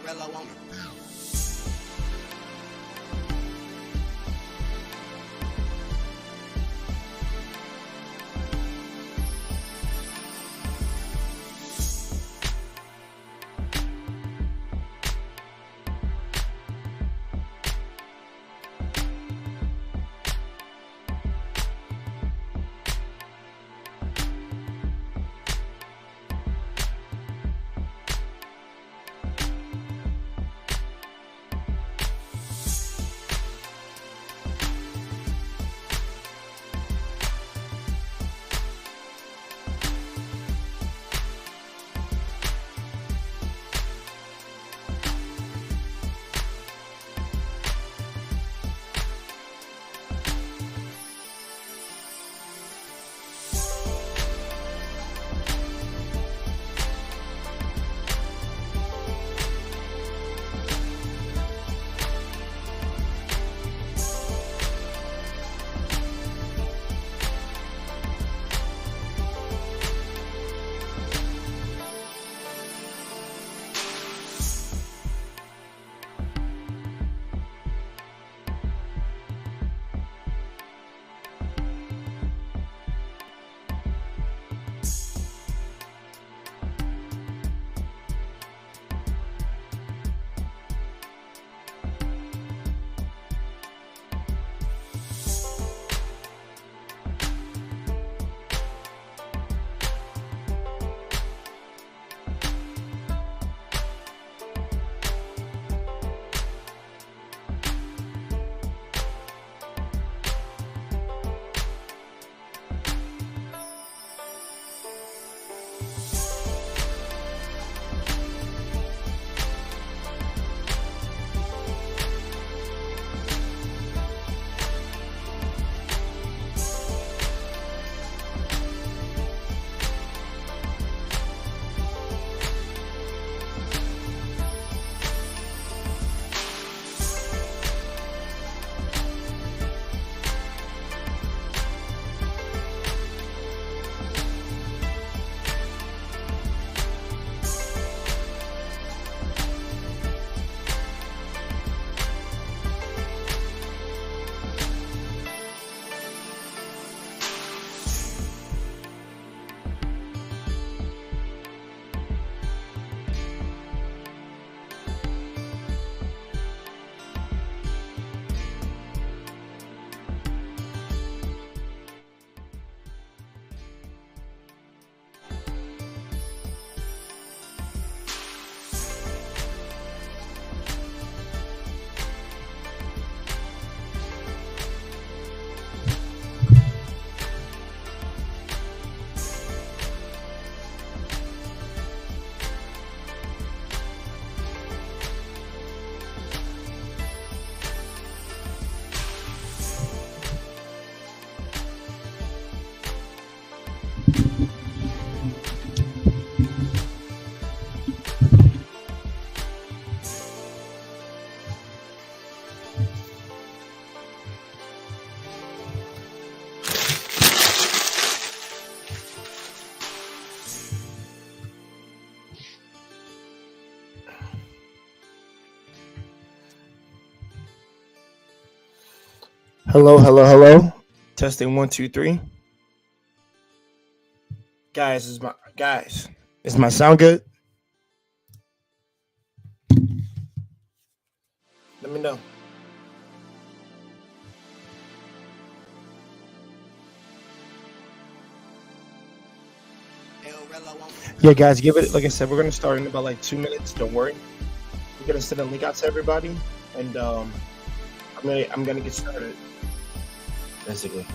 Rello on it. Hello, hello, hello. Testing 1, 2, 3. Guys, is my sound good? Let me know. Yeah, guys, give it. Like I said, we're gonna start in about like 2 minutes. Don't worry. We're gonna send a link out to everybody, and I'm gonna get started. Basically.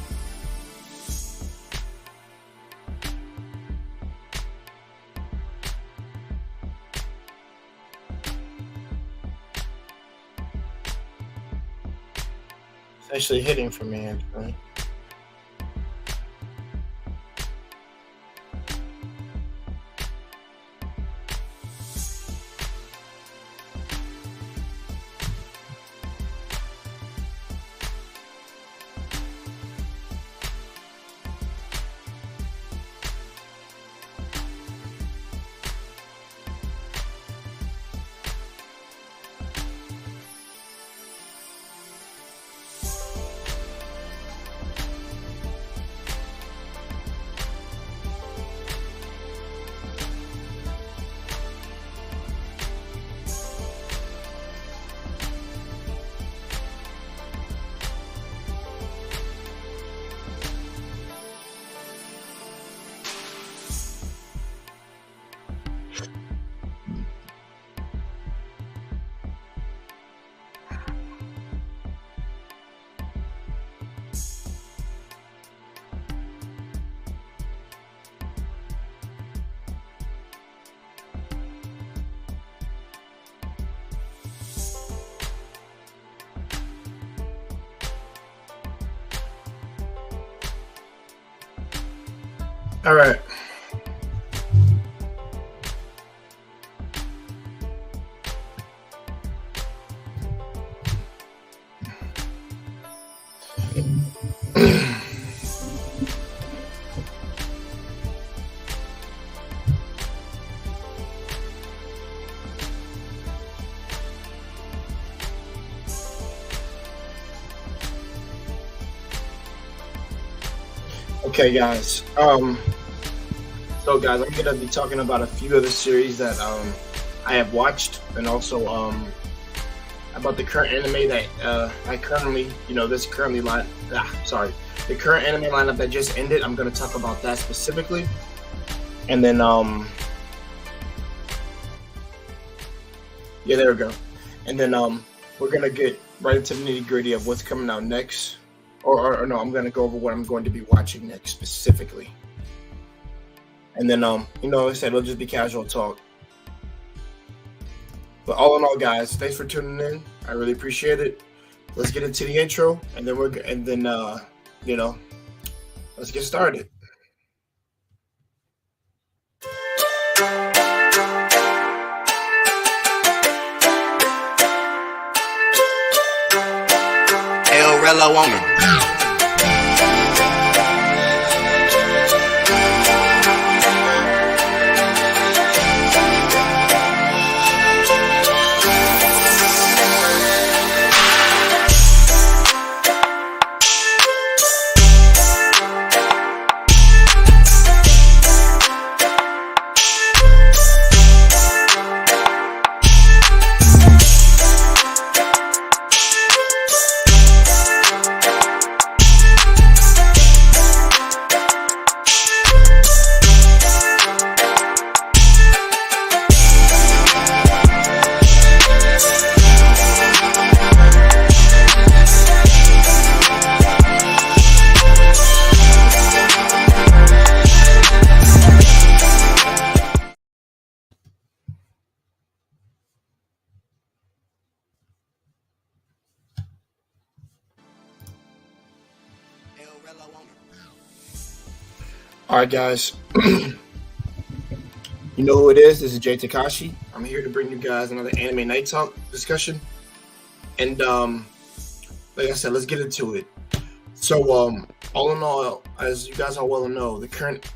It's actually hitting for me, actually. All right. Okay, guys. So guys, I'm gonna be talking about a few of the series that I have watched, and also about the current anime that I currently, this currently the current anime lineup that just ended. I'm gonna talk about that specifically, and then yeah, there we go, and then we're gonna get right into the nitty gritty of what's coming out next, or no, I'm gonna go over what I'm going to be watching next specifically. And then, like I said, it'll just be casual talk. But all in all, guys, thanks for tuning in. I really appreciate it. Let's get into the intro, and then let's get started. El Rello on it. All right, guys. You know who it is. This is Jay Takashi. I'm here to bring you guys another Anime Night Talk discussion. And like I said, let's get into it. So all in all, as you guys all well know, the current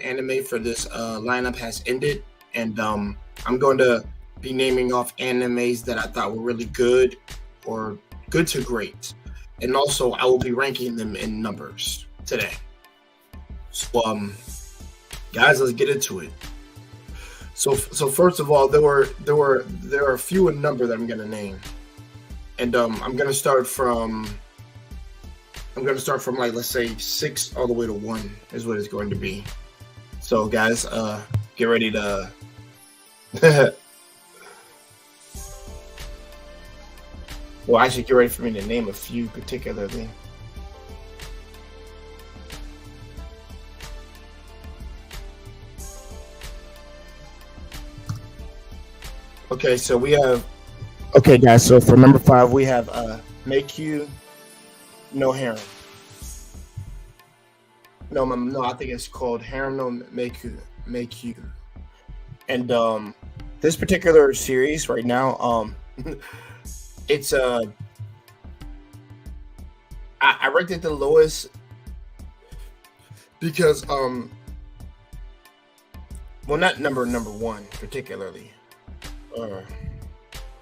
anime for this lineup has ended, and I'm going to be naming off animes that I thought were really good or good to great. And also I will be ranking them in numbers today. So guys, let's get into it. So first of all, there are a few in number that I'm gonna name, and I'm gonna start from like, let's say 6 all the way to 1 is what it's going to be. So guys, get ready to well, actually get ready for me to name a few particularly. Okay, so we have. Okay, guys. So for number 5, we have Meikyu no Harem. No, I think it's called Harem no Meikyu. And this particular series right now, it's I ranked it the lowest because well, not number 1 particularly.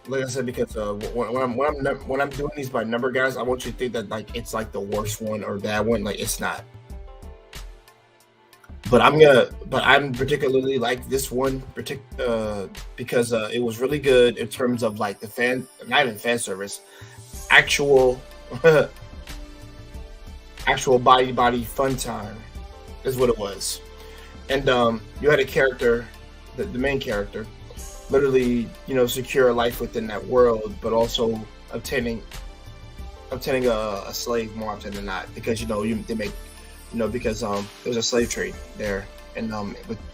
Like I said, because when I'm doing these by number, guys, I want you to think that like it's like the worst one or bad one. Like, it's not. But I'm particularly like this one, because it was really good in terms of like not even fan service, actual body fun time is what it was. And you had a character, the main character, literally, secure a life within that world, but also obtaining a slave more often than not, because they make, because there's a slave trade there, and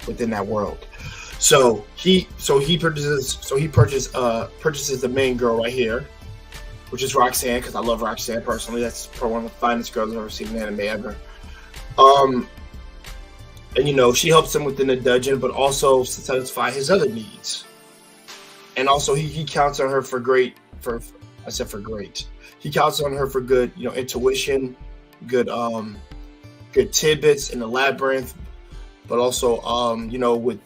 within that world. So he purchases the main girl right here, which is Roxanne, because I love Roxanne personally. That's probably one of the finest girls I've ever seen in anime ever. and she helps him within the dungeon, but also to satisfy his other needs. And also he counts on her for great for I said for great. He counts on her for good, intuition, good good tidbits in the labyrinth, but also with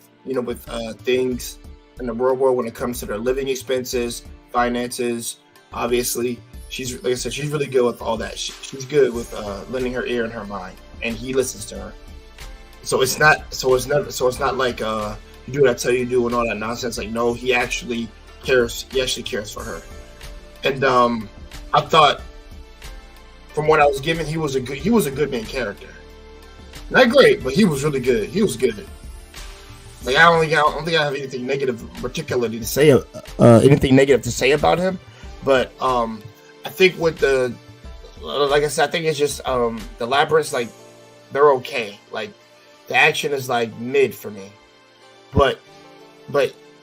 things in the real world when it comes to their living expenses, finances. Obviously, she's like I said, she's really good with all that. She's good with lending her ear and her mind, and he listens to her. So it's not like you do what I tell you to do and all that nonsense. Like, no, he actually cares. He actually cares for her. And I thought, from what I was given, he was a good main character. Not great, but he was really good. He was good. Like, I don't think I have anything negative, particularly to say, anything negative to say about him. But I think with like I said, I think it's just the labyrinths, like, they're okay. Like, the action is like mid for me, but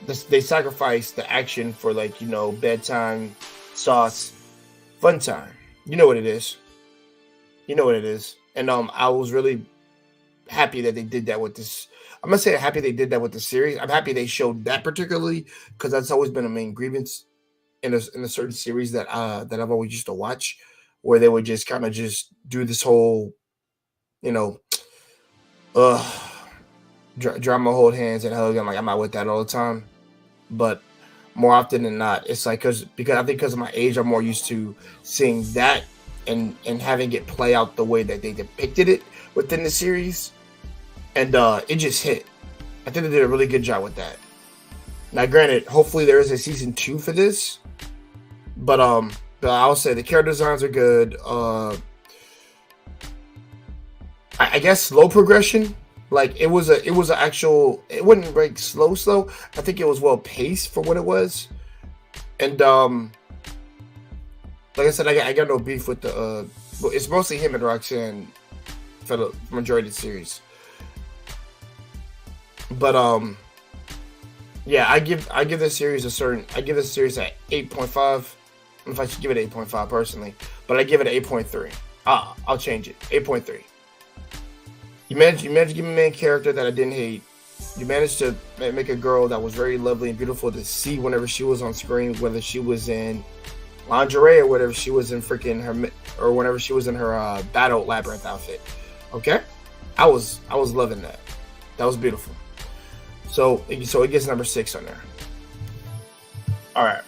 they sacrifice the action for, like, bedtime, sauce, fun time. You know what it is. And I was really happy that they did that with this. I'm gonna say happy they did that with the series. I'm happy they showed that particularly, because that's always been a main grievance in a certain series that I've always used to watch, where they would just kind of just do this whole, drama, hold hands and hug. I'm like, I'm not with that all the time, but more often than not, it's like because I think because of my age, I'm more used to seeing that and having it play out the way that they depicted it within the series, and it just hit. I think they did a really good job with that. Now, granted, hopefully there is a season 2 for this, but I'll say the character designs are good. I guess slow progression. Like, it was an actual. It wasn't like slow. I think it was well paced for what it was, and like I said, I got no beef with the. It's mostly him and Roxanne for the majority of the series, but yeah, I give this series I give this series at 8.5. I don't know if I should give it 8.5 personally, but I give it an 8.3. I'll change it. 8.3. You managed to give me a main character that I didn't hate. You managed to make a girl that was very lovely and beautiful to see whenever she was on screen, whether she was in lingerie or whatever she was in or whenever she was in her battle labyrinth outfit. Okay, I was loving that. That was beautiful. So it gets number 6 on there. All right.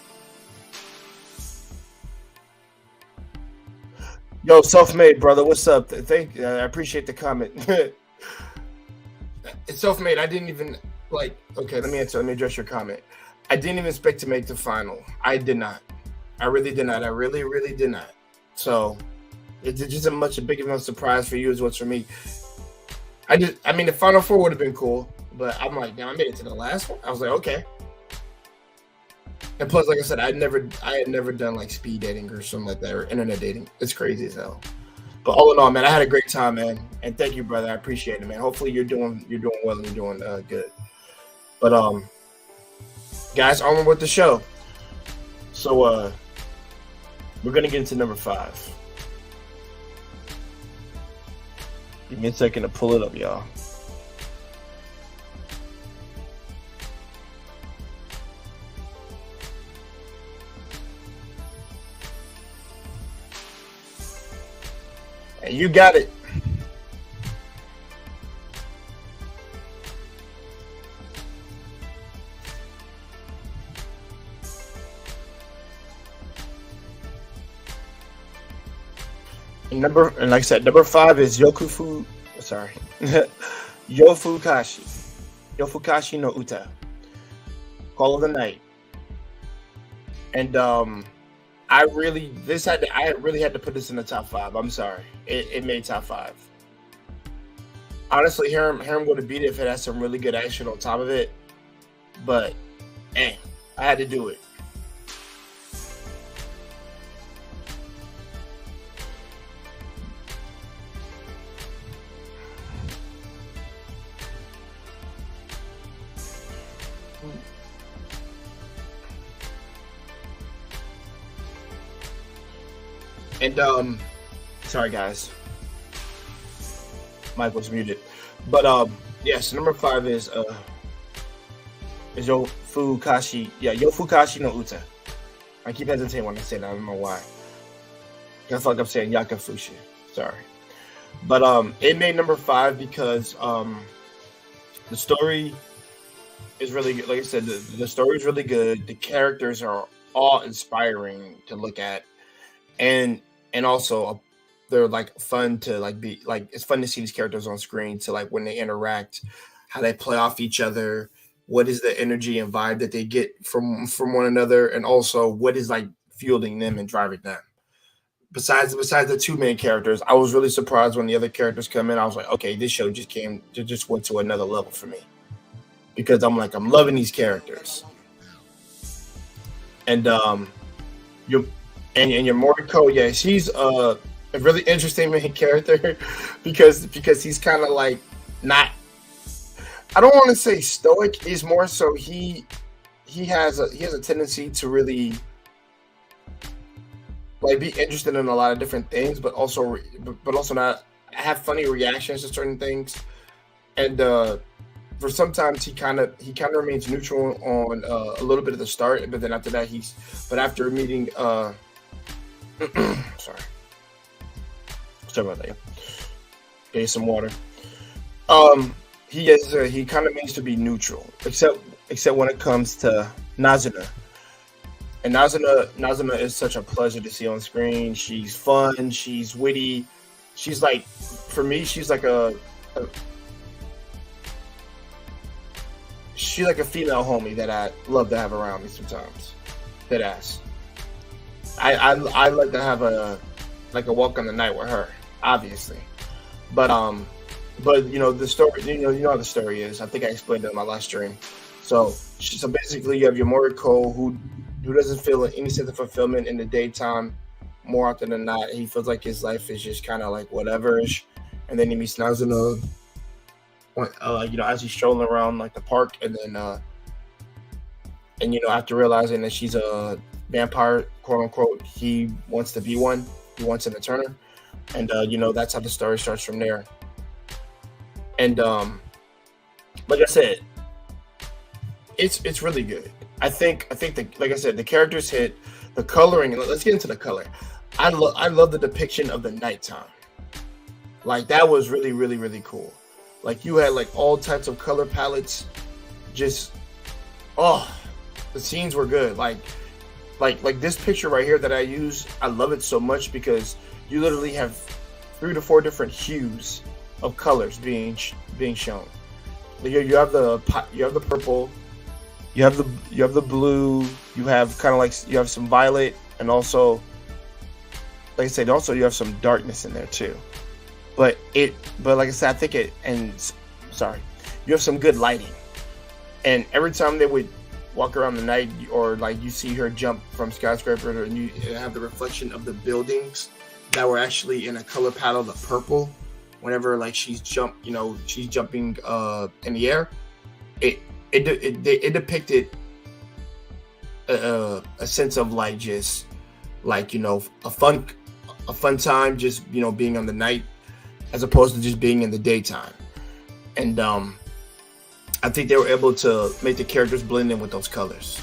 Yo, self-made brother, what's up? I appreciate the comment. It's self-made. I didn't even Okay, let me address your comment. I didn't even expect to make the final. I did not. I really did not. I really, really did not. So it's just a big enough surprise for you as what's for me. The final 4 would have been cool, but I'm like, damn, I made it to the last one. I was like, okay. And plus, like I said, I had never done like speed dating or something like that, or internet dating. It's crazy as hell. But all in all, man, I had a great time, man. And thank you, brother. I appreciate it, man. Hopefully you're doing well and you're doing good. But guys, on with the show. So we're gonna get into number 5. Give me a second to pull it up, y'all. You got it. And like I said, number 5 is Yofukashi. Yofukashi no Uta. Call of the Night. And I really had to put this in the top 5. I'm sorry. It made top 5. Honestly, Harem would have beat it if it had some really good action on top of it. But I had to do it. And sorry guys, Mike was muted, but Yes, number 5 is Yofukashi. Yeah, Yofukashi no Uta. I keep hesitating when I say that. I don't know why. I feel like I'm saying Yakafushi. Sorry. But it made number 5 because the story is really good. Like I said, the story is really good. The characters are all inspiring to look at, and also they're like fun to like be like. It's fun to see these characters on screen. To like when they interact, how they play off each other. What is the energy and vibe that they get from one another, and also what is like fueling them and driving them. Besides the two main characters, I was really surprised when the other characters come in. I was like, okay, this show just went to another level for me because I'm loving these characters, and your your Moriko, yeah, she's a really interesting main character because he's kind of like not. I don't want to say stoic. He's more so he has a tendency to really like be interested in a lot of different things, but also not have funny reactions to certain things. And for sometimes he kind of remains neutral on a little bit at the start, but then after that after meeting sorry about that. Get some water. He kind of means to be neutral, except when it comes to Nazuna. And Nazuna is such a pleasure to see on screen. She's fun. She's witty. She's like, for me, she's like she's like a female homie that I love to have around me sometimes. That ass. I like to have a walk on the night with her, obviously. But you know the story. You know how the story is. I think I explained it in my last stream. So basically, you have your Moriko who doesn't feel any sense of fulfillment in the daytime. More often than not, he feels like his life is just kind of like whatever-ish. And then he meets Nazuna, as he's strolling around like the park, and then after realizing that she's a vampire, quote unquote, he wants to be one. He wants an Eterna, and that's how the story starts from there. And like I said, it's really good. I think like I said, the characters hit, the coloring. Let's get into the color. I love the depiction of the nighttime. Like that was really, really, really cool. Like you had like all types of color palettes. Just the scenes were good. Like this picture right here that I use, I love it so much because you literally have 3 to 4 different hues of colors being shown. You have the purple. You have the blue. You have kind of like you have some violet, and also, like I said, also you have some darkness in there too. But like I said, I think you have some good lighting. And every time they would walk around the night, or like you see her jump from skyscraper, and you have the reflection of the buildings that were actually in a color palette of purple. Whenever like she's jumping in the air, it depicted a sense of like just like a fun time, just being on the night as opposed to just being in the daytime. And I think they were able to make the characters blend in with those colors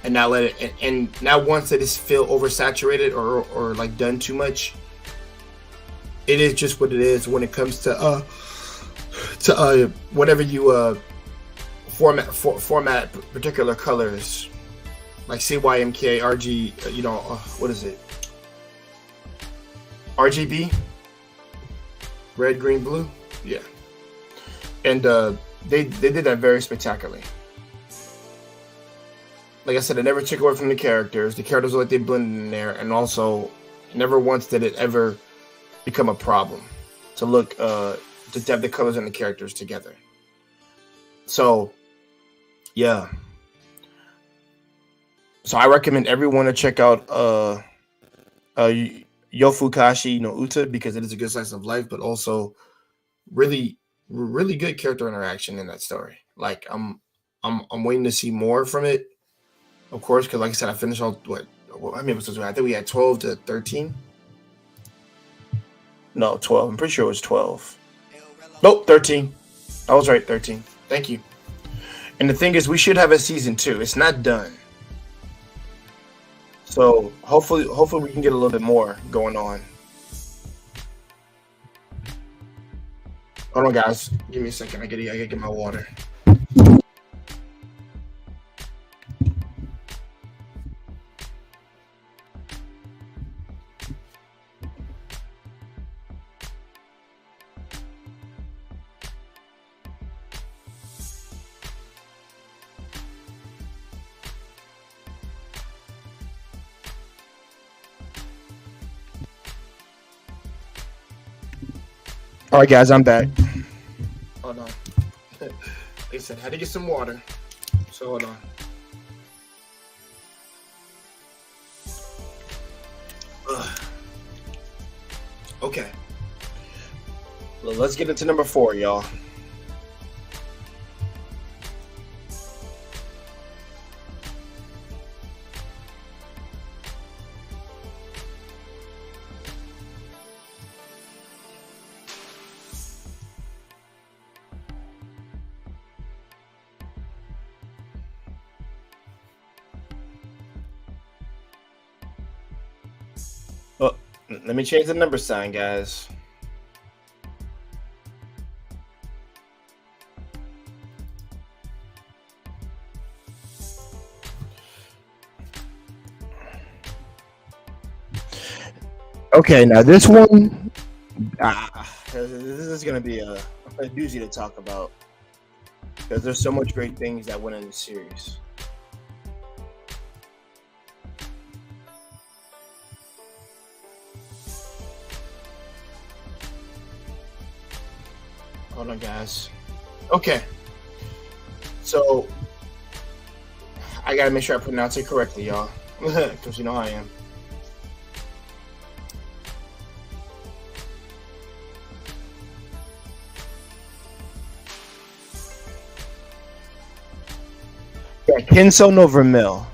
and not let it and not once that it's feel oversaturated or like done too much. It is just what it is when it comes to whenever you format particular colors like CYMK, RG, what is it? RGB, red, green, blue, yeah. And they did that very spectacularly. Like I said, it never took away from the characters. The characters look like they blended in there, and also never once did it ever become a problem to look just to have the colors and the characters together. So yeah, so I recommend everyone to check out Yofukashi no Uta because it is a good slice of life, but also really, really good character interaction in that story. Like I'm waiting to see more from it, of course, because like I said, I finished all how many episodes? I think we had 12 to 13. No, 12. I'm pretty sure it was 12. Nope, 13. I was right, 13. Thank you. And the thing is, we should have a season 2. It's not done. So hopefully we can get a little bit more going on. Hold on, guys. Give me a second. I gotta get my water. All right, guys, I'm back. Hold on. Like I said, had to get some water. So hold on. Okay. Well, let's get into number 4, y'all. Oh, let me change the number sign, guys. Okay, now this one, this is going to be a doozy to talk about because there's so much great things that went in the series. Hold on, guys. Okay, so I got to make sure I pronounce it correctly, y'all, because you know how I am. Yeah, Kenso no Vermil.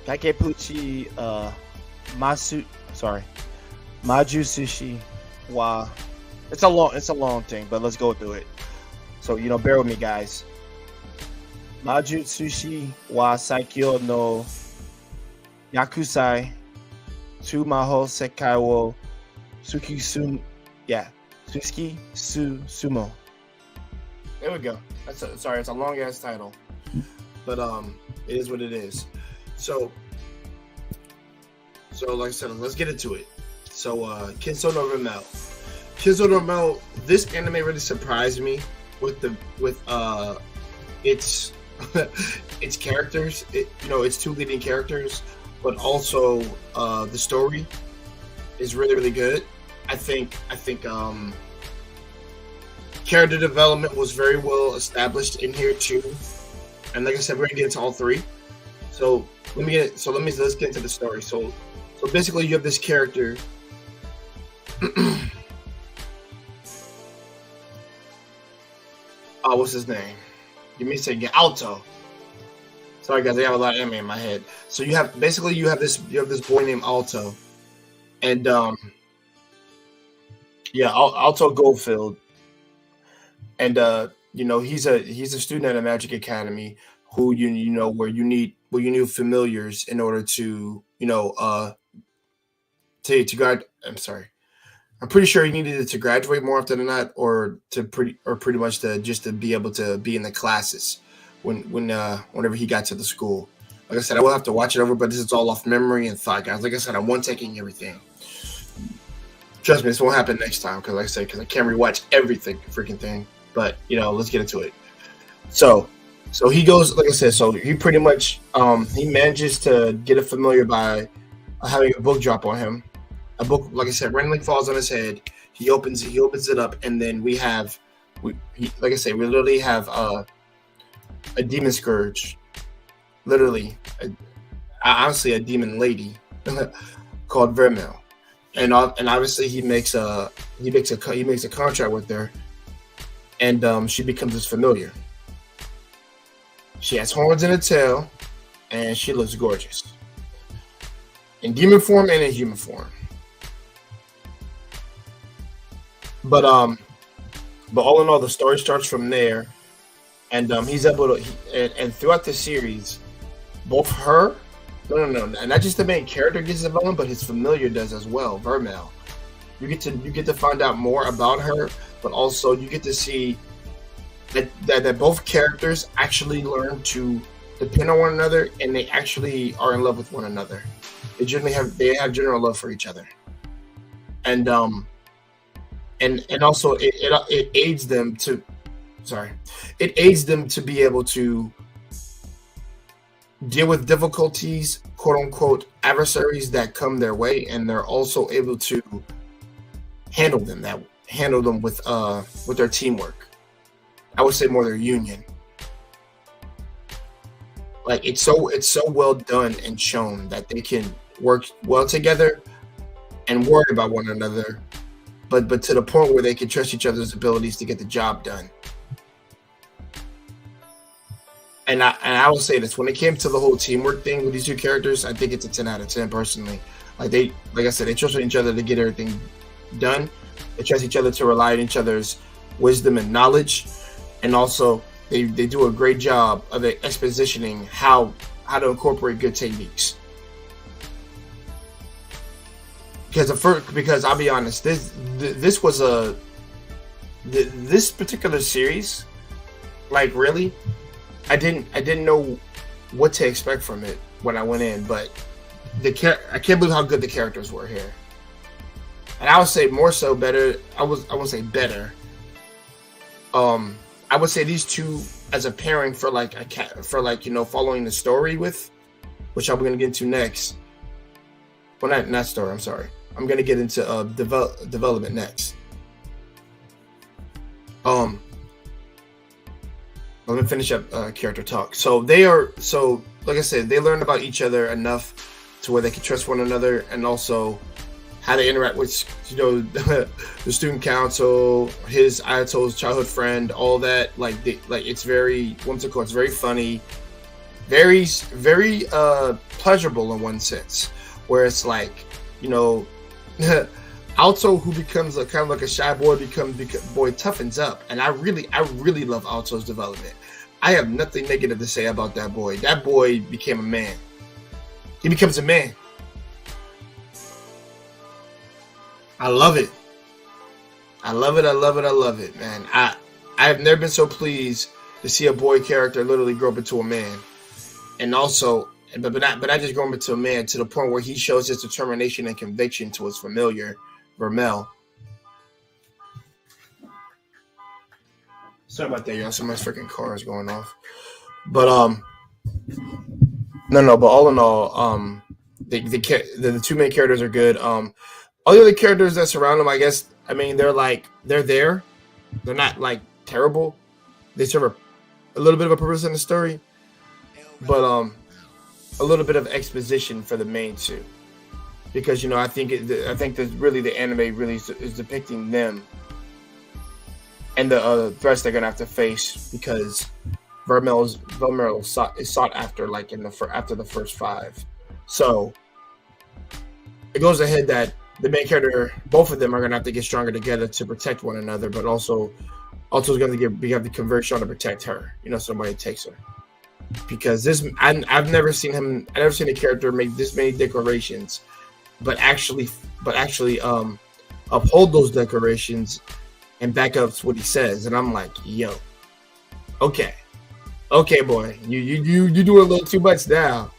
Kakepuchi Maju Sushi wa. It's a long thing, but let's go through it. So, bear with me, guys. Maju Sushi wa Saikyo no Yakusai Tu Maho Sekai wo Suki Sumo. There we go. Sorry, it's a long ass title, but it is what it is. So like I said, let's get into it. So Kenso no Vermil. Kenso no Vermil. This anime really surprised me with its its characters. Its 2 leading characters, but also the story is really, really good. I think character development was very well established in here too, and like I said, we're gonna get into all 3. So let's get into the story. So basically, you have this character. What's his name? Give me a second. Alto. Sorry, guys, I have a lot of anime in my head. So you have this boy named Alto, and Alto Goldfield. And he's a student at a magic academy who where you need familiars in order to to guide. I'm sorry, I'm pretty sure he needed it to graduate more often than not, or pretty much to be able to be in the classes whenever he got to the school. Like I said, I will have to watch it over, but this is all off memory and thought, guys. Like I said, I'm one taking everything. Trust me, this won't happen next time because I can't rewatch everything freaking thing. But let's get into it. So he goes, like I said. So he pretty much he manages to get a familiar by having a book drop on him. A book, like I said, randomly falls on his head. He opens it up, and then we literally have a demon scourge, literally, honestly, a demon lady called Vermil, and obviously he makes a contract with her. And she becomes his familiar. She has horns and a tail, and she looks gorgeous. In demon form and in human form. But But all in all, the story starts from there, and he's able to. And throughout the series, both her, no, and not just the main character gets developed, but his familiar does as well. Vermel, you get to find out more about her, but also you get to see that both characters actually learn to depend on one another, and they actually are in love with one another. They have general love for each other, and also it aids them to be able to deal with difficulties, quote unquote, adversaries that come their way, and they're also able to handle them with their teamwork. I would say more their union. Like it's so well done and shown that they can work well together and worry about one another, but to the point where they can trust each other's abilities to get the job done. And I will say this: when it came to the whole teamwork thing with these two characters, I think it's a 10 out of 10 personally. Like I said, they trust each other to get everything done. They trust each other to rely on each other's wisdom and knowledge, and also they do a great job of expositioning how to incorporate good techniques. Because I'll be honest, this was this particular series, like really, I didn't know what to expect from it when I went in, but I can't believe how good the characters were here. And I would say more so better. I wouldn't say better. I would say these two as a pairing for following the story with, which I'm going to get into next. Well, not story. I'm sorry. I'm going to get into development next. Let me finish up character talk. So like I said, they learn about each other enough to where they can trust one another, and also how to interact with the student council, his Ayatollah's childhood friend, all that. It's very whimsical. It's very funny, very pleasurable in one sense, where it's like, Alto, who becomes a kind of like a shy boy, boy toughens up, and I really love Alto's development. I have nothing negative to say about that boy. That boy became a man. He becomes a man. I love it. I love it, man. I have never been so pleased to see a boy character literally grow up into a man, and also, but not just growing into a man to the point where he shows his determination and conviction to his familiar, Vermel. Sorry about that, y'all. Somebody's freaking car is going off. But no. But all in all, the two main characters are good. All the other characters that surround them, I guess, I mean, they're there. They're not like terrible. They serve a little bit of a purpose in the story, but a little bit of exposition for the main two, because I think that really the anime really is depicting them and the threats they're gonna have to face, because Vermel is sought after, like after the first 5. So it goes ahead that the main character, both of them, are gonna have to get stronger together to protect one another, but also is gonna have the conversion to protect her. Somebody takes her, because I've never seen a character make this many declarations, but actually uphold those declarations and back up what he says. And I'm like, yo, okay, boy, you doing a little too much now.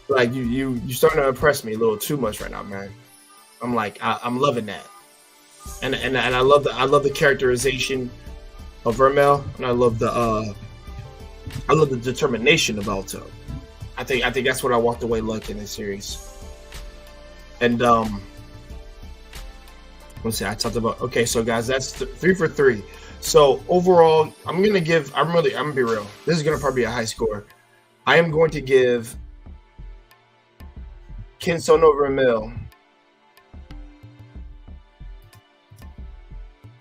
Like you starting to impress me a little too much right now, man. I'm like, I'm loving that, and I love the characterization of Vermel, and I love the determination of Alto. I think that's what I walked away liking in this series. And let's see, I talked about, okay, so guys, that's 3 for 3. So overall, I'm gonna be real. This is gonna probably be a high score. I am going to give Kenso no Vermel.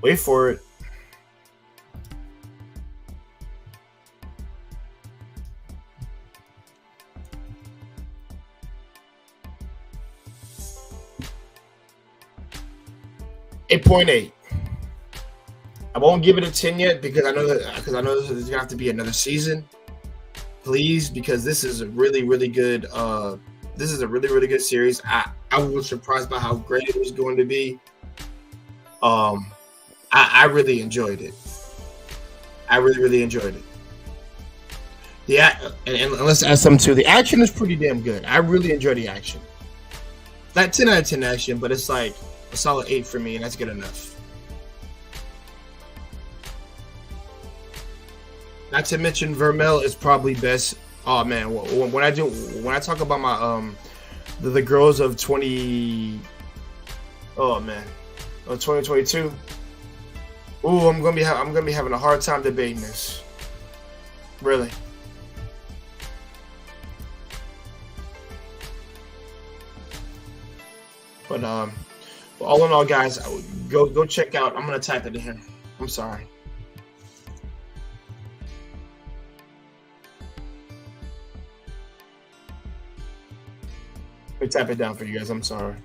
Wait for it. .8. I won't give it a 10 yet because I know there's gonna have to be another season. Please, because this is a really, really good. This is a really, really good series. I was surprised by how great it was going to be. I really enjoyed it. I really, really enjoyed it. And let's add something too. The action is pretty damn good. I really enjoy the action. Not 10 out of 10 action, but it's like a solid 8 for me, and that's good enough. Not to mention Vermel is probably best. Oh man, when I talk about my the girls of 2022. Ooh, I'm gonna be having a hard time debating this. Really. But all in all, guys, go check out. I'm gonna type it in here. I'm sorry. Let me tap it down for you guys. I'm sorry.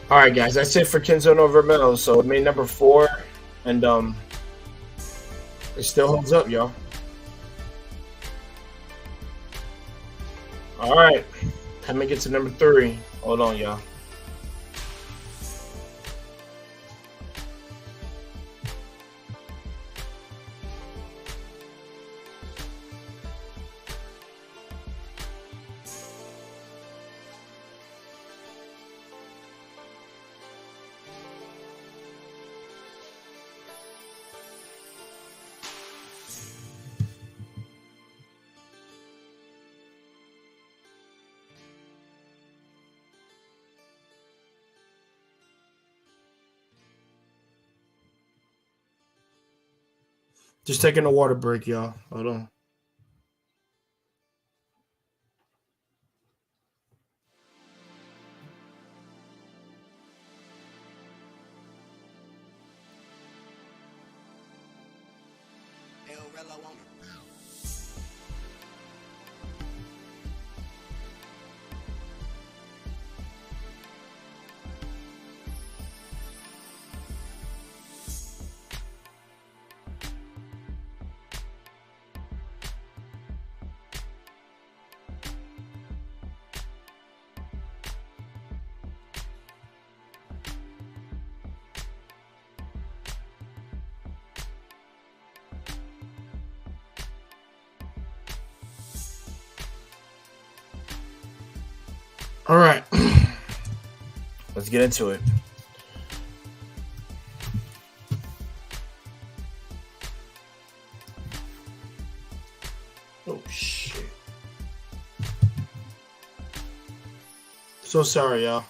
All right, guys. That's it for Kenzo no Vermel. So it made number 4, and it still holds up, y'all. All right, let me get to number 3. Hold on, y'all. Just taking a water break, y'all. Hold on. All right, let's get into it. Oh shit! So sorry, y'all.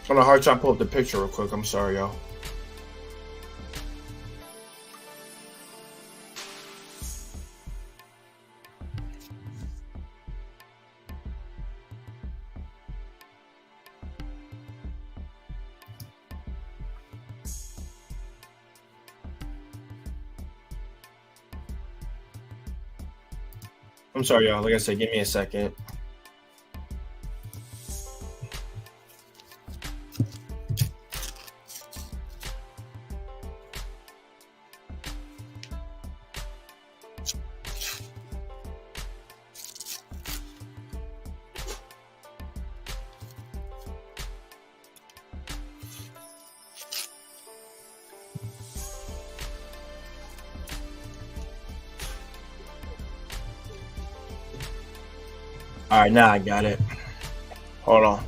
I'm having a hard time pulling up the picture real quick. I'm sorry, y'all. I'm sorry, y'all. Like I said, give me a second. All right, now I got it. Hold on.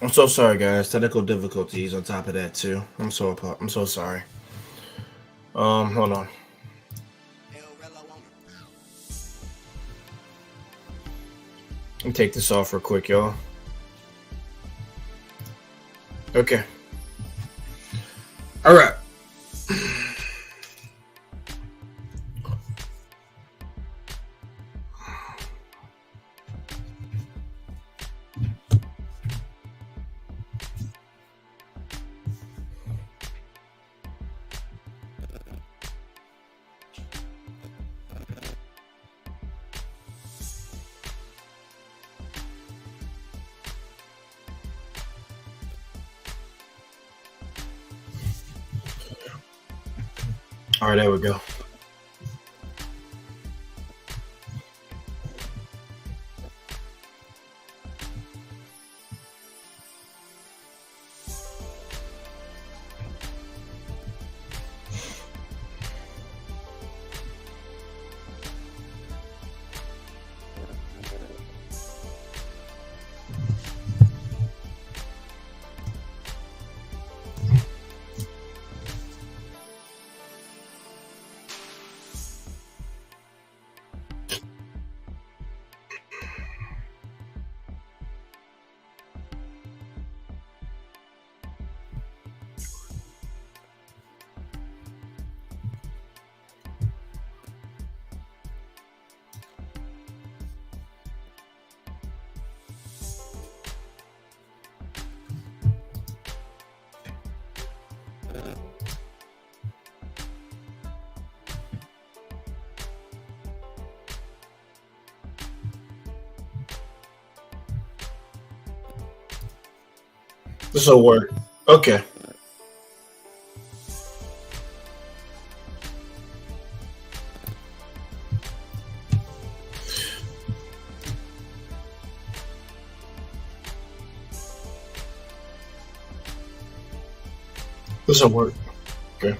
I'm so sorry, guys. Technical difficulties on top of that too. I'm so sorry. Hold on. Let me take this off real quick, y'all. Okay. All right. All right, there we go. This will work. Okay. This will work. Okay.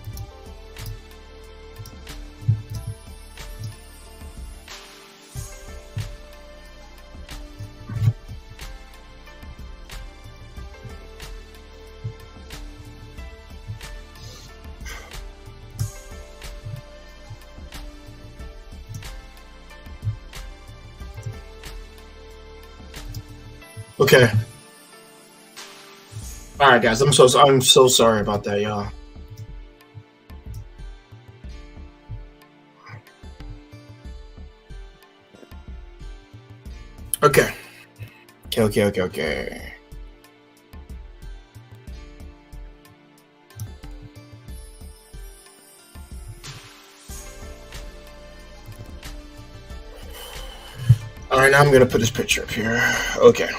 Okay. All right, guys. I'm so sorry about that, y'all. Okay. Okay. All right, now I'm gonna put this picture up here. Okay.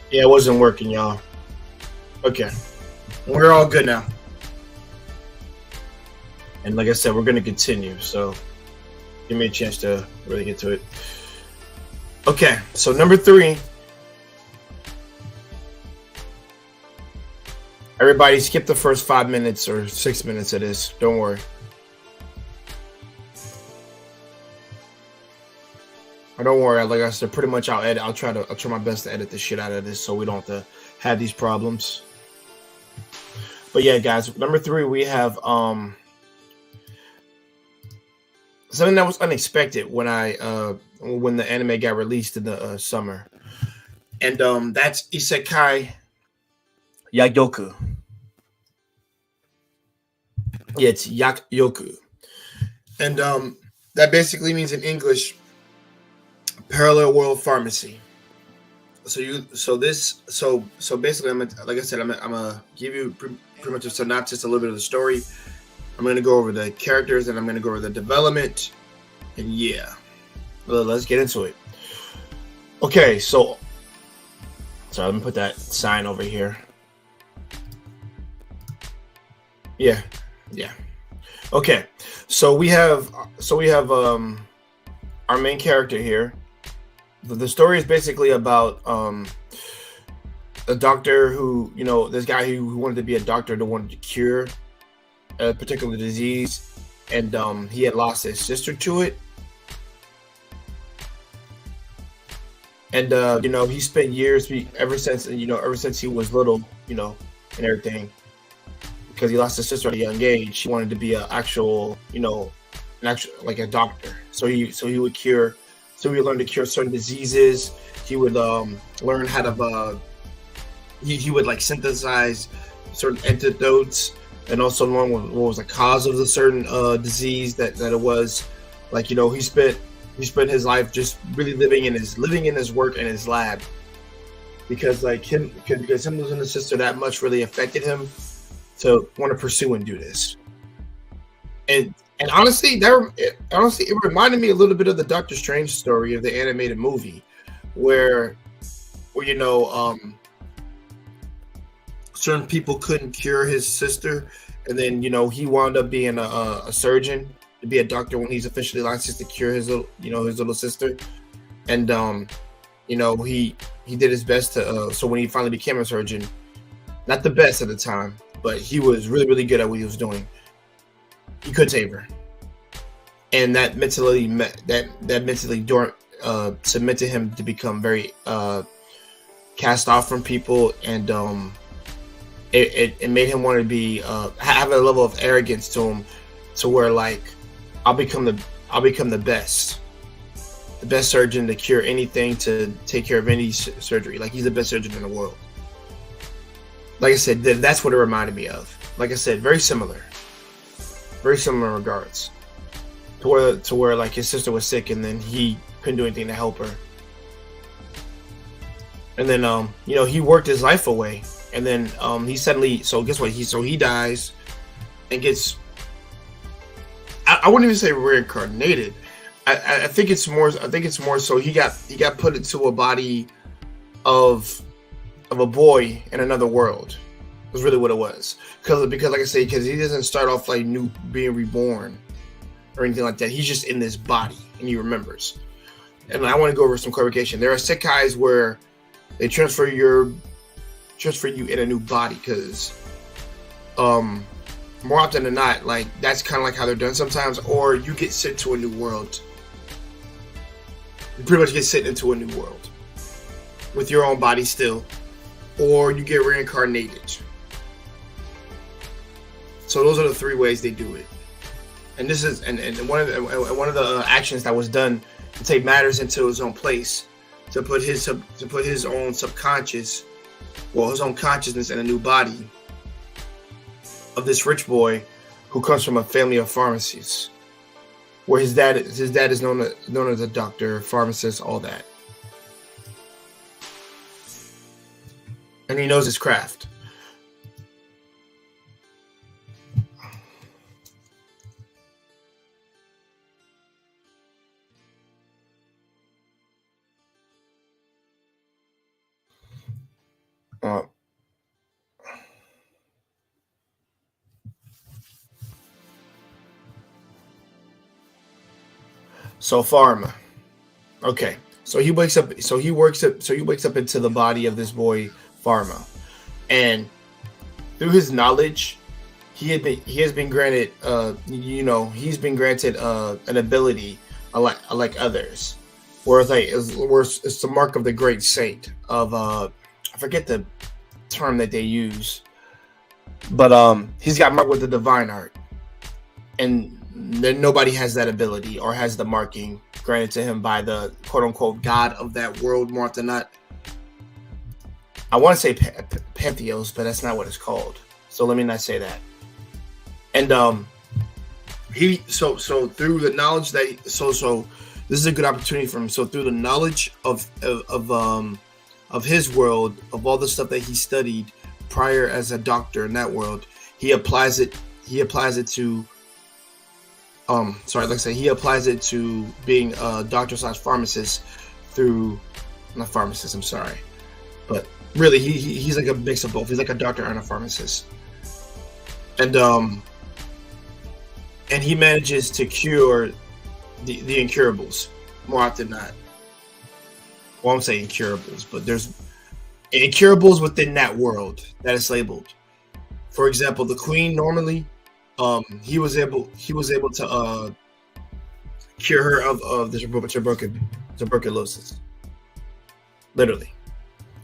Yeah, it wasn't working, y'all. Okay. We're all good now. And like I said, we're gonna continue. So give me a chance to really get to it. Okay, so number 3. Everybody skip the first 5 minutes or 6 minutes of this. Don't worry. Don't worry. Like I said, pretty much I'll edit. I'll try my best to edit the shit out of this so we don't have to have these problems. But yeah, guys, number 3, we have something that was unexpected when the anime got released in the summer, and that's Isekai Yayoku. Yeah, it's Yayoku, and that basically means in English parallel world pharmacy. So basically, like I said, I'm gonna give you pretty much a synopsis, a little bit of the story. I'm gonna go over the characters and I'm gonna go over the development, and yeah, well, let's get into it. Okay, so let me put that sign over here. Yeah. Okay, so we have our main character here. The story is basically about a doctor who, this guy who wanted to be a doctor that wanted to cure a particular disease, and he had lost his sister to it. And he spent years ever since he was little, and everything, because he lost his sister at a young age. He wanted to be an actual like a doctor. So he would learn to cure certain diseases. He would learn how to he would like synthesize certain antidotes, and also learn what was the cause of the certain disease that it was. Like, he spent his life just really living in his work and his lab, because him losing his sister that much really affected him to want to pursue and do this. And honestly, it reminded me a little bit of the Doctor Strange story of the animated movie, where certain people couldn't cure his sister, and then he wound up being a surgeon, to be a doctor when he's officially licensed to cure his little sister. And he did his best to so when he finally became a surgeon, not the best at the time, but he was really, really good at what he was doing. He could save her, and that mentally cemented him to become very cast off from people, and it made him want to be have a level of arrogance to him, to where like, I'll become the best surgeon to cure anything, to take care of any surgery. Like, he's the best surgeon in the world. Like I said, that's what it reminded me of. Like I said, very similar in regards to where like his sister was sick, and then he couldn't do anything to help her. And then he worked his life away, and then he suddenly, so guess what, he dies and gets, I wouldn't even say reincarnated. I think it's more so he got put into a body of a boy in another world. Was really what it was. Because like I say, because he doesn't start off like new, being reborn or anything like that. He's just in this body and he remembers. And I want to go over some clarification. There are sekais where they transfer you in a new body, because more often than not, like, that's kind of like how they're done sometimes. Or you get sent to a new world. You pretty much get sent into a new world with your own body still, or you get reincarnated. So those are the three ways they do it. And this is and one of the actions that was done to take matters into his own place, to put his own subconscious, his own consciousness in a new body of this rich boy who comes from a family of pharmacists, where his dad is known as a doctor, pharmacist, all that, and he knows his craft. So pharma. Okay. So he wakes up into the body of this boy Pharma. And through his knowledge, he's been granted an ability like others. Where it's the mark of the great saint of I forget the term that they use. But he's got marked with the divine art. And then nobody has that ability or has the marking granted to him by the quote-unquote god of that world, more often than not. I want to say Pantheos, but that's not what it's called. So let me not say that. And so through the knowledge that this is a good opportunity for him. So through the knowledge of his world, of all the stuff that he studied prior as a doctor in that world, he applies it to he applies it to being a doctor / pharmacist not pharmacist, I'm sorry. But really he's like a mix of both. He's like a doctor and a pharmacist. And he manages to cure the incurables more often than not. Well, I'm saying incurables, but there's incurables within that world that is labeled. For example, the queen normally, he was able to cure her of the tuberculosis. Literally,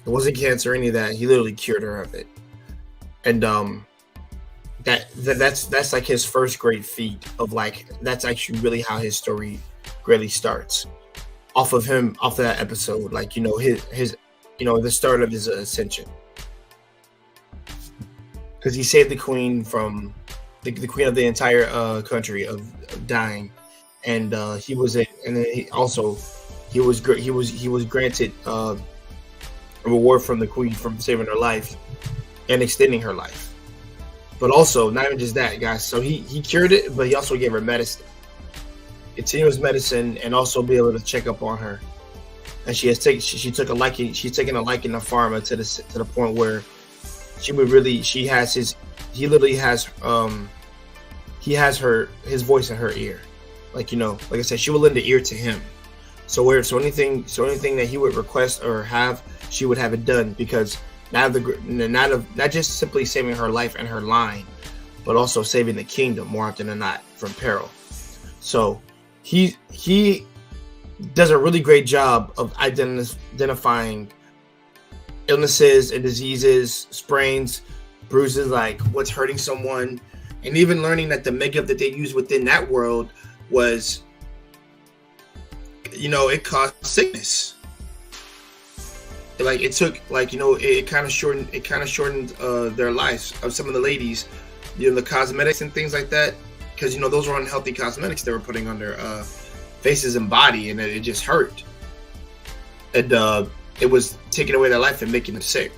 it wasn't cancer or any of that. He literally cured her of it, and that's like his first great feat of like that's actually really how his story really starts off of that episode. Like his the start of his ascension, because he saved the queen from the queen of the entire country of dying, and he was it. And then he was granted a reward from the queen from saving her life and extending her life. But also, not even just that, guys. So he cured it, but he also gave her medicine, continuous medicine, and also be able to check up on her. And she's taken a liking to Pharma to the point where he has his voice in her ear, like I said, she will lend the ear to him. So anything that he would request or have, she would have it done, because not just simply saving her life and her line, but also saving the kingdom more often than not from peril. So he does a really great job of identifying illnesses and diseases, sprains, bruises, like what's hurting someone, and even learning that the makeup that they used within that world was, it caused sickness. Like it took, it kind of shortened their lives of some of the ladies, the cosmetics and things like that, because those were unhealthy cosmetics they were putting on their faces and body, and it just hurt, and it was taking away their life and making them sick,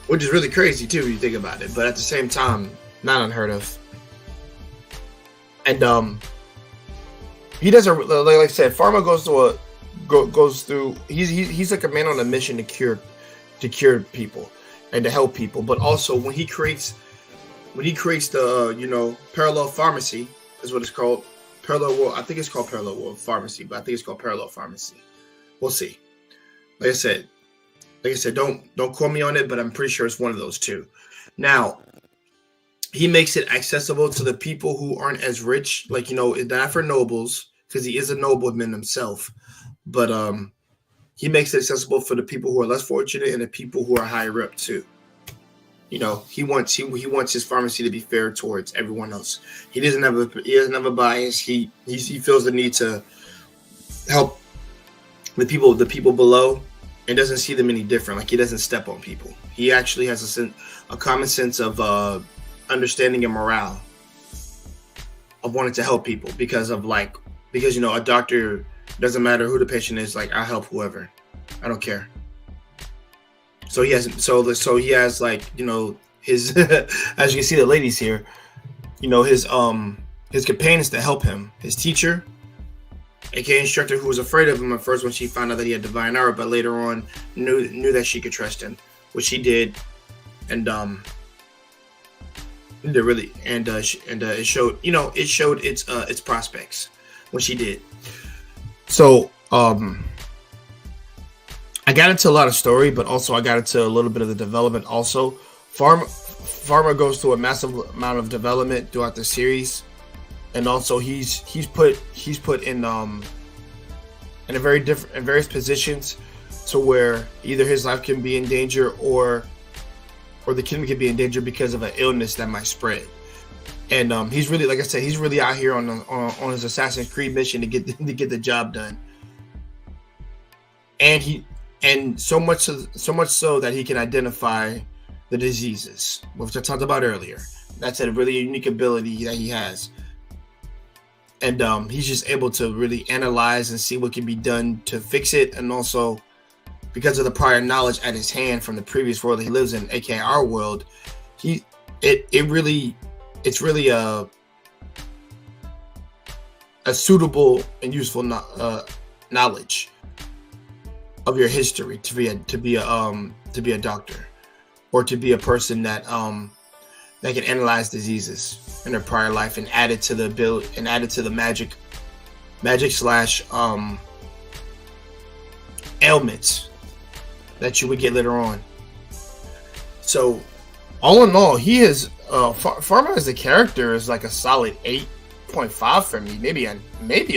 which is really crazy too when you think about it, but at the same time not unheard of. And he doesn't, like I said, Pharma goes through. He's like a man on a mission to cure people and to help people. But also when he creates the parallel pharmacy is what it's called. Parallel world. I think it's called parallel world pharmacy, but I think it's called parallel pharmacy. We'll see. Like I said, don't quote me on it, but I'm pretty sure it's one of those two. Now, he makes it accessible to the people who aren't as rich, not for nobles, because he is a nobleman himself. But he makes it accessible for the people who are less fortunate and the people who are higher up too. He wants his pharmacy to be fair towards everyone else. He doesn't have a bias. He feels the need to help the people below, and doesn't see them any different. Like he doesn't step on people. He actually has a common sense of understanding and morale of wanting to help people, because a doctor doesn't matter who the patient is. Like, I'll help whoever. I don't care. So he has his as you can see the ladies here, his companions to help him, his teacher, aka instructor, who was afraid of him at first when she found out that he had divine aura, but later on knew that she could trust him, which she did, and it showed its prospects when she did. So I got into a lot of story, but also I got into a little bit of the development also. Pharma goes through a massive amount of development throughout the series, and also he's put in various positions to where either his life can be in danger or the kingdom can be in danger because of an illness that might spread. And he's really, like I said, he's really out here on his Assassin's Creed mission to get the job done. And so much so that he can identify the diseases, which I talked about earlier. That's a really unique ability that he has. And he's just able to really analyze and see what can be done to fix it. And also, because of the prior knowledge at his hand from the previous world that he lives in, aka our world, it's really a suitable and useful knowledge of your history to be a doctor, or to be a person that can analyze diseases in their prior life and add it to the magic slash ailments that you would get later on. So all in all, he is Pharma as a character is like a solid 8.5 for me, maybe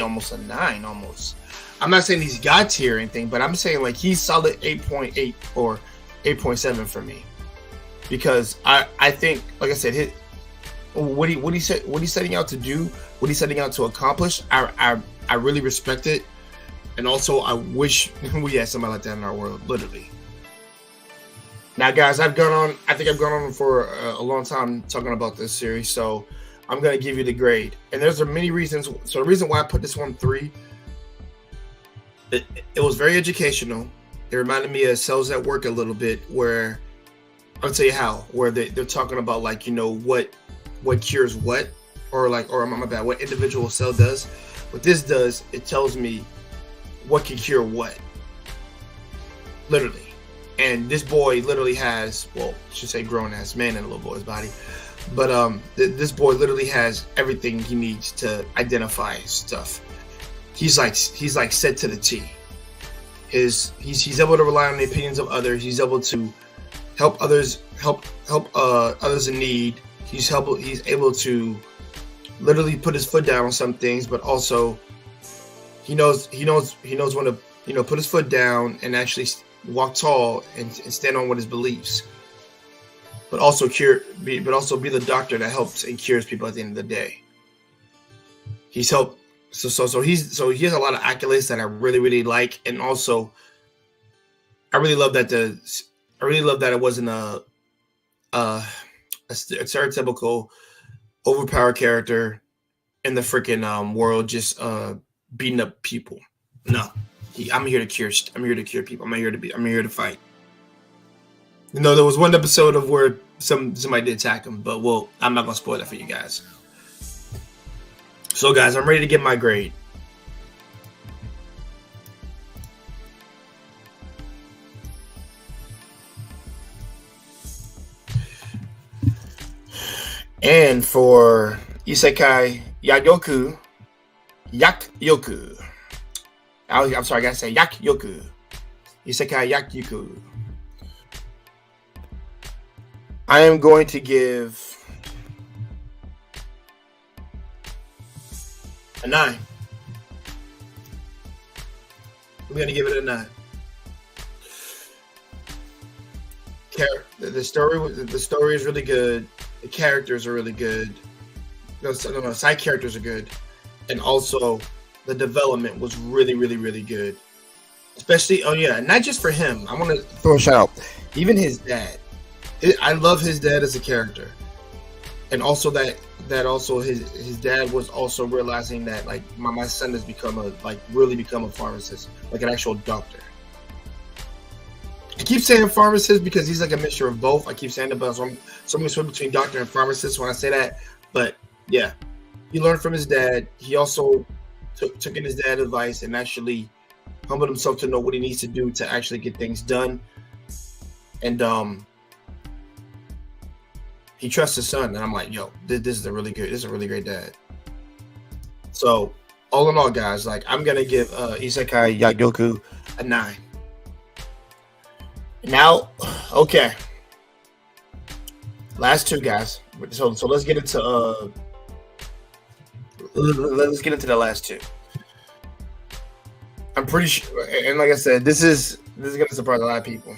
almost a 9 almost. I'm not saying he's God tier or anything, but I'm saying like he's solid 8.8 or 8.7 for me, because I think, like I said, what he's setting out to do, what he's setting out to accomplish, I really respect it, and also I wish we had somebody like that in our world, literally. Now, guys, I think I've gone on for a long time talking about this series, so I'm gonna give you the grade, and there's many reasons. So the reason why I put this one 3, it was very educational. It reminded me of Cells at Work a little bit, where I'll tell you how, where they're talking about like, you know, what cures what, or my bad, what individual cell does. What this does, it tells me what can cure what, literally. And this boy literally has, well, I should say grown ass man in a little boy's body, but this boy literally has everything he needs to identify stuff. He's like set to the T. He's able to rely on the opinions of others. He's able to help others others in need. He's able to literally put his foot down on some things, but also he knows when to, you know, put his foot down and actually walk tall and stand on what his beliefs, but also be the doctor that helps and cures people at the end of the day. He's helped, so he has a lot of accolades that I really, really like, and also I really love that it wasn't a stereotypical overpowered character in the freaking world, just beating up people. No. I'm here to cure people. I'm here to fight. You know, there was one episode of where somebody did attack him, but I'm not gonna spoil that for you guys. So, guys, I'm ready to get my grade. And for Isekai Yakyoku. I'm sorry, I gotta say Yakyoku. Isekai Yakyoku. I am going to give a 9. I'm gonna give it a 9. The story is really good. The characters are really good. No, side characters are good, and also the development was really, really, really good. Especially, not just for him. I want to throw a shout out. Even his dad. I love his dad as a character, and also that also his dad was also realizing that like my son has really become a pharmacist, like an actual doctor. I keep saying pharmacist because he's like a mixture of both. I keep saying it, but so I'm going to switch between doctor and pharmacist when I say that. But yeah, he learned from his dad. He also took in his dad's advice and actually humbled himself to know what he needs to do to actually get things done. And he trusts his son, and I'm like, yo, this is a really great dad. So all in all, guys, like I'm gonna give Isekai Yakyoku a 9. Now, okay, last two, guys. So let's get into the last two. I'm pretty sure, and like I said, this is gonna surprise a lot of people.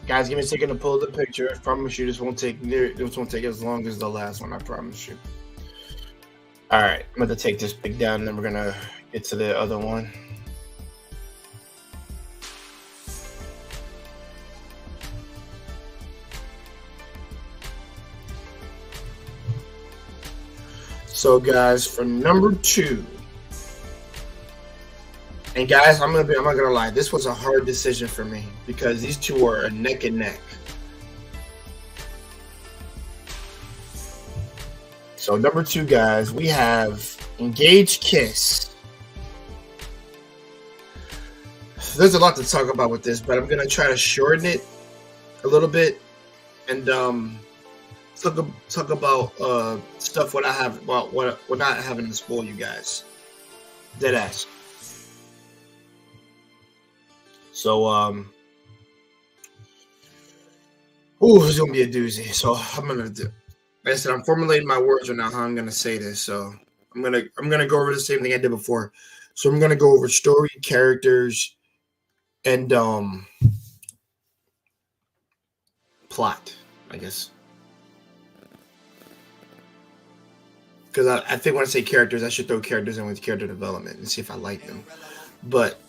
Guys, give me a second to pull the picture. I promise you this won't take as long as the last one, I promise you. All right, I'm going to take this pic down, and then we're going to get to the other one. So, guys, for number 2, and guys, I'm not gonna lie, this was a hard decision for me because these two are neck and neck. So, number 2, guys, we have Engage Kiss. There's a lot to talk about with this, but I'm gonna try to shorten it a little bit and talk about stuff what I have about what not having to spoil you guys. Dead ass. So it's gonna be a doozy. So like I said, I'm formulating my words right now how I'm gonna say this. So I'm gonna go over the same thing I did before. So I'm gonna go over story, characters, and plot, I guess. Because I think when I say characters, I should throw characters in with character development and see if I like them. But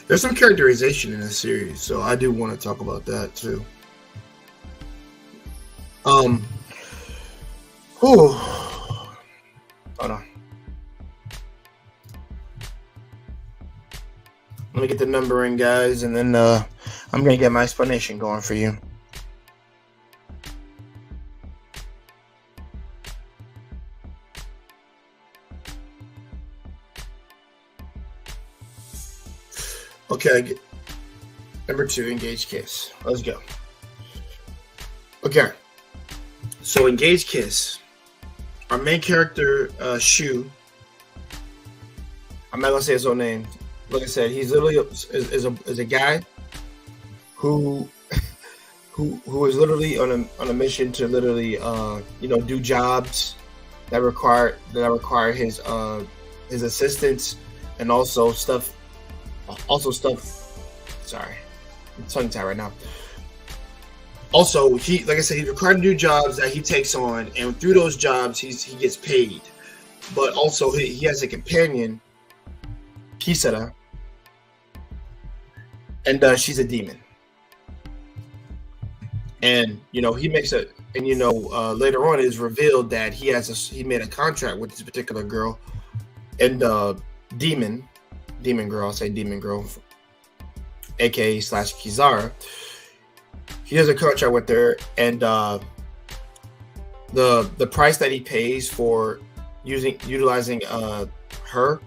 there's some characterization in this series, so I do want to talk about that too. Hold on. Let me get the numbering, guys, and then I'm gonna get my explanation going for you. Okay, number 2, Engage Kiss. Let's go. Okay, so Engage Kiss. Our main character, Shu. I'm not gonna say his own name. Like I said, he's literally is a guy who is literally on a mission to literally do jobs that require his assistance, and also stuff. Sorry, I'm tongue tied right now. Also, like I said, he's required to do jobs that he takes on, and through those jobs, he gets paid. But also, he has a companion, Kisara, and she's a demon. And he makes a, and later on, it is revealed that he made a contract with this particular girl, and demon girl, I'll say demon girl, aka / Kisara. He has a contract with her, and the price that he pays for utilizing her,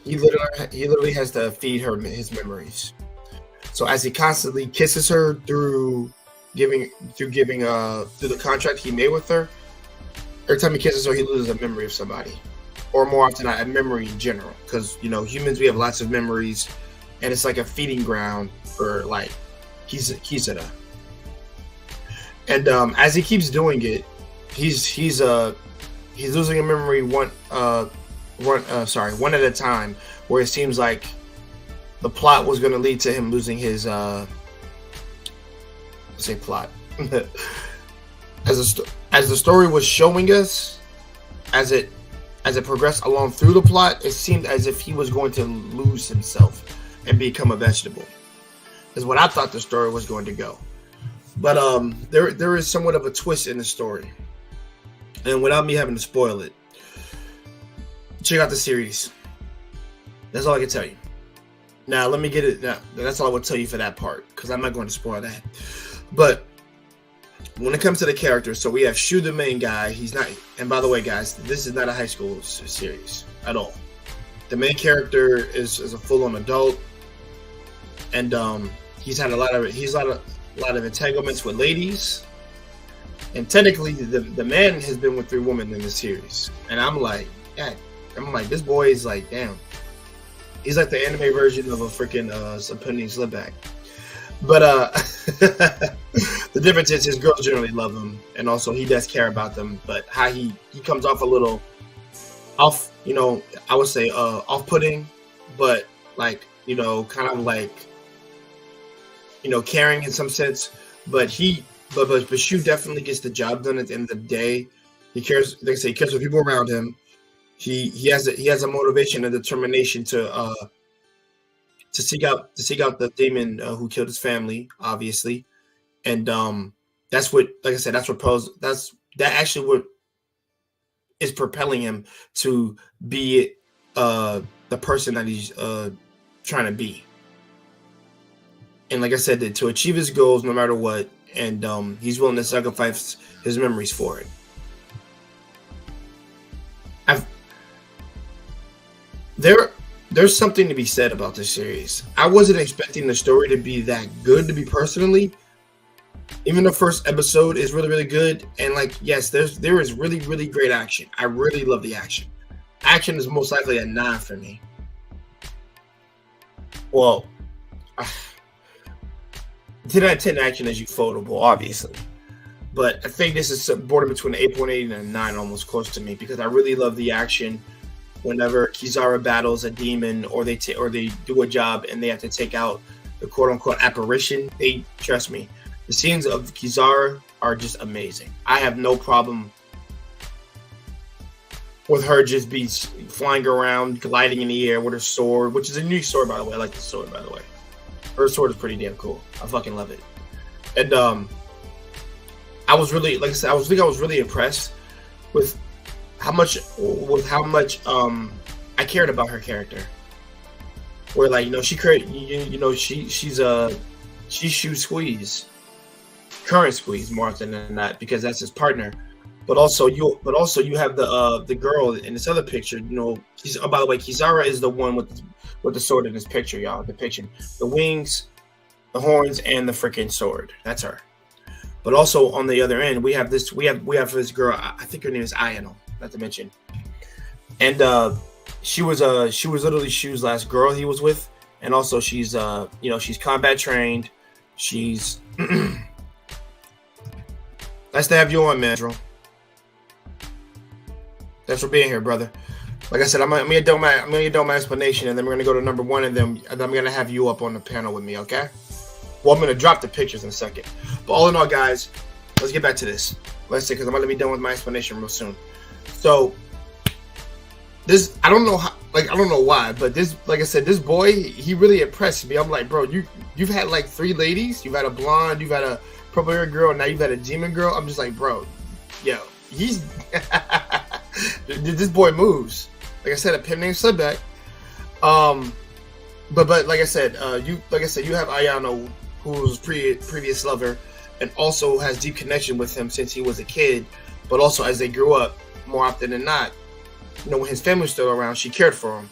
he literally has to feed her his memories. So as he constantly kisses her through the contract he made with her, every time he kisses her, he loses a memory of somebody. Or more often not, a memory in general, because humans, we have lots of memories, and it's like a feeding ground for like Kisara. And as he keeps doing it, he's losing a memory one at a time, where it seems like the plot was going to lead to him losing his plot. As the story was showing us, as it progressed along through the plot, it seemed as if he was going to lose himself and become a vegetable, is what I thought the story was going to go. But there is somewhat of a twist in the story, and without me having to spoil it, check out the series. That's all I can tell you. Now let me get it. Now that's all I would tell you for that part, because I'm not going to spoil that. But when it comes to the characters, so we have Shu, the main guy. He's not, and by the way, guys, this is not a high school series at all. The main character is a full-on adult, and he's had a lot of entanglements with ladies, and technically, the man has been with 3 women in the series, and I'm like, this boy is like, damn, he's like the anime version of a freaking Sapuni Slipback. But the difference is his girls generally love him, and also he does care about them. But how he comes off a little off, I would say off-putting, but like kind of like caring in some sense. But Shu definitely gets the job done at the end of the day. He cares. They say he cares for people around him. He has a motivation and determination to seek out the demon who killed his family, obviously, and That's what, like I said, that actually what is propelling him to be the person that he's trying to be. And like I said, to achieve his goals no matter what, and he's willing to sacrifice his memories for it. There's something to be said about this series. I wasn't expecting the story to be that good, to be personally. Even the first episode is really, really good, and like, yes, there is really, really great action. I really love the action. Action is most likely a 9 for me. Well, 10 out of 10 action is ufotable, obviously. But I think this is border between an 8.8 and a 9, almost close to me, because I really love the action whenever Kizaru battles a demon, or they do a job and they have to take out the quote-unquote apparition. Trust me, the scenes of Kizaru are just amazing. I have no problem with her just be flying around, gliding in the air with her sword, which is a new sword, by the way. I like the sword, by the way. Her sword is pretty damn cool. I fucking love it. And I was really, like I said, I was really impressed with how much I cared about her character. Where, like, she shoots Squeeze, current Squeeze, more often than not, because that's his partner. But also you have the girl in this other picture. By the way, Kizaru is the one with the sword in this picture, y'all. Depiction: the wings, the horns, and the freaking sword. That's her. But also on the other end, we have this girl. I think her name is Ayano, not to mention. And she was literally Shu's last girl he was with, and also she's she's combat trained. She's nice to have you on, man. Thanks for being here, brother. Like I said, I'm gonna do my explanation, and then we're gonna go to number 1, and then I'm gonna have you up on the panel with me, okay? Well, I'm gonna drop the pictures in a second. But all in all, guys, let's get back to this. Let's see, because I'm gonna be done with my explanation real soon. So this, I don't know why, but this, like I said, this boy, he really impressed me. I'm like, bro, you've had like 3 ladies. You've had a blonde, you've had a purple hair girl, and now you've had a demon girl. I'm just like, bro, yo, he's this boy moves. Like I said, a pimp named Slipback. But like I said, you have Ayano, who's previous lover, and also has deep connection with him since he was a kid. But also as they grew up, more often than not, when his family was still around, she cared for him.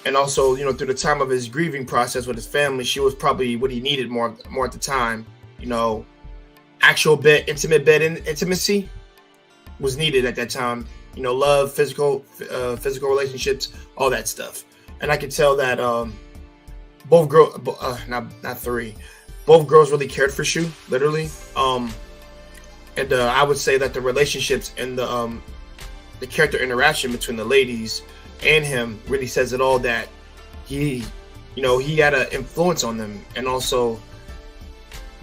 And also, through the time of his grieving process with his family, she was probably what he needed more at the time. Actual intimacy was needed at that time. Love, physical relationships, all that stuff. And I could tell that both girls, not 3, both girls really cared for Shu, literally. And I would say that the relationships and the character interaction between the ladies and him really says it all, that he had an influence on them, and also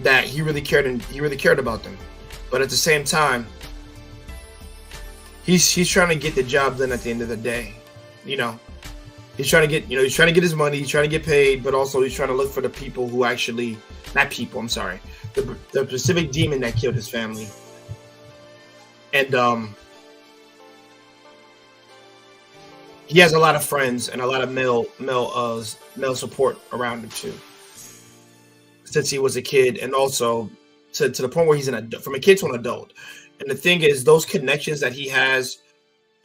that he really cared about them. But at the same time, he's trying to get the job done at the end of the day. He's trying to get his money, he's trying to get paid, but also he's trying to look for the people who actually, not people, I'm sorry, the specific demon that killed his family. And he has a lot of friends and a lot of male support around him too, since he was a kid, and also to the point where he's from a kid to an adult. And the thing is, those connections that he has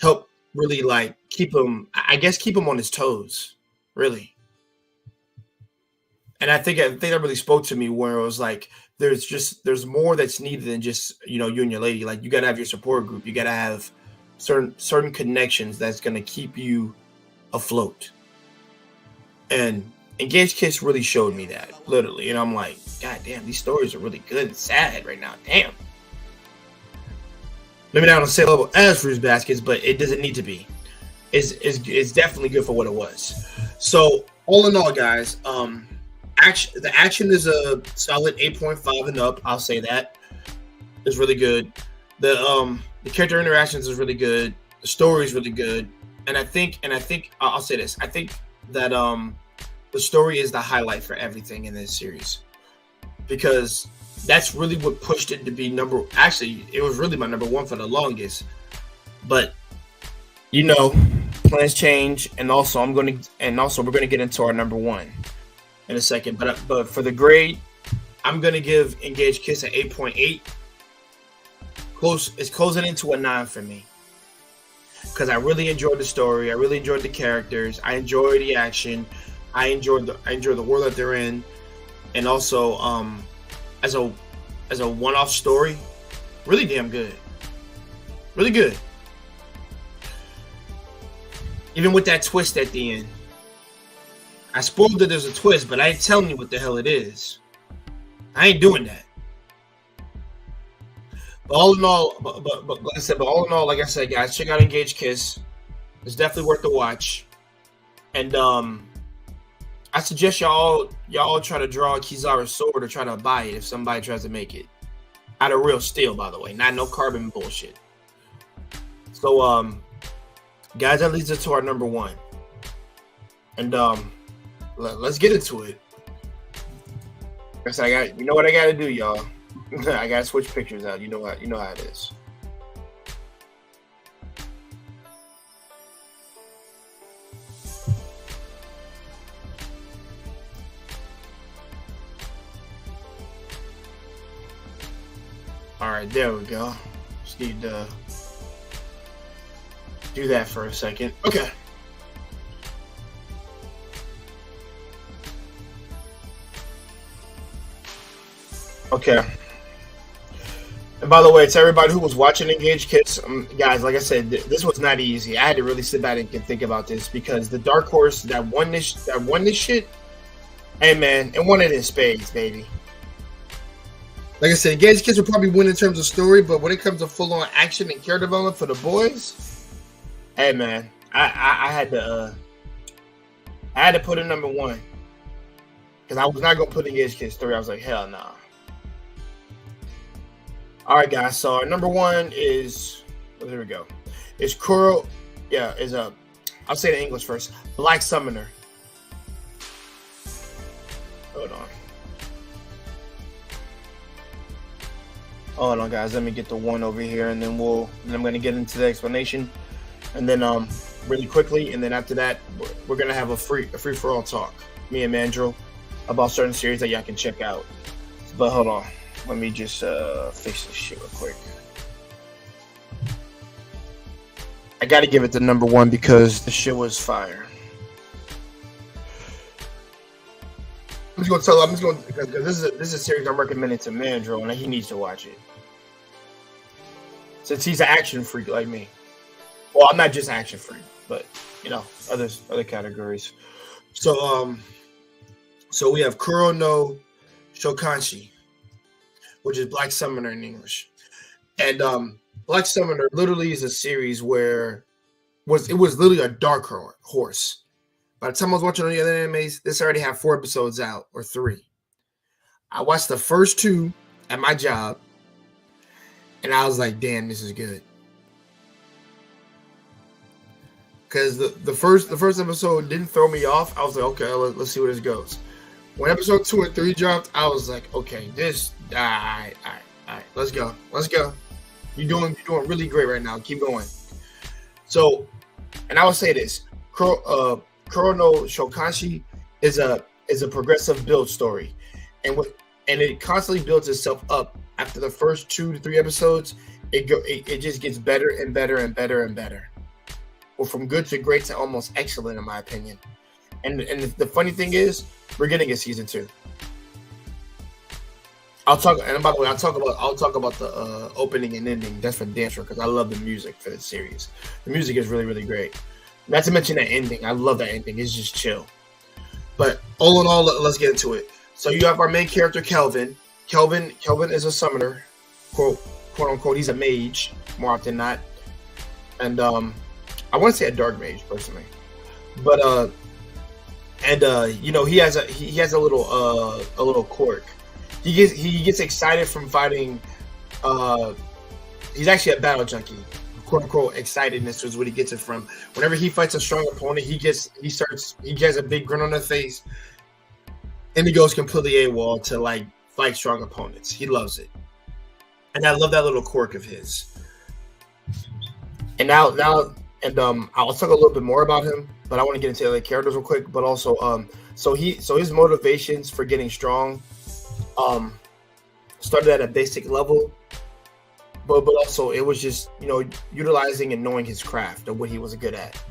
help really keep him on his toes, really. And I think that really spoke to me, where it was like, there's more that's needed than just you and your lady. Like, you gotta have your support group, you gotta have certain connections that's gonna keep you afloat. And Engaged Kiss really showed me that, literally. And I'm like, God damn, these stories are really good and sad right now. Damn. Maybe not on the same level as Fruits Baskets, but it doesn't need to be. It's definitely good for what it was. So all in all, guys, the action is a solid 8.5 and up. I'll say that. It's really good. The character interactions is really good. The story is really good. And I think I'll say this. I think that the story is the highlight for everything in this series, because that's really what pushed it to be number. Actually, it was really my number one for the longest. But plans change, and also we're gonna get into our number one in a second. But for the grade, I'm gonna give Engaged Kiss an 8.8. It's closing into a 9 for me because I really enjoyed the story. I really enjoyed the characters. I enjoyed the action. I enjoyed the world that they're in, and also as a one-off story, really damn good, really good. Even with that twist at the end, I spoiled that there's a twist, but I ain't telling you what the hell it is. I ain't doing that. But all in all, like I said, guys, check out Engaged Kiss. It's definitely worth the watch. And I suggest y'all try to draw Kizaru's sword or try to buy it if somebody tries to make it out of real steel, by the way, not no carbon bullshit. So guys, that leads us to our number one, and let's get into it. You know what I got to do, y'all. I gotta switch pictures out. You know how it is. All right, there we go. Just need to do that for a second. Okay. Okay. And by the way, to everybody who was watching Engaged Kiss, guys, like I said, this was not easy. I had to really sit back and think about this because the Dark Horse that won this shit, hey man, it won it in spades, baby. Like I said, Engaged Kiss will probably win in terms of story, but when it comes to full-on action and character development for the boys, hey man, I had to put it number one because I was not gonna put Engaged Kiss 3. I was like, hell no. Nah. All right, guys. So our number one is here we go. It's Kuro. Yeah, I'll say it in English first. Black Summoner. Hold on, guys. Let me get the one over here, and then I'm gonna get into the explanation, and then really quickly, and then after that, we're gonna have a free for all talk, me and Mandrill, about certain series that y'all can check out. But hold on. Let me just fix this shit real quick. I gotta give it the number one because the shit was fire. I'm just going because this is a series I'm recommending to Mandrill, and he needs to watch it since he's an action freak like me. Well, I'm not just action freak, but other categories. So we have Kuro no Shokanshi, which is Black Summoner in English. And Black Summoner literally is a series where it was literally a dark horse. By the time I was watching all the other animes, this already had 4 episodes out, or 3. I watched the first 2 at my job, and I was like, damn, this is good. Because the first episode didn't throw me off. I was like, okay, let's see where this goes. When episode 2 and 3 dropped, I was like, okay, all right, let's go. You're doing really great right now. Keep going. So, and I will say this: Kuro no Shokanshi is a progressive build story, and it constantly builds itself up. After the first 2 to 3 episodes, it just gets better and better and better and better. Well, from good to great to almost excellent, in my opinion. And the funny thing is, we're getting a season 2. By the way, I'll talk about the opening and ending. That's for damn sure, because I love the music for this series. The music is really, really great. Not to mention that ending. I love that ending. It's just chill. But all in all, let's get into it. So you have our main character, Kelvin. Kelvin is a summoner, quote unquote. He's a mage more often than not, and I want to say a dark mage personally, but he has a little quirk. He gets excited from fighting. He's actually a battle junkie. "Quote unquote" excitedness is what he gets it from. Whenever he fights a strong opponent, he has a big grin on his face, and he goes completely AWOL to like fight strong opponents. He loves it, and I love that little quirk of his. And now, I'll talk a little bit more about him, but I want to get into the characters real quick. But also, so his motivations for getting strong, started at a basic level, but also it was just utilizing and knowing his craft of what he was good at,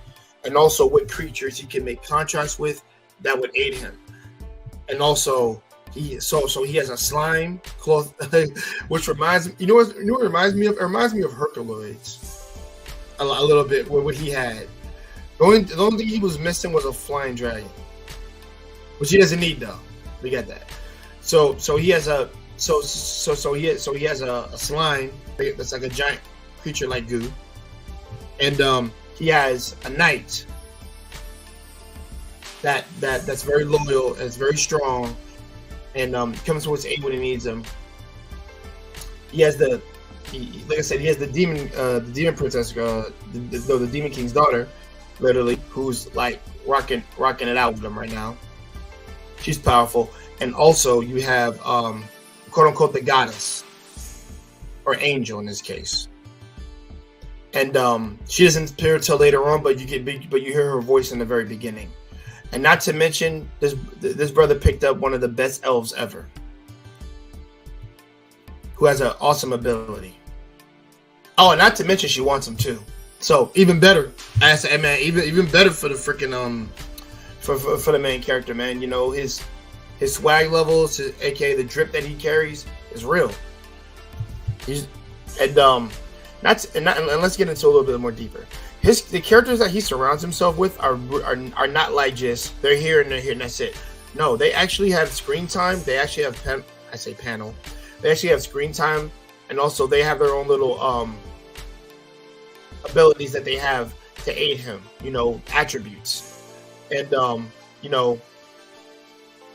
and also what creatures he can make contracts with that would aid him, and also he has a slime cloth, which reminds me, what it reminds me of? It reminds me of Herculoids a little bit with what he had. The only thing he was missing was a flying dragon, which he doesn't need though. We got that. So he has a he has a slime that's like a giant creature like goo, and he has a knight that's very loyal and it's very strong, and comes to his aid when he needs him. He has like I said, he has the demon princess, the demon king's daughter, literally, who's like rocking it out with him right now. She's powerful, and also you have quote unquote the goddess or angel in this case, and she doesn't appear till later on, but you hear her voice in the very beginning. And not to mention, this brother picked up one of the best elves ever, who has an awesome ability. Oh, and not to mention, she wants him too. So even better. I say, man, even better for the freaking for the main character, man. His swag levels, aka the drip that he carries, is real. And let's get into a little bit more deeper. The characters that he surrounds himself with are not like just they're here and they're here and that's it. No, they actually have screen time. They actually have panel. They actually have screen time, and also they have their own little abilities that they have to aid him. Attributes, and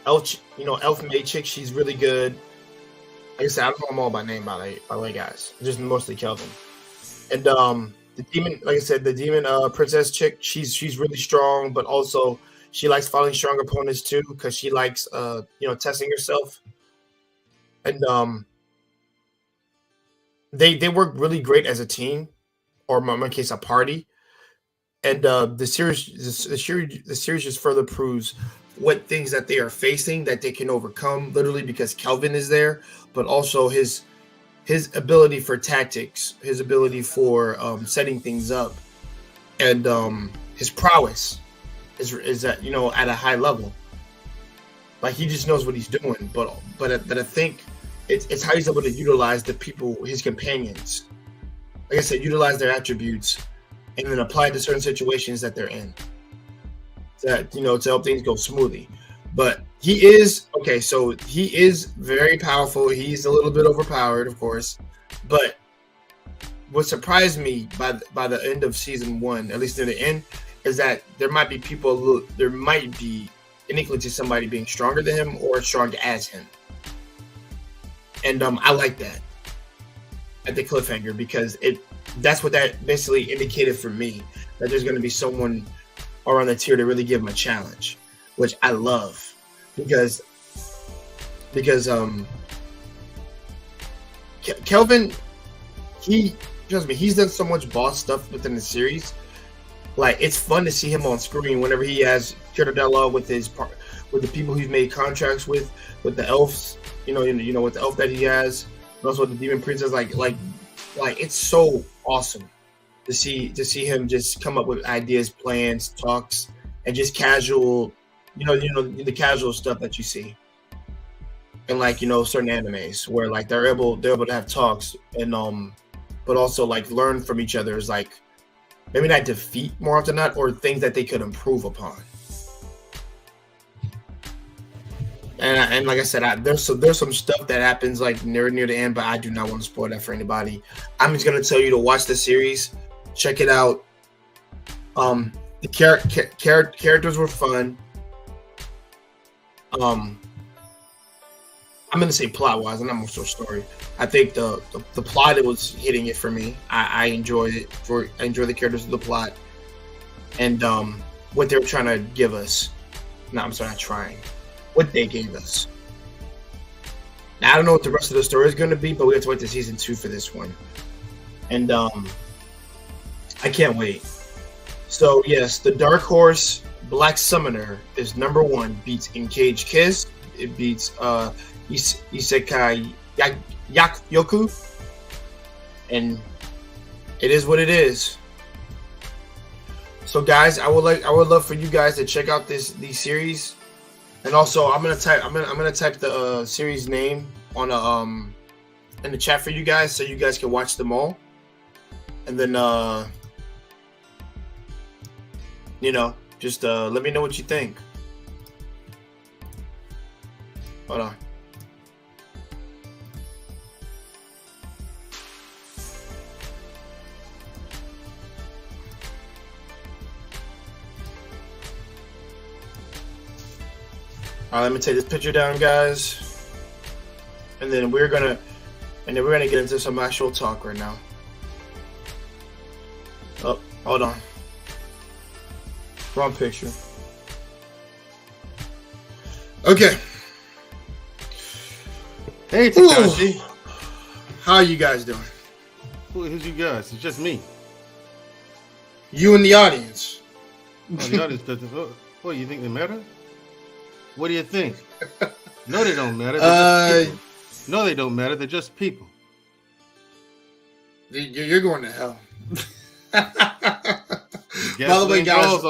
Elf Maid Chick. She's really good. Like I said, I don't know them all by name, by the way, guys. Just mostly Kelvin, and the demon, like I said, the demon princess chick, she's really strong, but also she likes fighting strong opponents too, because she likes testing herself. And they work really great as a team, or in my case, a party. And the series just further proves what things that they are facing that they can overcome, literally because Kelvin is there, but also his ability for tactics, his ability for setting things up, and his prowess is at at a high level. Like, he just knows what he's doing, but I think it's how he's able to utilize the people, his companions. Like I said, utilize their attributes and then apply it to certain situations that they're in. To help things go smoothly. But he is very powerful. He's a little bit overpowered, of course. But what surprised me by the end of season 1, at least near the end, is that there might be an inkling to somebody being stronger than him or strong as him. And I like that at the cliffhanger, because that's what that basically indicated for me, that there's going to be someone around the tier to really give him a challenge, which I love, because Kelvin, he's done so much boss stuff within the series. Like, it's fun to see him on screen whenever he has dialogue with the people he's made contracts with the elves, with the elf that he has, and also with the demon princess. Like it's so awesome to see him just come up with ideas, plans, talks, and just casual, the casual stuff that you see in certain animes where they're able to have talks and but also learn from each other, is maybe not defeat more often than not, or things that they could improve upon. And like I said, there's some stuff that happens near the end, but I do not want to spoil that for anybody. I'm just gonna tell you to watch the series, check it out. The characters were fun. I'm gonna say plot wise, and I'm also story. I think the plot, it was hitting it for me. I enjoyed it. I enjoy the characters of the plot, and what they were trying to give us. No, I'm sorry, not trying. What they gave us. Now, I don't know what the rest of the story is going to be, but we have to wait to season 2 for this one. And I can't wait. So yes, the Dark Horse Black Summoner is number 1. Beats Engage Kiss. It beats Isekai Yoku. And it is what it is. So guys, I would love for you guys to check out these series. And also I'm gonna type the series name on in the chat for you guys so you guys can watch them all. And then just let me know what you think. Hold on. All right, let me take this picture down, guys. And then we're gonna get into some actual talk right now. Oh, hold on. Wrong picture. Okay. Hey, Takashi. How are you guys doing? Who's you guys? It's just me. You and the audience. Oh, the audience doesn't. What, you think they matter? What do you think? No, they don't matter. No, they don't matter. They're just people. You're going to hell. By the way, guys,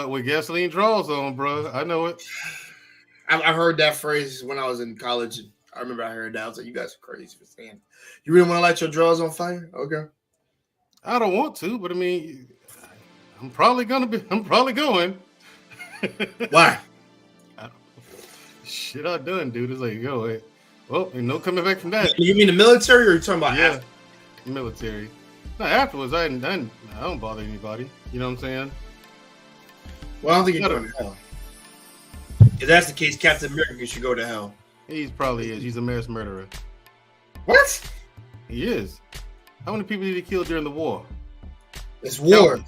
with gasoline draws on, bro. I know it. I've heard that phrase when I was in college. I remember I heard that. I was like, "You guys are crazy for saying. You really want to light your drawers on fire?" Okay. I don't want to, but I mean, I'm probably going. Why? Shit I done, dude. It's like, yo, hey, well, ain't no coming back from that. You mean the military, or are you talking about after? Military? No, afterwards, I don't bother anybody. You know what I'm saying? Well, I don't think you're going to hell. If that's the case, Captain America should go to hell. He's probably is. He's a mass murderer. What? He is. How many people did he kill during the war? It's war.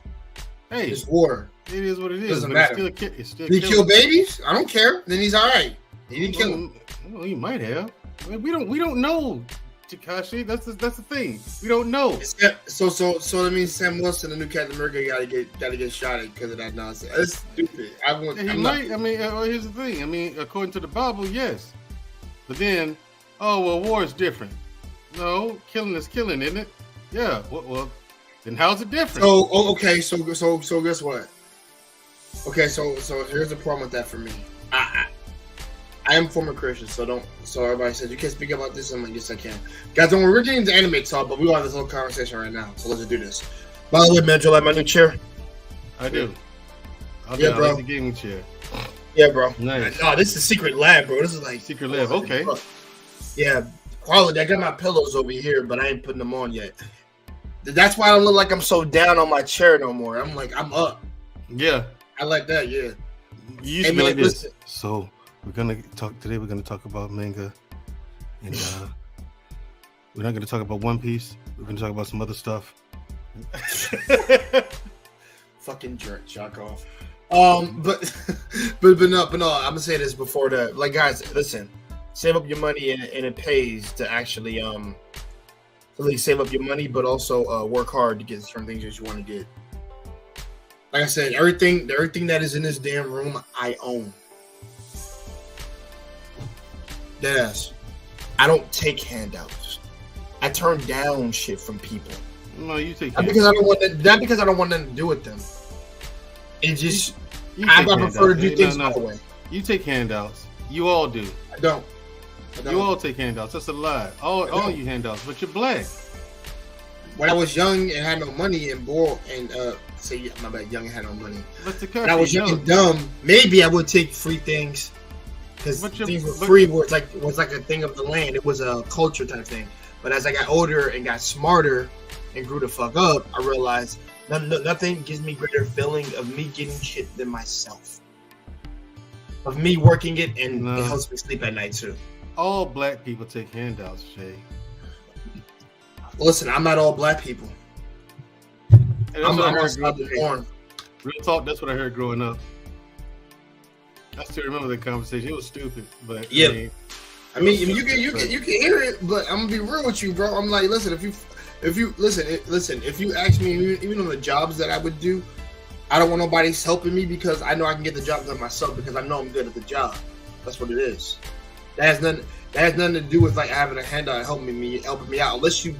Hey, it's war. It is what it is. Doesn't matter. It's still did he kill babies? I don't care. Then he's all right. He didn't kill him. Well, he might have. I mean, we don't know, Takashi. That's the thing. We don't know. So that means Sam Wilson, the new Captain America, gotta get shot at because of that nonsense. That's stupid. Here's the thing. I mean, according to the Bible, yes. But then, war is different. No, killing is killing, isn't it? Yeah. Well, then how's it different? Okay. So guess what? Okay, so here's the problem with that for me. I am former Christian, so everybody says you can't speak about this. I'm like, yes, I can. Guys, don't worry, we're getting into anime talk, but we want this whole conversation right now. So let's just do this. By the way, man, do you like my new chair? I do. Bro. I like the gaming chair. Yeah, bro. Nice. No, this is Secret Lab, bro. This is like Secret Lab. Okay. Bro. Yeah, quality. I got my pillows over here, but I ain't putting them on yet. That's why I don't look like I'm so down on my chair no more. I'm like, I'm up. Yeah. I like that. Yeah. You used to be like this. So we're gonna talk today. We're gonna talk about manga, and we're not gonna talk about One Piece. We're gonna talk about some other stuff. Fucking jerk, jack off. But no. I'm gonna say this before guys, listen. Save up your money, and it pays to actually really save up your money, but also work hard to get certain things that you want to get. Like I said, everything that is in this damn room, I own. Deadass. I don't take handouts. I turn down shit from people. No, you take. Not because I don't want nothing to do with them. It just I prefer to do things my way. You take handouts. You all do. I don't. You all take handouts. That's a lie. All you handouts, but you're black. When I was young and had no money and bored and my bad, young and had no money. When I was young and dumb, maybe I would take free things because things were free. Was like a thing of the land. It was a culture type thing. But as I got older and got smarter and grew the fuck up, I realized nothing gives me greater feeling of me getting shit than myself. Of me working it, and it helps me sleep at night too. All black people take handouts, Shay. Listen, I'm not all black people. I'm born. Real talk, that's what I heard growing up. I still remember the conversation. It was stupid, but yeah. I mean, you can hear it, but I'm gonna be real with you, bro. I'm like, listen, if you listen, if you ask me, even on the jobs that I would do, I don't want nobody helping me because I know I can get the job done myself because I know I'm good at the job. That's what it is. That has nothing to do with like having a handout helping me out, unless you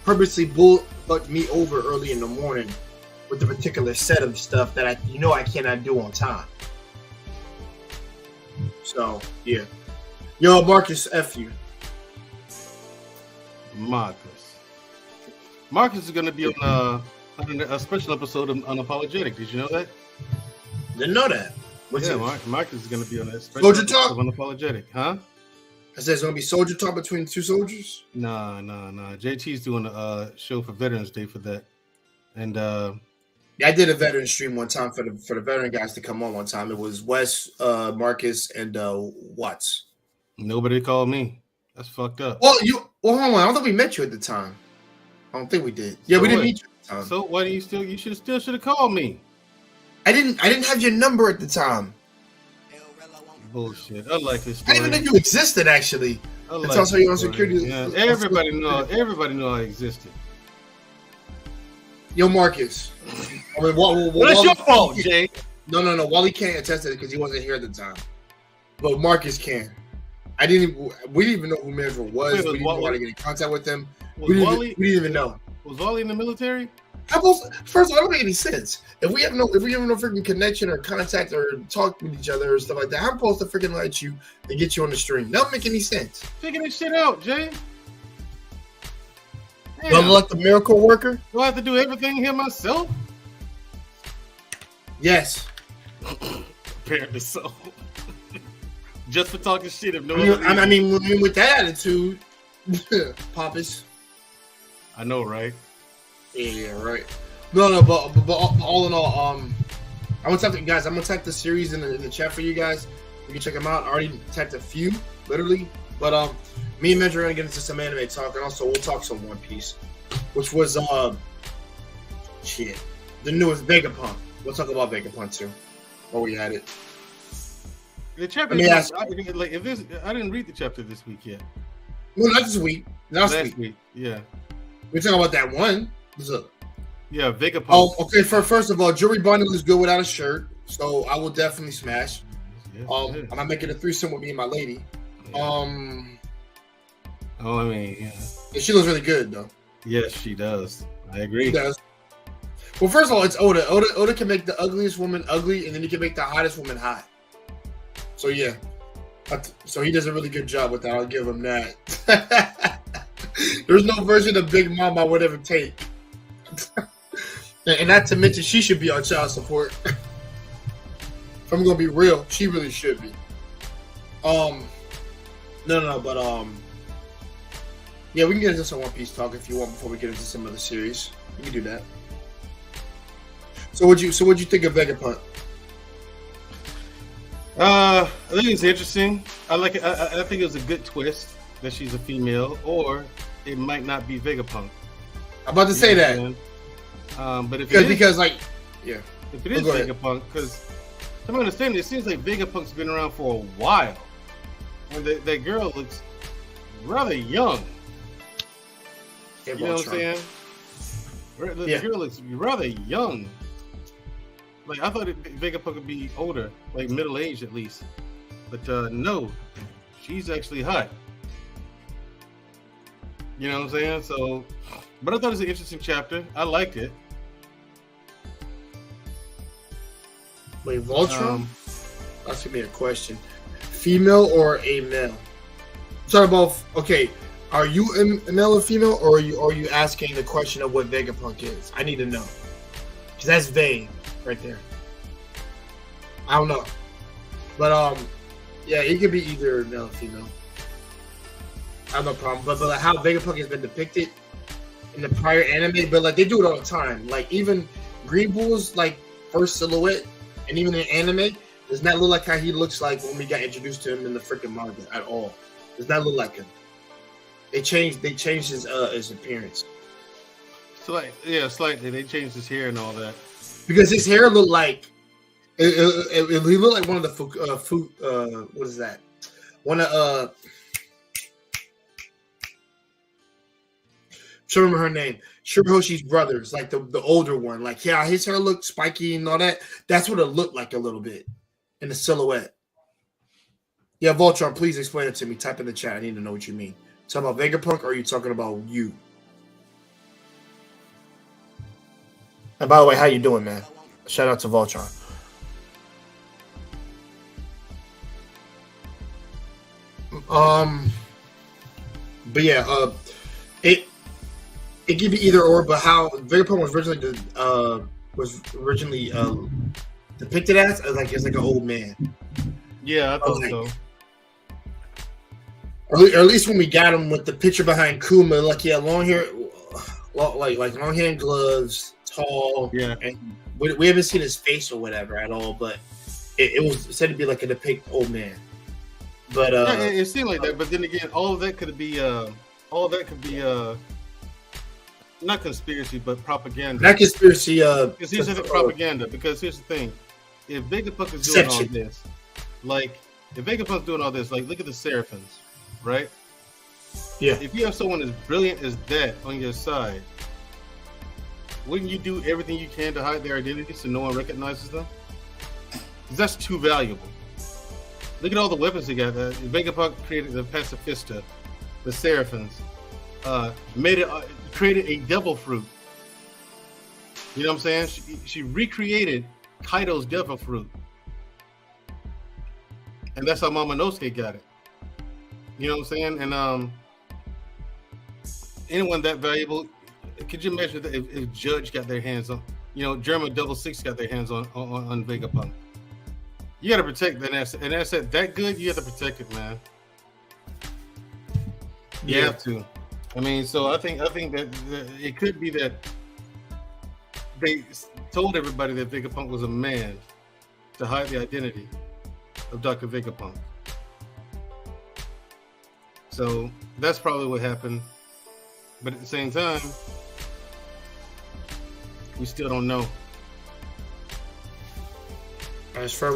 purposely butt me over early in the morning with a particular set of stuff that I cannot do on time. So yeah, yo, Marcus, F you. Marcus is going to be on a special episode of Unapologetic. Did you know that? Didn't know that. Marcus is going to be on that special Soldier episode Talk? of Unapologetic, huh? I said it's gonna be soldier talk between two soldiers. Nah. JT's doing a show for Veterans Day for that, and Yeah, I did a veteran stream one time for the veteran guys to come on one time. It was Wes, Marcus, and Watts. nobody called me. That's fucked up. Well, hold on. I don't think we met you at the time. I don't think we did. Yeah, So we didn't what? meet you at the time. So why do you should have called me? I didn't have your number at the time. Bullshit. I like this I story. didn't even know you existed actually. It's also your own security. Yeah, everybody know I existed. Yo, Marcus. I mean, What's your fault, Jay? No. Wally can't attest to it because he wasn't here at the time. But Marcus can. We didn't even know who Manager was. Wait, We didn't know how to get in contact with him. Was We didn't Wally even know. in the military? First of all, it don't make any sense. If we have no freaking connection or contact or talk with each other or stuff like that, I'm supposed to freaking let you and get you on the stream. That don't make any sense. Figure this shit out, Jay. I'm like the miracle worker. Do I have to do everything here myself? Yes. Apparently so. Just for talking shit if no I mean, with that attitude, Poppus. I know, right? Yeah, right. No, but all in all, I'm gonna type the series in the chat for you guys. You can check them out. I already typed a few, literally. But me and Medra are gonna get into some anime talk, and also we'll talk some One Piece, which was the newest Vegapunk. We'll talk about Vegapunk too, while we at it. The chapter. Let me ask- I didn't read the chapter this week yet. Well, not this week. Last week. Yeah. We're talking about that one. What's up? Yeah, Vegapunk. Oh, okay. First of all, Jewelry Bundle is good without a shirt, so I will definitely smash. Yes, I'm not making a threesome with me and my lady. I mean, yeah. And she looks really good though. Yes, she does. I She agree. does. Well, first of all, it's Oda. Oda can make the ugliest woman ugly, and then he can make the hottest woman hot. So yeah, so he does a really good job with that. I'll give him that. There's no version of Big Mom I would ever take. And not to mention, she should be on child support. If I'm gonna be real, she really should be. Yeah, we can get into some One Piece talk if you want before we get into some other series. We can do that. So what'd you think of Vegapunk? I think it's interesting. I like it. I think it was a good twist that she's a female, or it might not be Vegapunk. I'm about to say that. But if Because yeah. if it is Go ahead. Vegapunk, because to my understanding, it seems like Vegapunk's been around for a while, and that girl looks rather young. You know what I'm saying? The girl looks rather young. Like, I thought Vegapunk would be older, like middle-aged at least. But no, she's actually hot. You know what I'm saying? So, but I thought it was an interesting chapter. I liked it. Wait, Voltron? Asking me a question. Female or a male? Sorry, both. Okay, are you a male or female, or are you asking the question of what Vegapunk is? I need to know, because that's vague right there. I don't know, but yeah, it could be either male or female. I have no problem, but like how Vegapunk has been depicted in the prior anime, but like they do it all the time. Like even Green Bull's like first silhouette, and even in anime, does not look like how he looks like when we got introduced to him in the freaking manga at all. Does not look like him. They changed his appearance. So like, yeah, slightly. They changed his hair and all that. Because his hair looked like he looked like one of the what is that? One of Show remember her name. Shirahoshi's brothers, like the older one. Like, yeah, his hair looked spiky and all that. That's what it looked like a little bit in the silhouette. Yeah, Voltron, please explain it to me. Type in the chat. I need to know what you mean. Talking about Vegapunk, or are you talking about you? And by the way, how you doing, man? Shout out to Voltron. But yeah, it could be either or. But how Vegapunk was originally depicted as like an old man. Yeah, I thought so. Or at least when we got him with the picture behind Kuma, like long hair, like long hand gloves, tall. Yeah, and we haven't seen his face or whatever at all, but it was said to be like a depict old man. But yeah, it seemed like that. But then again, all that could be not conspiracy, but propaganda. Not conspiracy. Because here's the propaganda. Because here's the thing: if Vegapunk is doing all this, like if Vegapunk's doing all this, like look at the Seraphins, right? Yeah. If you have someone as brilliant as that on your side, wouldn't you do everything you can to hide their identity so no one recognizes them? Because that's too valuable. Look at all the weapons he got. Vegapunk created the Pacifista, the Seraphins, created a devil fruit. You know what I'm saying? She recreated Kaido's devil fruit, and that's how Momonosuke got it. You know what I'm saying? And anyone that valuable, could you imagine that if Judge got their hands on, German Double Six got their hands on Vegapunk? You got to protect that asset. An asset that good, you have to protect it, man. You have to. I mean, so I think that it could be that they told everybody that Vegapunk was a man to hide the identity of Dr. Vegapunk. So that's probably what happened. But at the same time, we still don't know. As far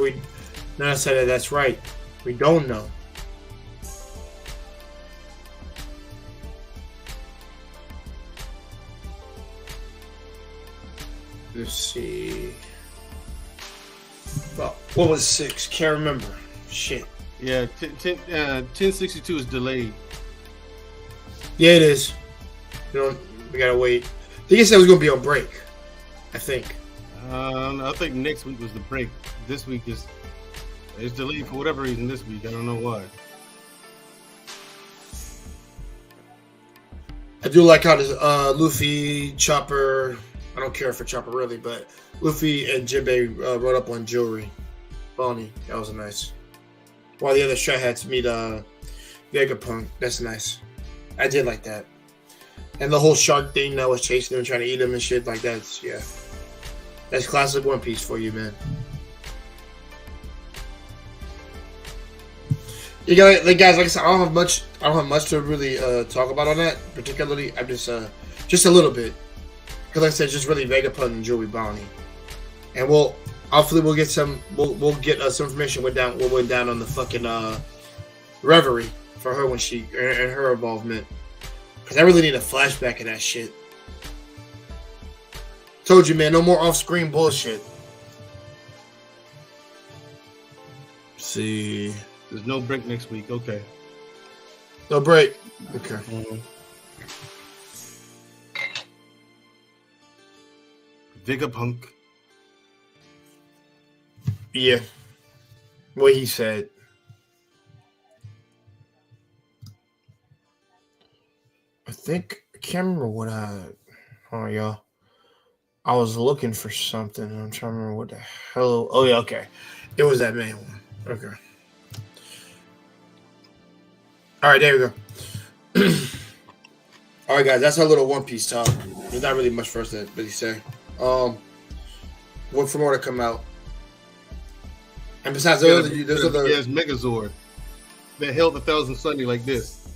I said that's right. We don't know. Let's see. Well, what was 6? Can't remember. Shit. Yeah, 1062 is delayed. Yeah, it is. We gotta wait. I think he said it was gonna be on break. I think. I think next week was the break. This week it's delayed for whatever reason this week. I don't know why. I do like how this Luffy, Chopper. I don't care for Chopper really, but Luffy and Jinbei rode up on Jewelry. Bonnie, that was nice. While the other Stray Hats meet Vegapunk, that's nice. I did like that. And the whole shark thing that was chasing him, trying to eat him and shit like that. Yeah, that's classic One Piece for you, man. You got, like, guys, like I said, I don't have much to really talk about on that. Particularly, I'm just a little bit, because like I said, just really Vegapunk and Joey Bonnie, and hopefully we'll get some some information what went down on the fucking Reverie for her when she and her involvement, because I really need a flashback of that shit. Told you, man, no more off-screen bullshit. See. There's no break next week. Okay. No break. Okay. Vegapunk. Yeah. What he said. I can't remember what oh, y'all. I was looking for something. I'm trying to remember what the hell. Oh, yeah, okay. It was that main one. Okay. All right, there we go. All right, guys, that's our little One Piece talk. There's not really much for us to really say. What for more to come out? And besides, there's other. Yes, Megazord that held 1,000 Sunday like this.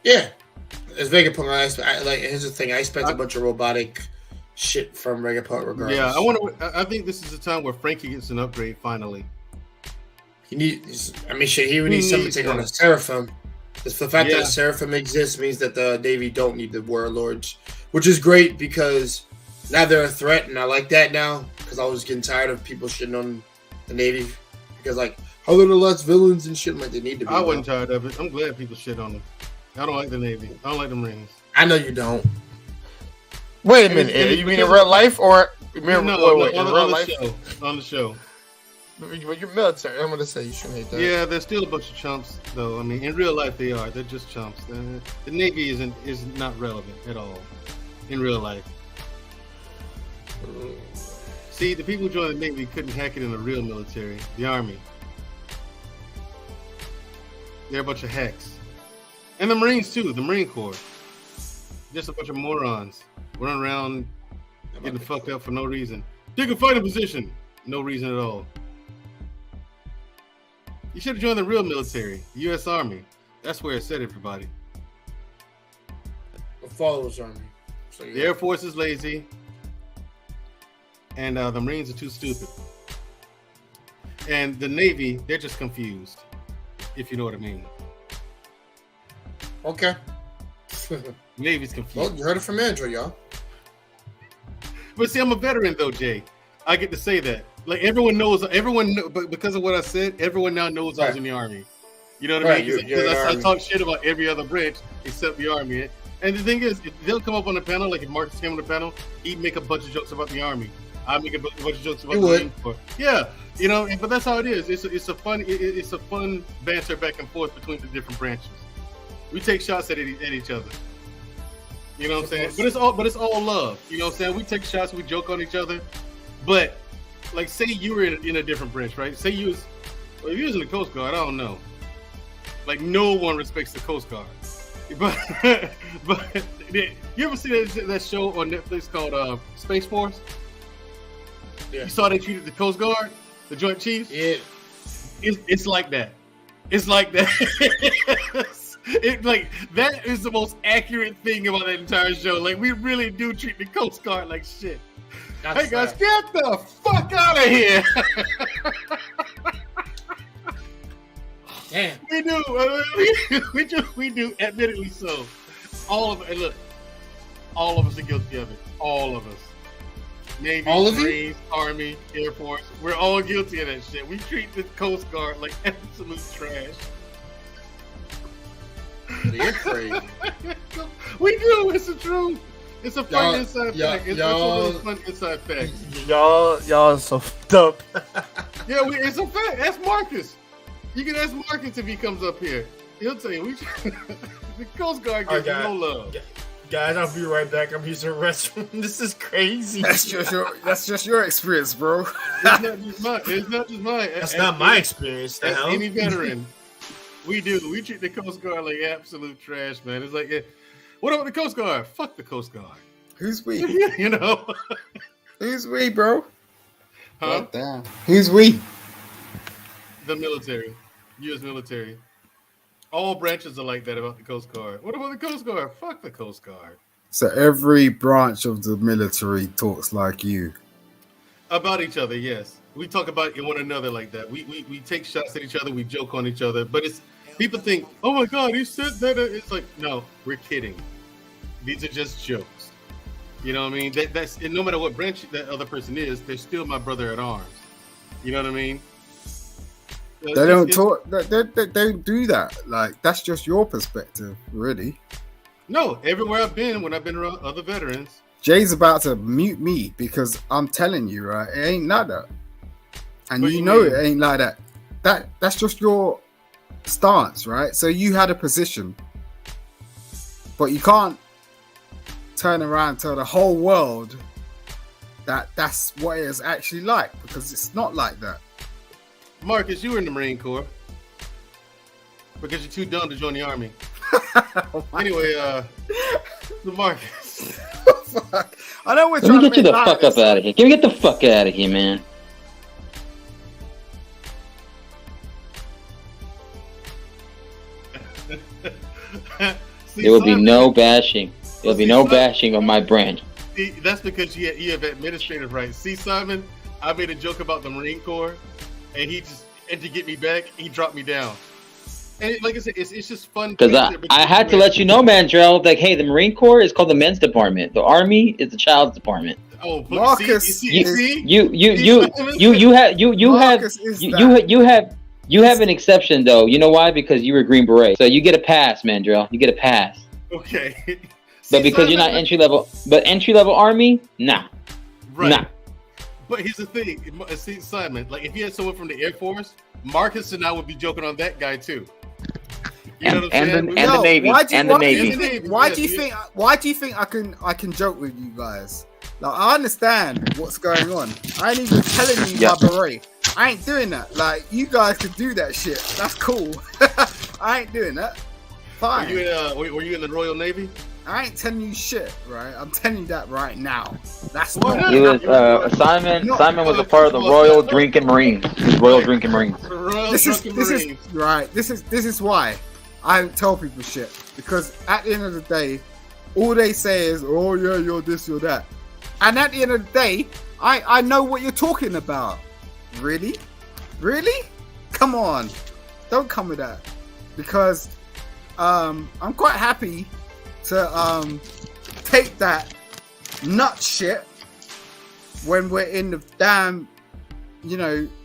Yeah, it's Vegapunk. Like, here's the thing. I expect a bunch of robotic shit from Vegapunk, regardless. Yeah, I think this is the time where Frankie gets an upgrade finally. He would need something to take on a Seraphim. The fact that Seraphim exists means that the Navy don't need the warlords, which is great because now they're a threat, and I like that now because I was getting tired of people shitting on the Navy because like how are there less villains and shit like they need to be. I wasn't tired of it. I'm glad people shit on them. I don't like the Navy. I don't like the Marines. I know you don't. Wait a minute. You mean in real life or on the show? But you're military. I'm gonna say you shouldn't hate that. Yeah, they're still a bunch of chumps, though. I mean, in real life they are. They're just chumps. The Navy is not relevant at all in real life. See, the people who joined the Navy couldn't hack it in the real military, the Army. They're a bunch of hacks. And the Marines, too, the Marine Corps. Just a bunch of morons running around getting fucked up for no reason. Take a fighting position. No reason at all. You should have joined the real military, the U.S. Army. That's where it's at, everybody. The followers Army. So, yeah. The Air Force is lazy. And the Marines are too stupid. And the Navy, they're just confused, if you know what I mean. Okay. Navy's confused. Well, you heard it from Andrew, y'all. But see, I'm a veteran, though, Jay. I get to say that. Like, but because of what I said, everyone now knows I was in the Army. You know what I mean? Because I talk shit about every other branch except the Army. And the thing is, if they'll come up on the panel, like if Marcus came on the panel, he'd make a bunch of jokes about the Army. I make a bunch of jokes about the Marine Corps. Yeah, you know, but that's how it is. It's a fun banter back and forth between the different branches. We take shots at each other. You know what I'm saying? But it's all love. You know what I'm saying? We take shots, we joke on each other. But like, say you were in a different branch, right? Say if you was in the Coast Guard, I don't know. Like, no one respects the Coast Guard. But you ever see that show on Netflix called Space Force? Yeah. You saw they treated the Coast Guard, the Joint Chiefs? Yeah. It's like that. It's like that. That is the most accurate thing about that entire show. Like, we really do treat the Coast Guard like shit. That's hey guys, get the fuck out of here! Damn. We do. Admittedly so. All of it. Look, all of us are guilty of it. All of us. Navy, all of Marines, Army, Air Force. We're all guilty of that shit. We treat the Coast Guard like absolute trash. You're crazy. We do. It's the truth. It's a fun inside fact. It's a fun inside fact. Y'all are so dumb. Yeah, it's a fact. Ask Marcus. You can ask Marcus if he comes up here. He'll tell you. The Coast Guard gives no love. Guys, I'll be right back. I'm using the restroom. This is crazy. That's just your experience, bro. It's not just mine. That's not my experience. As any veteran, we do. We treat the Coast Guard like absolute trash, man. It's like, what about the Coast Guard? Fuck the Coast Guard. Who's we? You know? Who's we, bro? Huh? God damn. Who's we? The military. U.S. military. All branches are like that about the Coast Guard. What about the Coast Guard? Fuck the Coast Guard. So every branch of the military talks like you. About each other, yes. We talk about one another like that. We take shots at each other. We joke on each other. But it's people think, oh my God, he said that. It's like, no, we're kidding. These are just jokes. You know what I mean? That's and no matter what branch that other person is, they're still my brother at arms. You know what I mean? They don't talk. They don't do that. Like, that's just your perspective, really. No, everywhere I've been, when I've been around other veterans. Jay's about to mute me because I'm telling you, right? It ain't like that, and you know it ain't like that. That's just your stance, right? So you had a position, but you can't turn around and tell the whole world that that's what it is actually like, because it's not like that. Marcus, you were in the Marine Corps because you're too dumb to join the Army. Anyway, the Marcus. Fuck. I know we're trying to get you the fuck up out of here. Can we get the fuck out of here, man? There will be no bashing. There will be no bashing on my brand. See, that's because you have administrative rights. See, Simon, I made a joke about the Marine Corps. And and to get me back, he dropped me down. And like I said, it's just fun. Because I had to let you know, Mandrell, like, hey, the Marine Corps is called the men's department. The Army is the child's department. Oh, but Marcus, you have an exception though. You know why? Because you were Green Beret, so you get a pass, Mandrell. You get a pass. Okay. But because you're not entry level, Army, nah, Right. nah. But here's the thing, see, Simon, like if you had someone from the Air Force, Marcus and I would be joking on that guy too. You know what I'm saying? the Navy. Why do you Yes, think I can joke with you guys? Like, I understand what's going on. I ain't even telling you my beret. I ain't doing that. Like, you guys could do that shit. That's cool. I ain't doing that. Fine. Were you in the Royal Navy? I ain't telling you shit, right? I'm telling you that right now. That's Why not. not? He was Simon was a part of the Royal Drinking Marines. Royal Drinking Marines. The Royal This is Marines. right. This is why I don't tell people shit, because at the end of the day, all they say is, "Oh yeah, you're this, you're that," and at the end of the day, I know what you're talking about. Really? Come on, don't come with that, because I'm quite happy to take that nut shit when we're in the damn,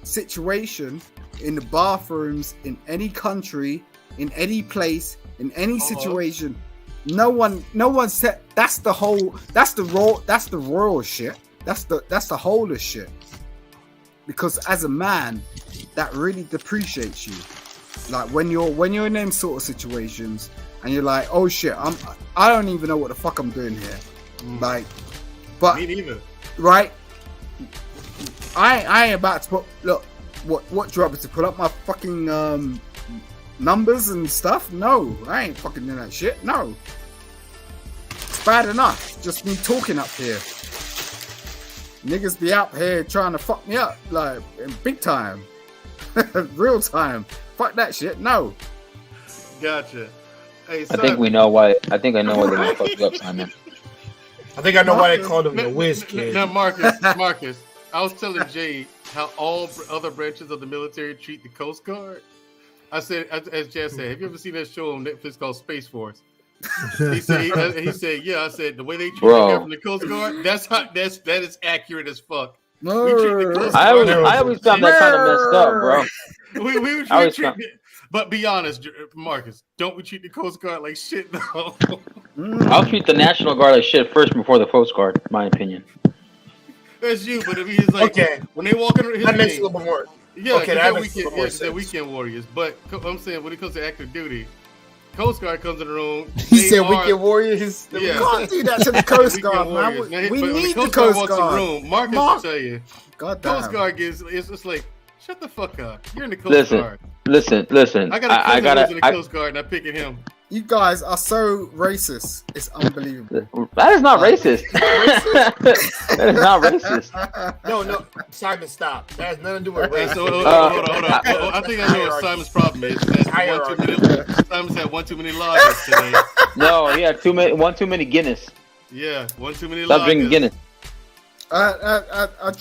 situation in the bathrooms in any country, in any place, in any situation. No one said that's the royal shit. That's the whole of shit. Because as a man, that really depreciates you. Like when you're in them sort of situations and you're like, oh shit, I don't even know what the fuck I'm doing here. Like, but Me neither. right? I ain't about to put what drop is to put up my fucking numbers and stuff. No, I ain't fucking doing that shit. No, it's bad enough just me talking up here. Niggas be out here trying to fuck me up, like in big time, real time. Fuck that shit. No. Gotcha. Hey, I think we know why. I think I know why they're gonna fuck you up, Simon. I think I know why they called him the Whiz Kid. Now, Marcus, I was telling Jay how all other branches of the military treat the Coast Guard. I said, as Jazz said, have you ever seen that show on Netflix called Space Force? He said, yeah. I said the way they treat the guy from the Coast Guard, that is accurate as fuck. No. We treat the Coast I Guard. always found that kind of messed up, bro. We treat but be honest, Marcus, don't we treat the Coast Guard like shit though? I'll treat the National Guard like shit first before the Coast Guard, in my opinion. That's you, but I mean, it's like Okay. when they walk in his That makes a name, little bit more. yeah, Okay, that makes a weekend, little more they're sense. weekend warriors. But I'm saying when it comes to active duty, Coast Guard comes in the room. He they said are- Weekend Warriors. Yeah. We can't do that to the Coast Weekend Guard, man. warriors. Now, We but when need the Guard Coast walks in Guard. the room, Marcus will tell you. God Coast damn. Guard it's just like, shut the fuck up. You're in the Coast Guard. Listen. I got a cousin who's in the Coast Guard, and I pick at him. You guys are so racist. It's unbelievable. That is not racist. That is not racist. No, Simon, stop. That has nothing to do with Hey, race. so hold on. I think I know what Simon's problem is. Simon's had one too many lagers today. No, he had one too many Guinness. Yeah, one too many Stop lagers. drinking Guinness. I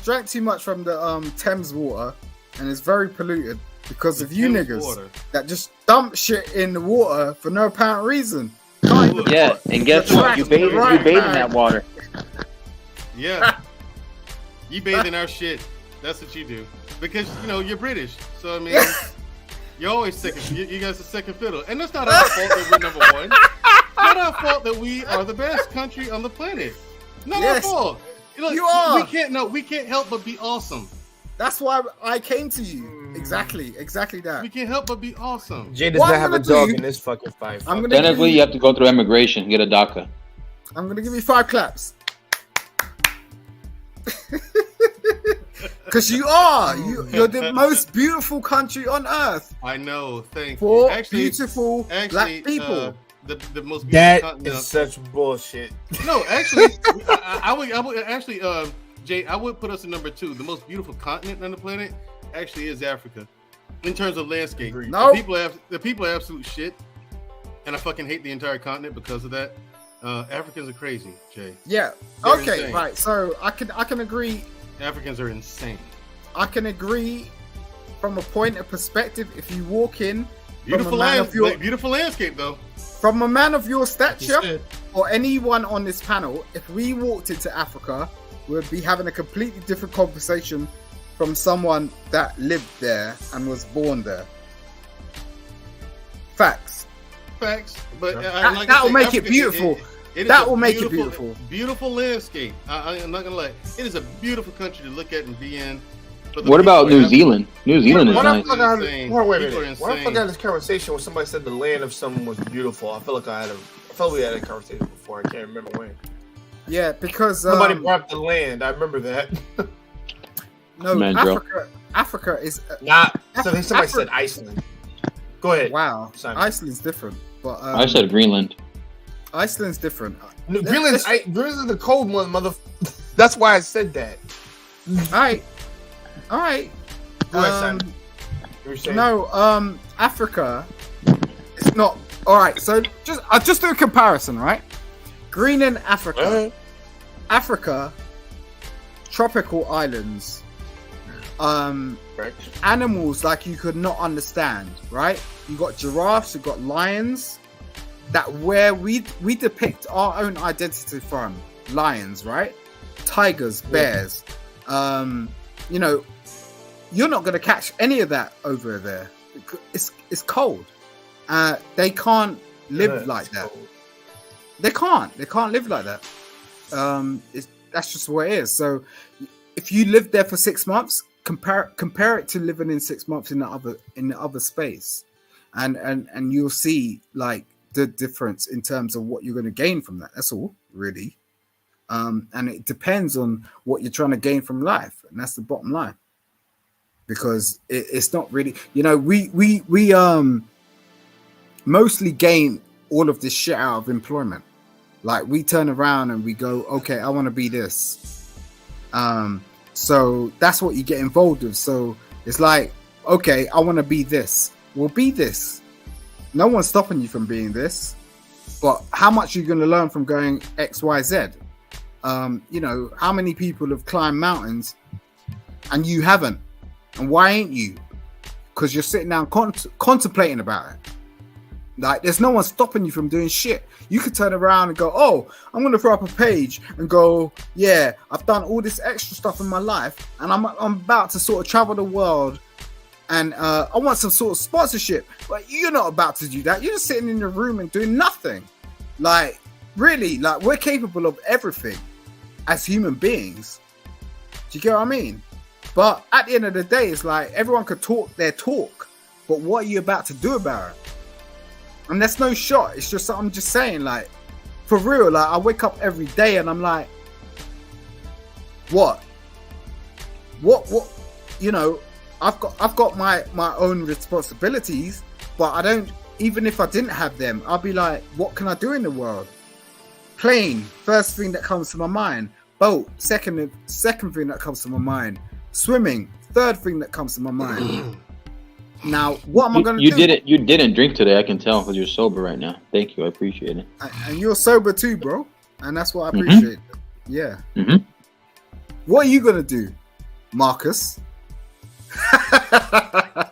drank too much from the Thames water, and it's very polluted because of you Thames niggas water. that just dump shit in the water for no apparent reason. Can't even- Yeah, and guess The what? trash You bathe is right, in man. that water. Yeah. You bathe in our shit. That's what you do. Because, you're British. So, I mean, you're always second. You guys are second fiddle. And that's not our fault that we're number one. Not our fault that we are the best country on the planet. Not Yes. our fault. Look, You are. We can't help but be awesome. That's why I came to you. Exactly that. We can't help but be awesome. Jay does What not I'm have a gonna dog do- in this fucking fight. I'm gonna Technically, give you have to go through immigration, get a DACA. I'm gonna give you 5 claps. Because you're the most beautiful country on earth I know. Thank for you. Actually, beautiful black people. The most beautiful That continent. is such bullshit. No, actually, I would actually, Jay, I would put us in number 2. The most beautiful continent on the planet actually is Africa, in terms of landscape. No. The people are absolute shit, and I fucking hate the entire continent because of that. Africans are crazy, Jay. Yeah. They're Okay. insane. Right. So I can agree. Africans are insane. I can agree from a point of perspective, if you walk in Beautiful landscape, though. from a man of your You stature, said. or anyone on this panel, if we walked into Africa, we'd be having a completely different conversation from someone that lived there and was born there. Facts. Facts, but That will make it beautiful. It is That a will make it beautiful. Beautiful landscape. I'm not gonna lie. It is a beautiful country to look at and be in. But the What about people New are Zealand? New Zealand is Why nice. the fuck I Insane. wait a People are minute. Why the fuck insane. I had this conversation when somebody said the land of someone was beautiful? I feel like I felt we had a conversation before. I can't remember when. Yeah, because Somebody brought up the land. I remember that. no, Mandrill. Africa is Not. So then somebody Afri- said Iceland. Go ahead. wow. Simon. Iceland's different, but I said Greenland. Iceland's different. No, Greenland's the cold one, mother. That's why I said that. All right. Go ahead, Simon. You were saying? No, Africa. It's not. All right. So I'll just do a comparison, right? Greenland, Africa. Alright. Africa, tropical islands. Right. Animals like you could not understand, right? You got giraffes, you got lions. That where we depict our own identity from. Lions, right? Tigers, bears. You know, you're not gonna catch any of that over there. It's cold. They can't live like that. Cold. They can't live like that. That's just what it is. So if you live there for 6 months, compare it to living in 6 months in the other space, and you'll see like the difference in terms of what you're going to gain from that. That's all, really. And it depends on what you're trying to gain from life, and that's the bottom line. Because it's not really, you know, we mostly gain all of this shit out of employment. Like we turn around and we go, okay, I want to be this. So that's what you get involved with. So it's like, okay, I want to be this. Well, be this. No one's stopping you from being this. But how much are you going to learn from going X, Y, Z? You know, how many people have climbed mountains and you haven't? And why ain't you? Because you're sitting down contemplating about it. Like, there's no one stopping you from doing shit. You could turn around and go, oh, I'm going to throw up a page and go, yeah, I've done all this extra stuff in my life and I'm about to sort of travel the world and I want some sort of sponsorship. But you're not about to do that. You're just sitting in your room and doing nothing. Like, really, like, we're capable of everything as human beings. Do you get what I mean? But at the end of the day, it's like everyone could talk their talk, but what are you about to do about it? And that's no shot. It's just, I'm just saying, like, for real, like, I wake up every day and I'm like, what, you know, I've got my own responsibilities, but I don't, even if I didn't have them, I'll be like, what can I do in the world? Plane, first thing that comes to my mind. Boat, second thing that comes to my mind. Swimming, third thing that comes to my mind. Now, what am I going to do? You didn't drink today. I can tell because you're sober right now. Thank you. I appreciate it. And you're sober too, bro. And that's what I appreciate. Yeah. Mm-hmm. What are you going to do, Marcus?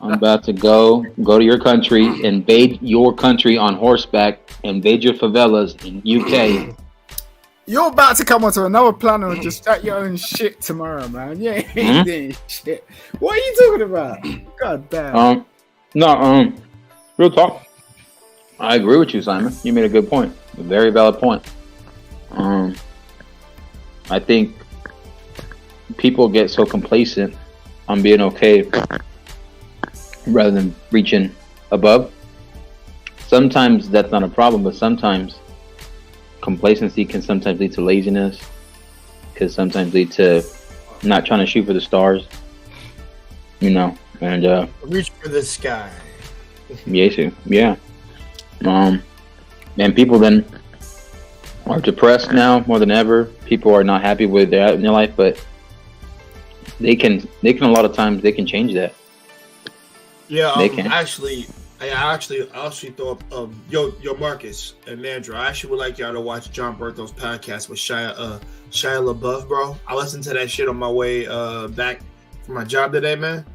I'm about to go to your country, invade your country on horseback, invade your favelas in UK. You're about to come onto another planet and just start your own shit tomorrow, man. Yeah, ain't doing shit. What are you talking about? God damn. Real talk. I agree with you, Simon. You made a good point. A very valid point. I think people get so complacent on being okay rather than reaching above. Sometimes that's not a problem, but sometimes complacency can sometimes lead to laziness, can sometimes lead to not trying to shoot for the stars, you know, and reach for the sky. yeah. And people then are depressed now more than ever. People are not happy with their life, but they can a lot of times they can change that. Yeah, They can. I actually thought yo Marcus and Mandra. I actually would like y'all to watch John Bertho's podcast with Shia LaBeouf, bro. I listened to that shit on my way back from my job today, man.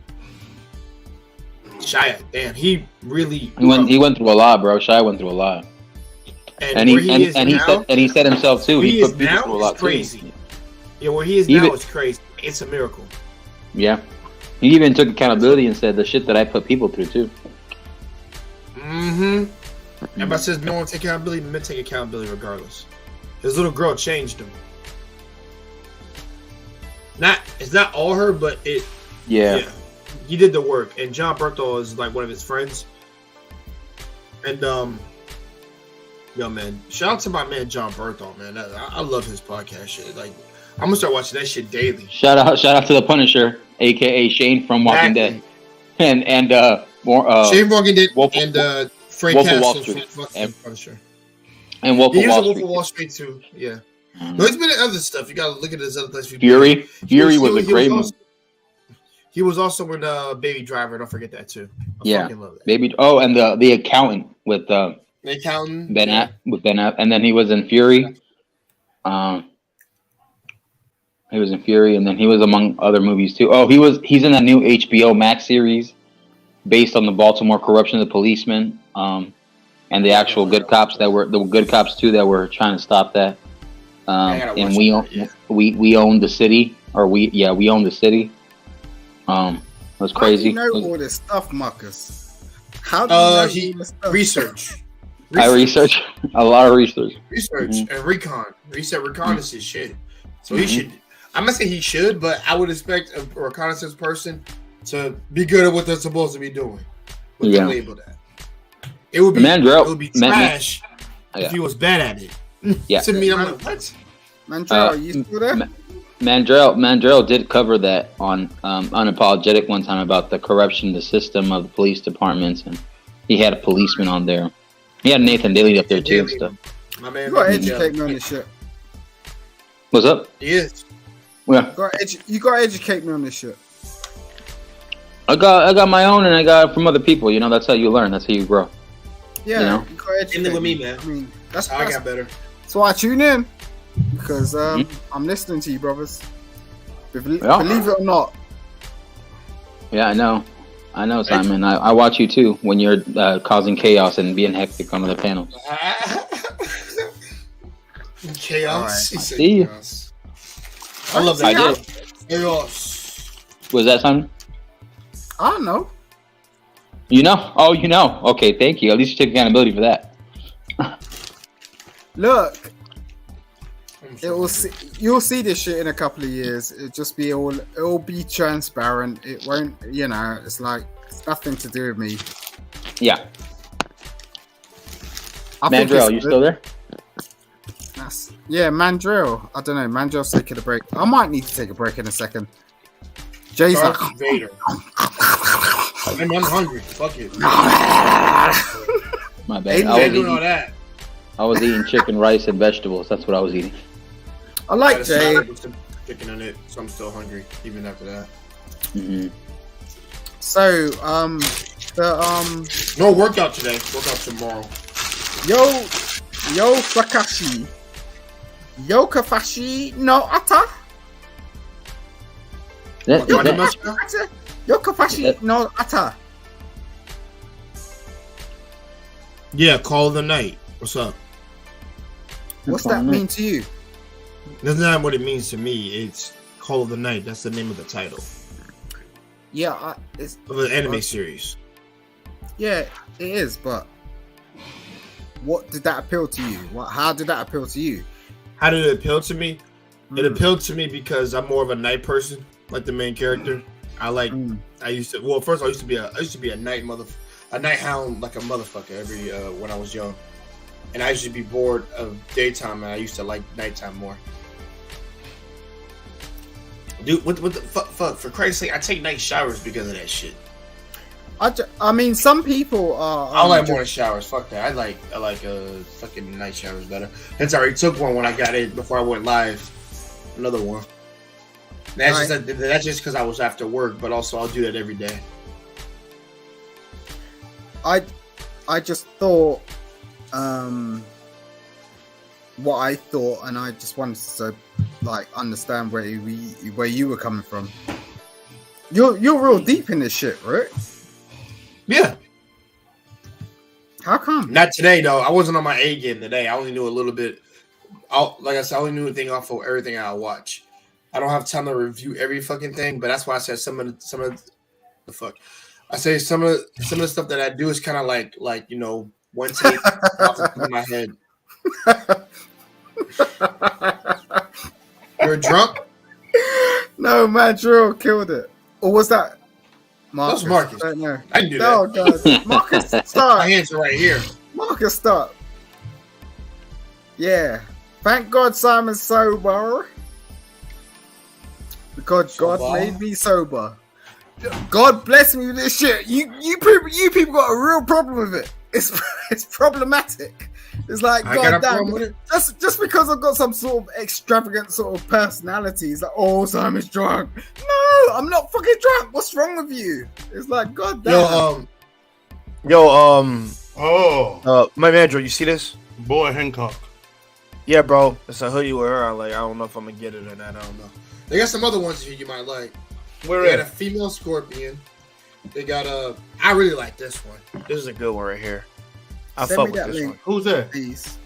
Shia, damn, he really He went through a lot, bro. Shia went through a lot, and he said himself too. He put people through a lot crazy. too. Yeah, where he is now is crazy. It's a miracle. Yeah, he even took accountability and said the shit that I put people through too. Mm-hmm. Everybody says no one take accountability, men take accountability regardless. His little girl changed him. It's not all her, but it. Yeah. He did the work, and John Berthel is like one of his friends. And yo, man, shout out to my man John Berthel, man. I love his podcast shit. Like, I'm gonna start watching that shit daily. Shout out to the Punisher, aka Shane from Walking Dead, and Shane Walking Dead and Frank Wolf of Wall Castle Street. from Punisher. And Wolf of Wall Street. Wolf of Wall Street too. Yeah. No, he's been in other stuff. You gotta look at his other stuff. Fury was a great movie. He was also in Baby Driver. Don't forget that too. I fucking love that. Baby. Oh, and the accountant with the accountant Ben Affleck, and then he was in Fury. He was in Fury, and then he was among other movies too. Oh, he's in that new HBO Max series based on the Baltimore corruption of the policemen, and the actual good cops that were trying to stop that. And we own the city, or we own the city. It was crazy. How do you know all this stuff, Marcus? How do you know all this stuff? Research. I research a lot of research. And recon. Reconnaissance is shit. So he should. I'm not saying he should, but I would expect a reconnaissance person to be good at what they're supposed to be doing. What they label that. It would be trash if he was bad at it. Yeah. To me, I'm like, what? Mandrell, you still there? Mandrell did cover that on Unapologetic one time about the corruption of the system of the police departments, and he had a policeman on there. He had Nathan Daly up there too and stuff. My man, you gotta educate me on this shit. What's up? He is. Yeah. You gotta educate me on this shit. I got my own, and I got it from other people. You know, that's how you learn. That's how you grow. Yeah, you gotta educate me with me, man. I mean, that's how I got better. So I tune in because I'm listening to you, brothers. Believe it or not. Yeah, I know, Simon. I watch you too when you're causing chaos and being hectic on other panels. Chaos. Right. See you. I love that. I did. Chaos. Was that Simon? I don't know. You know? Oh, you know. Okay, thank you. At least you take accountability for that. Look, you'll see this shit in a couple of years. It'll be transparent. It won't, it's like it's nothing to do with me. Yeah. Mandrell, you still there? Yeah, Mandrell. I don't know. Mandrell's taking a break. I might need to take a break in a second. Jay's like Vader. I'm hungry. Fuck it. My bad. I was eating chicken, rice, and vegetables. That's what I was eating. I like Jay. Chicken on it, so I'm still hungry even after that. Mm-hmm. So, no workout today. Workout tomorrow. Yo, Kakashi. Yo, Kafashi. No, Ata. Yo, Kafashi. No, Ata. Yeah, Call of the Night. What's up? What's that mean to you? That's not what it means to me. It's Call of the Night. That's the name of the title. Yeah, it's of an anime series. Yeah, it is. But what did that appeal to you? How did that appeal to you? How did it appeal to me? It appealed to me because I'm more of a night person, like the main character. I used to be a night hound like a motherfucker every when I was young. And I used to be bored of daytime, and I used to like nighttime more. Dude, what the fuck? For Christ's sake, I take night showers because of that shit. I mean, some people are. I like morning showers. Fuck that. I like fucking night showers better. Hence, I already took one when I got in before I went live. Another one. That's just because I was after work, but also I'll do that every day. I just thought. What I thought, and I just wanted to understand where you were coming from. You're real deep in this shit, right? Yeah. How come? Not today though. I wasn't on my A game today. I only knew a little bit. Like I said, I only knew anything off of everything I watch. I don't have time to review every fucking thing, but that's why I said some of the fuck. I say some of the stuff that I do is kind of like one take off the top of my head. You're drunk? No, man, Drill killed it. Or was that Marcus? That was Marcus. I don't know. I can do No, that. God. Marcus, My stop. hands are right here. Marcus, stop. Yeah. Thank God Simon's sober. Because God Sober? made me sober. God bless me with this shit. You people got a real problem with it. It's problematic. It's like, I got a God problem damn, with it. just because I've got some sort of extravagant sort of personality, it's like, oh, Simon's drunk. No, I'm not fucking drunk. What's wrong with you? It's like, God damn. My manager, you see this? Boy Hancock. Yeah, bro. It's a hoodie with her. I don't know if I'm gonna get it or not. I don't know. They got some other ones here you might like. Where They got a at? female scorpion. They got a. I really like this one. This is a good one right here. I Send fuck me with that this link, one. Who's that? please.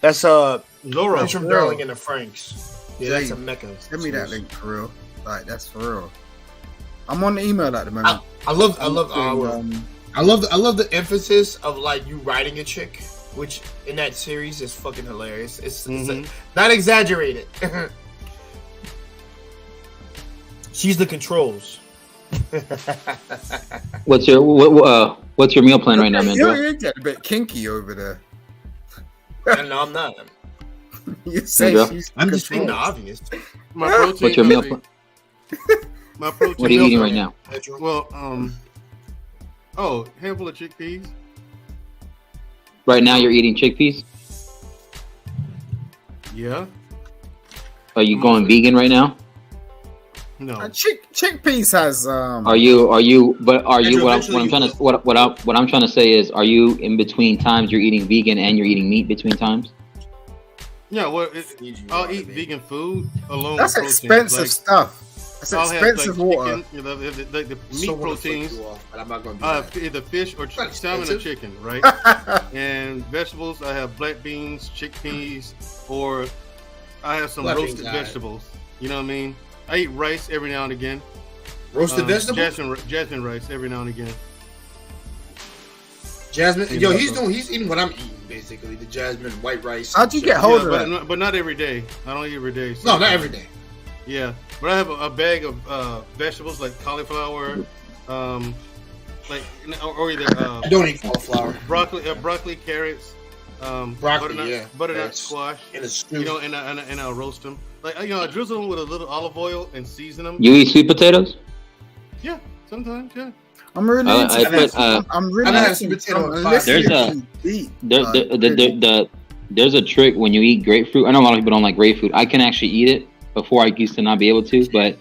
That's Zoro. That's from Darling and the Franks. Yeah, that's a Please. Mecca. Send me that link for real. Like, that's for real. I'm on the email at the moment. I love the emphasis of like you riding a chick, which in that series is fucking hilarious. It's not exaggerated. She's the controls. What's your meal plan right now, man? You're getting a bit kinky over there. No, I'm not. You say Bro. she's I'm just saying the controlled. obvious. My protein. What's your meal plan? My protein. What are you meal eating plan. right now? Well, handful of chickpeas. Right now, you're eating chickpeas. Yeah. Are you going vegan right now? No. Chickpeas has Are you? But are you? Eventually What I'm trying to say is, are you in between times you're eating vegan and you're eating meat between times? Yeah. Well, I'll eat vegan food alone. that's with protein. expensive Like, stuff. That's I'll expensive have water. chicken, the meat proteins. But I'm not gonna do I that. have either fish or That's salmon or expensive. chicken, right? And vegetables, I have black beans, chickpeas, or I have some Black beans, roasted alright. vegetables. You know what I mean? I eat rice every now and again. Roasted vegetables. Jasmine rice every now and again. Jasmine. Yo, he's eating what I'm eating basically. The jasmine white rice. How'd you get hold of that? but not every day. I don't eat every day. No, not every day. Yeah, but I have a bag of vegetables like cauliflower, like or either I don't eat cauliflower. broccoli, carrots, Broccoli, butternut That's- squash. In a stew. You know, and I'll roast them. Like I drizzle them with a little olive oil and season them. You eat sweet potatoes? Yeah, sometimes. Yeah. I'm really I into put, I'm really I've had into sweet potato I'm pie. listening There's to beat. There's a trick when you eat grapefruit. I know a lot of people don't like grapefruit. I can actually eat it. Before I used to not be able to, but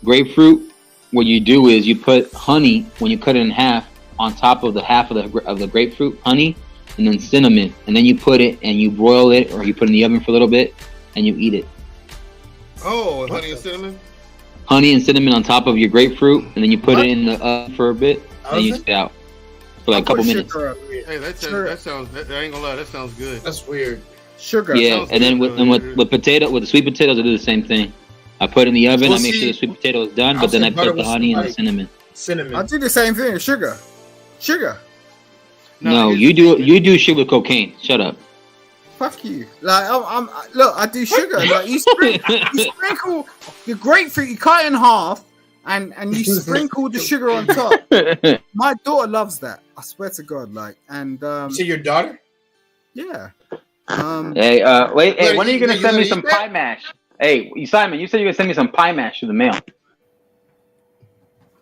grapefruit, what you do is you put honey when you cut it in half on top of the half of the grapefruit, honey, and then cinnamon, and then you put it and you broil it or you put it in the oven for a little bit and you eat it. Oh, honey and cinnamon. Honey and cinnamon on top of your grapefruit, and then you put it in the oven for a bit, and you spit out for like a couple minutes. Hey, that sounds. I ain't gonna lie, that sounds good. That's weird. Sugar. Yeah, sounds and then good, with the sweet potatoes, I do the same thing. I put it in the oven. Well, I make sure see, the sweet potato is done, I'll but then say I butter put the with honey and the like- cinnamon. Cinnamon. I do the same thing. Sugar. No, here's you the do thing. shit with cocaine. Shut up. Fuck you. Like look, I do sugar. Like you sprinkle the grapefruit, you cut it in half, and you sprinkle the sugar on top. My daughter loves that. I swear to God. Like, and You see your daughter? yeah. Hey, wait, hey, when are you gonna you send me gonna some eat that? pie mash? Hey, Simon, you said you were gonna send me some pie mash through the mail.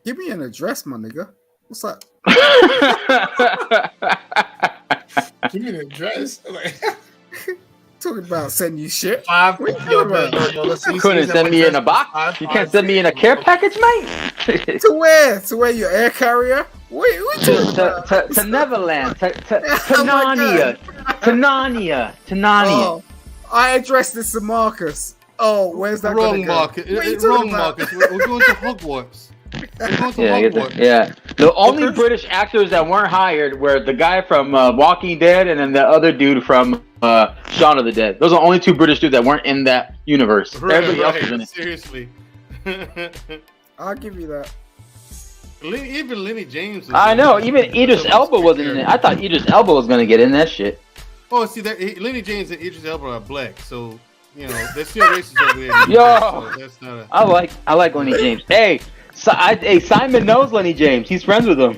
Give me an address, my nigga. What's that? Give me an address. Talking about send you shit. Five. What you Yo, doing? let's see. Couldn't send me in a box. You can't send me in a care package, mate. To where? To where your air carrier? What you talking about? to Neverland, to Oh my Narnia, to Narnia, to Narnia. Oh, I addressed this to Marcus. Oh, where's that Wrong gonna go? market. What are you Wrong talking about? market. We're going to Hogwarts. They're going to Yeah, Hogwarts. yeah. The only Hookers? British actors that weren't hired were the guy from Walking Dead and then the other dude from Shaun of the Dead. Those are the only two British dudes that weren't in that universe. Everybody else was in it. Seriously. I'll give you that. Even Lenny James. I know. Even Idris Elba wasn't in it. I thought Idris Elba was gonna get in that shit. Oh, see that Lenny James and Idris Elba are black, so you know they're still racist over there. Yo. So that's not a. I like Lenny James. Hey, Simon knows Lenny James. He's friends with him.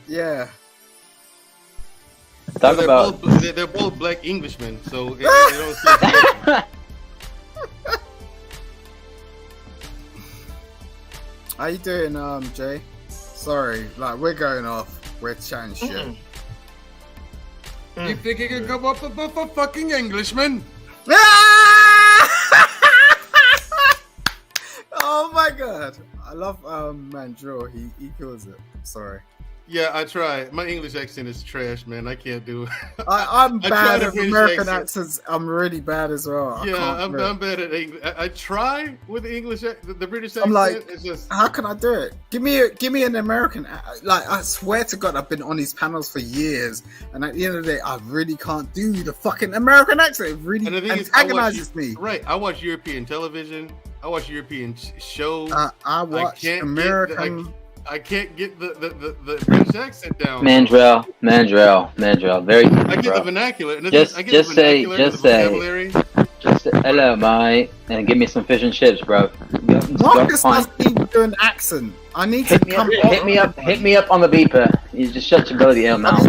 Yeah. Talk they're about. they're both black Englishmen, so it don't seem How you doing, Jay? Sorry, like we're going off. We're chatting shit. Mm-mm. You think you can come up with a fucking Englishman? Oh my god. I love Mandrill. He kills it. Sorry. Yeah, I try. My English accent is trash, man. I can't do it. I'm I bad tried at a British American accent. accents. I'm really bad as well. I Yeah, can't do it. I'm bad at English. I try with the English, the British accent. I'm like, it's just how can I do it? Give me an American. Like, I swear to God, I've been on these panels for years, and at the end of the day, I really can't do the fucking American accent. It really And the thing is, I antagonizes me. right. I watch European television. I watch European shows. I watch can't American. I can't get the British accent down. Mandrell. Very good, I get the bro. vernacular. And Just- I get just the say- vernacular, just the say- vocabulary. Just say, hello, mate, and give me some fish and chips, bro. Marcus Fine. must need to do an accent. I need to come Hit me up on the beeper. You just shut your bloody L mouth.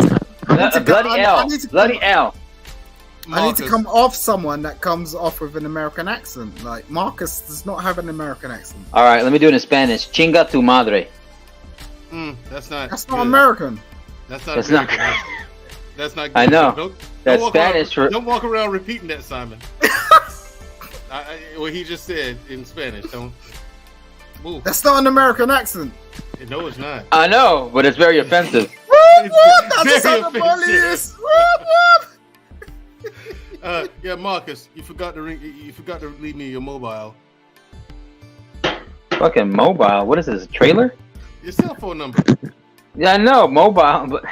Bloody L. I need to Marcus, come off someone that comes off with an American accent. Like Marcus does not have an American accent. All right, let me do it in Spanish. Chinga tu madre. That's not. That's not good. American. That's not. That's good. not. That's not. Good. I know. Don't That's walk Spanish Around, for- don't walk around repeating that, Simon. What he just said in Spanish. Don't. Move. That's not an American accent. No, it's not. I know, but it's very offensive. It's very That's the offensive. police. Yeah, Marcus, you forgot to ring. You forgot to leave me your mobile. Fucking mobile. What is this? A trailer? Your cell phone number. Yeah, I know mobile, but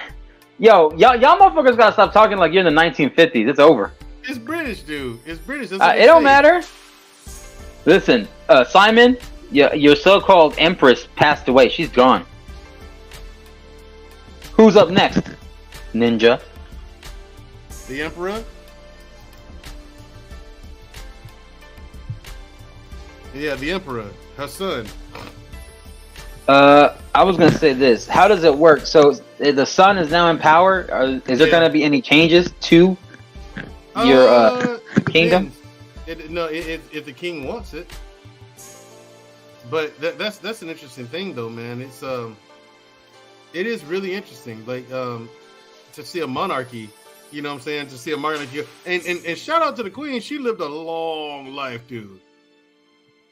yo, y'all motherfuckers gotta stop talking like you're in the 1950s. It's over. It's British, dude. It's British. That's what It they don't say. matter. Listen, Simon, your so-called empress passed away. She's gone. Who's up next? Ninja. The Emperor. Yeah, the Emperor. Her son. I was gonna say this. How does it work? So the son is now in power. Is there Yeah. gonna be any changes to your It kingdom? depends. If the king wants it. But that's an interesting thing, though, man. It is really interesting, like to see a monarchy. You know what I'm saying? To see a monarchy, and shout out to the queen. She lived a long life, dude.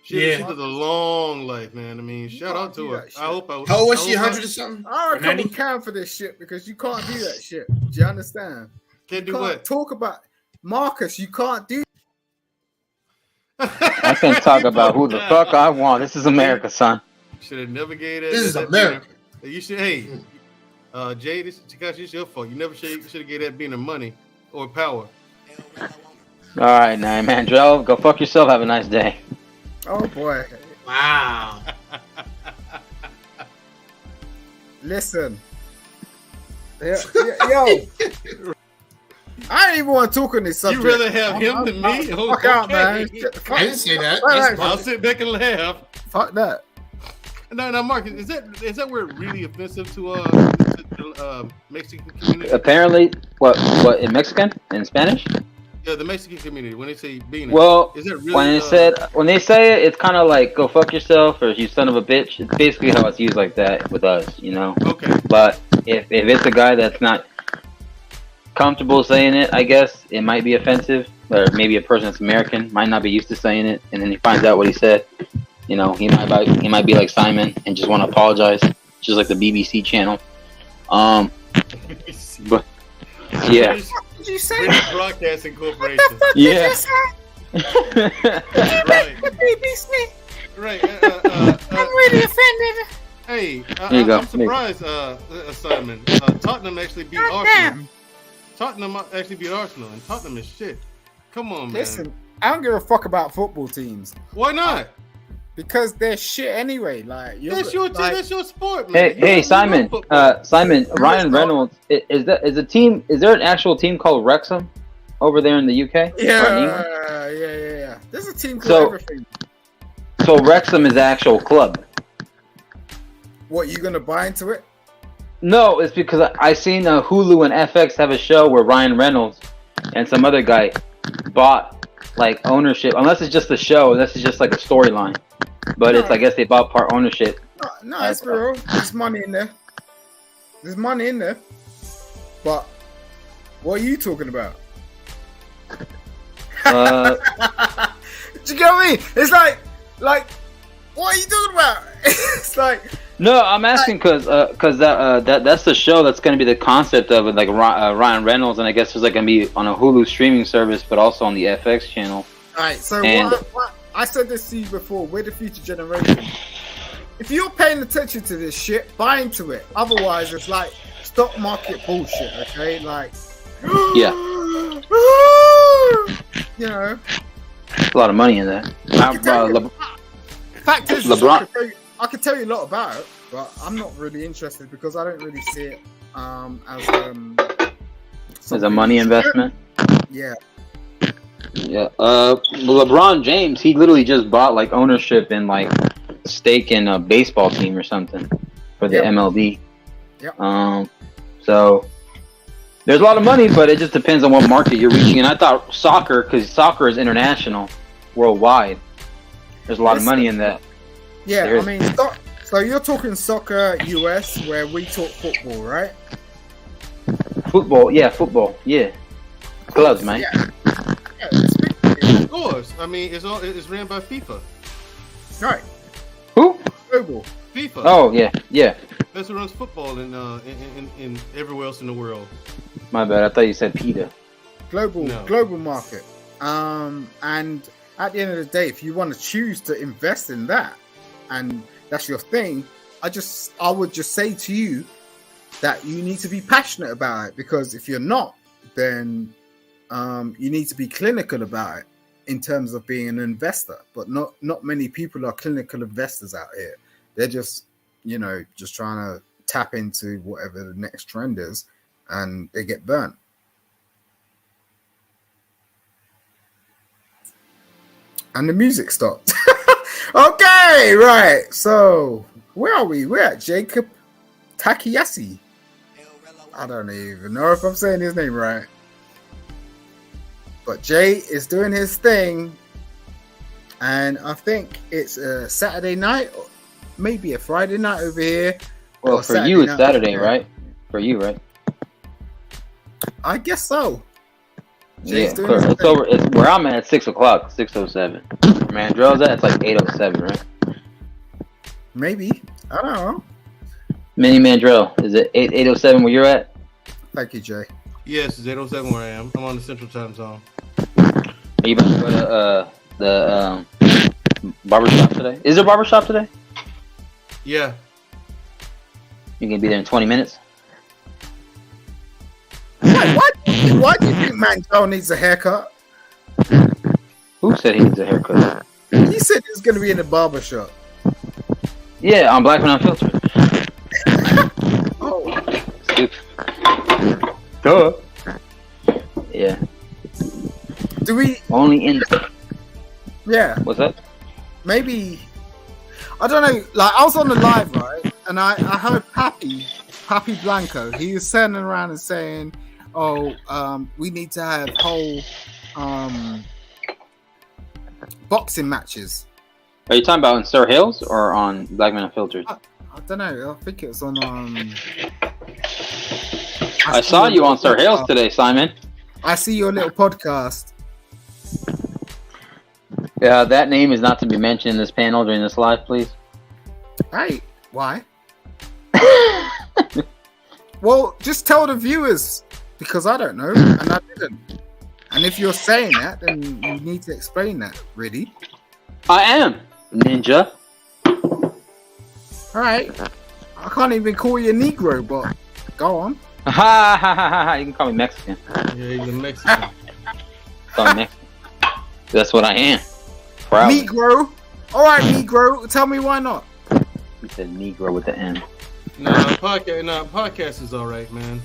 She lived a long life, man. I mean, shout out to her. I hope. How old was she? I hope 100 or something? I reckon 90? we can for this shit because you can't do that shit. Do you understand? Can't You do can't what? talk about Marcus. You can't do. I can talk about who the fuck I want. This is America, son. Should have never gave that. This is that America. beaner. You should. Hey, Jay, Takashi, it's your fault. You never should have gave that beaner money or power. All right, now, Mandrell, go fuck yourself. Have a nice day. Oh boy. Wow. Listen. Yo. I ain't even want to talk on this subject. You rather have him than me? Fuck out, man. Okay. I didn't say that. Right, That's I'll sit back and laugh. Fuck that. No, Marcus, is that word really offensive to Mexican community? Apparently, what in Mexican? In Spanish? Yeah, the Mexican community when they say beaner. Well, is it really? when they say it, it's kind of like "go fuck yourself" or "you son of a bitch." It's basically how it's used like that with us, you know. Okay. But if it's a guy that's not comfortable saying it, I guess it might be offensive. Or maybe a person that's American might not be used to saying it, and then he finds out what he said. You know, he might be like Simon and just want to apologize, just like the BBC channel. But yeah, British, What did you say? British Broadcasting Corporation. yeah. Right. BBC. Right. I'm really offended. Hey, There you go. I'm surprised, Simon. Tottenham actually beat God Arsenal. damn. Tottenham actually beat Arsenal, and Tottenham is shit. Come on, man. Listen, I don't give a fuck about football teams Why not? because they're shit anyway. Like, That's your team. like, That's your sport, man. Hey, You Simon. love football. Simon. Ryan Reynolds. Is a team? Is there an actual team called Wrexham over there in the UK? Or in England? yeah. There's a team called So- everything. So Wrexham is the actual club. What, you gonna buy into it? No, it's because I seen Hulu and FX have a show where Ryan Reynolds and some other guy bought like ownership. Unless it's just a show, unless it's just like a storyline. But it's, I guess they bought part ownership. No, it's real. There's money in there. There's money in there. But what are you talking about? Uh, Do you get what I mean? It's like, what are you talking about? It's like, no, I'm asking because that's the show that's going to be the concept of it, like Ryan Reynolds, and I guess it's like going to be on a Hulu streaming service, but also on the FX channel. all right. So And- what I said this to you before. We're the future generation. If you're paying attention to this shit, buy into it. Otherwise, it's like stock market bullshit. Okay, like, Yeah. you know. There's a lot of money in that. Fact is, LeBron- I could tell you a lot about it, but I'm not really interested because I don't really see it as As a money investment. Yeah, Yeah. LeBron James, he literally just bought like ownership in like stake in a baseball team or something for the Yep. MLB. Yep. So there's a lot of money, but it just depends on what market you're reaching. And I thought soccer, because soccer is international, worldwide. There's a lot of money in that. yeah. There I is. mean, so you're talking soccer US, where we talk football, right? Football, yeah. Clubs, man. Yeah, it's big. Of course. I mean, it's ran by FIFA. Right. Who? Global. FIFA. Oh, yeah. That's who runs football in everywhere else in the world. My bad. I thought you said PETA. Global market. And at the end of the day, if you want to choose to invest in that, and that's your thing, I would just say to you that you need to be passionate about it, because if you're not, then you need to be clinical about it in terms of being an investor. But not many people are clinical investors out here. They're just trying to tap into whatever the next trend is, and they get burnt. And the music stopped. Okay, right. So where are we? We're at Jacob Takayasi. I don't even know if I'm saying his name right. But Jay is doing his thing. And I think it's a Saturday night, or maybe a Friday night over here. Well, Or for you, it's night. Saturday, right? For you, right? I guess so. Yeah, Jay's doing clear. his It's thing. over. It's where I'm at 6 o'clock, 6:07. Mandrell's at, it's like 8:07, right? Maybe. I don't know. Mini Mandrell, is it 8:07 where you're at? Thank you, Jay. Yes, it's 8:07 where I am. I'm on the Central Time Zone. Are you about to go to the barbershop today? Is there a barbershop today? Yeah. You can be there in 20 minutes. Why do you think Mandel needs a haircut? Who said he needs a haircut? He said he was going to be in the barber shop. Yeah, on Black Men Unfiltered. Oh, Stupid. Duh. Yeah. do we? Only in. Yeah, What's that? maybe. I don't know. Like, I was on the live, right? And I heard Papi Blanco. He was turning around and saying, we need to have whole boxing matches. Are you talking about on Sir Hales or on Black Men Unfiltered? I don't know. I think it was on. I saw you on Sir Hales today, Simon. I see your little podcast. Yeah, that name is not to be mentioned in this panel during this live, please. Hey, why? Well, just tell the viewers, because I don't know, and I didn't. And if you're saying that, then you need to explain that, really. I am. Ninja. All right. I can't even call you a Negro, but go on. Ha ha ha ha ha! You can call me Mexican. Yeah, he's a Mexican. Call me Mexican. That's what I am. Proud. Negro. All right, Negro. Tell me why not. He said Negro with the N. Podcast is all right, man.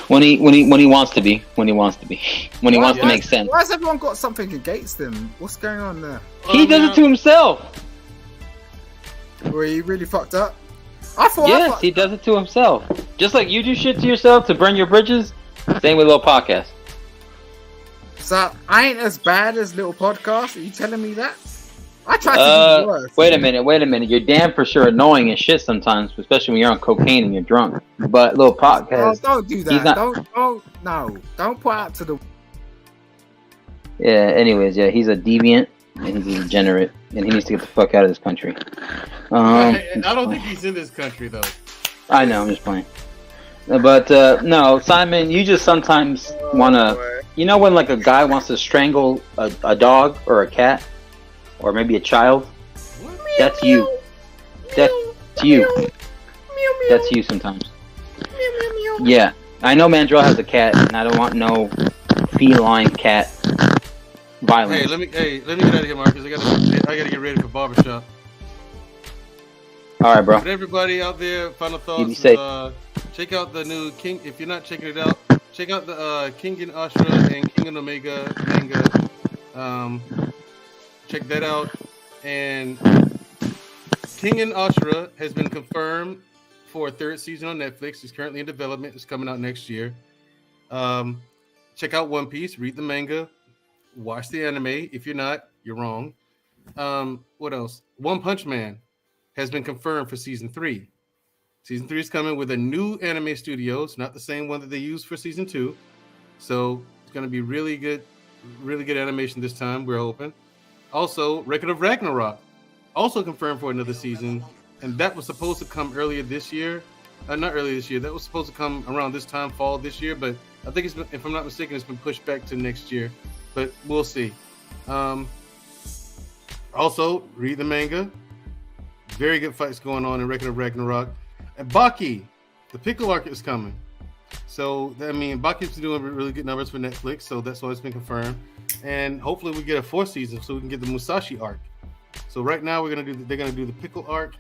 When he wants to be. When he wants to make sense. Why has everyone got something against him? What's going on there? He does it to himself. Were you really fucked up? I thought. Yes, he does it to himself. Just like you do shit to yourself to burn your bridges. Same with Little Podcast. So I ain't as bad as Little Podcast. Are you telling me that? I tried to do worse. Wait a minute. You're damn for sure annoying as shit sometimes, especially when you're on cocaine and you're drunk. But Little Podcast. Oh, don't do that. Don't put out to the. Yeah. Anyways, yeah, he's a deviant and he's a degenerate, and he needs to get the fuck out of this country. I don't think he's in this country though. I know. I'm just playing. But no, Simon, you just sometimes wanna. You know when like a guy wants to strangle a dog or a cat, or maybe a child. That's you. That's you. That's you sometimes. Yeah, I know Mandrell has a cat, and I don't want no feline cat violence. Hey, let me get out of here, Marcus. I gotta get ready for barbershop. All right, bro. But everybody out there, final You be thoughts. safe. Check out the new King. If you're not checking it out, check out the King and Ashra and King and Omega manga. Check that out. And King and Ashra has been confirmed for a third season on Netflix. It's currently in development. It's coming out next year. Check out One Piece. Read the manga. Watch the anime. If you're not, you're wrong. What else? One Punch Man has been confirmed for season 3. Season 3 is coming with a new anime studios, not the same one that they used for season 2. So it's going to be really good animation this time, we're hoping. Also, Record of Ragnarok, also confirmed for another season, and that was supposed to come earlier this year. Not earlier this year. That was supposed to come around this time, fall this year, but I think if I'm not mistaken, it's been pushed back to next year. But we'll see. Also, read the manga. Very good fights going on in Record of Ragnarok. And Baki, the Pickle arc is coming. So, I mean, Baki's doing really good numbers for Netflix, so that's why it's been confirmed. And hopefully we get a 4th season so we can get the Musashi arc. So right now they're gonna do the Pickle arc,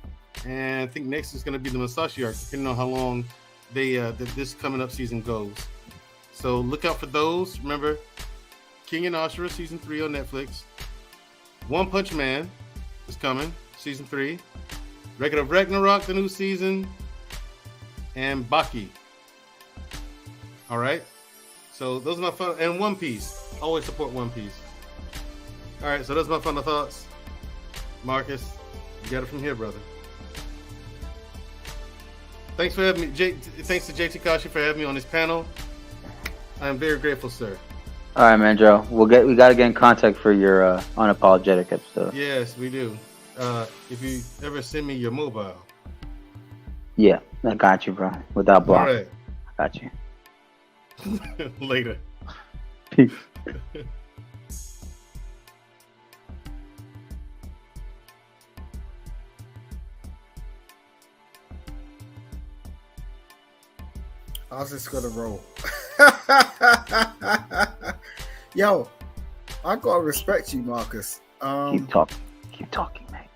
and I think next is gonna be the Musashi arc, depending on how long this coming up season goes. So look out for those. Remember, King and Ashura season 3 on Netflix. One Punch Man is coming, season 3. Record of Ragnarok, the new season, and Baki. All right. So those are my fun, and One Piece. Always support One Piece. All right. So those are my final thoughts. Marcus, you got it from here, brother. Thanks for having me, thanks to JT Kashi for having me on this panel. I am very grateful, sir. All right, man, Joe. We got to get in contact for your unapologetic episode. Yes, we do. If you ever send me your mobile. Yeah, I got you, bro. Without block. All right. I got you. Later. Peace. I was just gonna roll. Yo, I gotta respect you, Marcus. Keep talking, mate.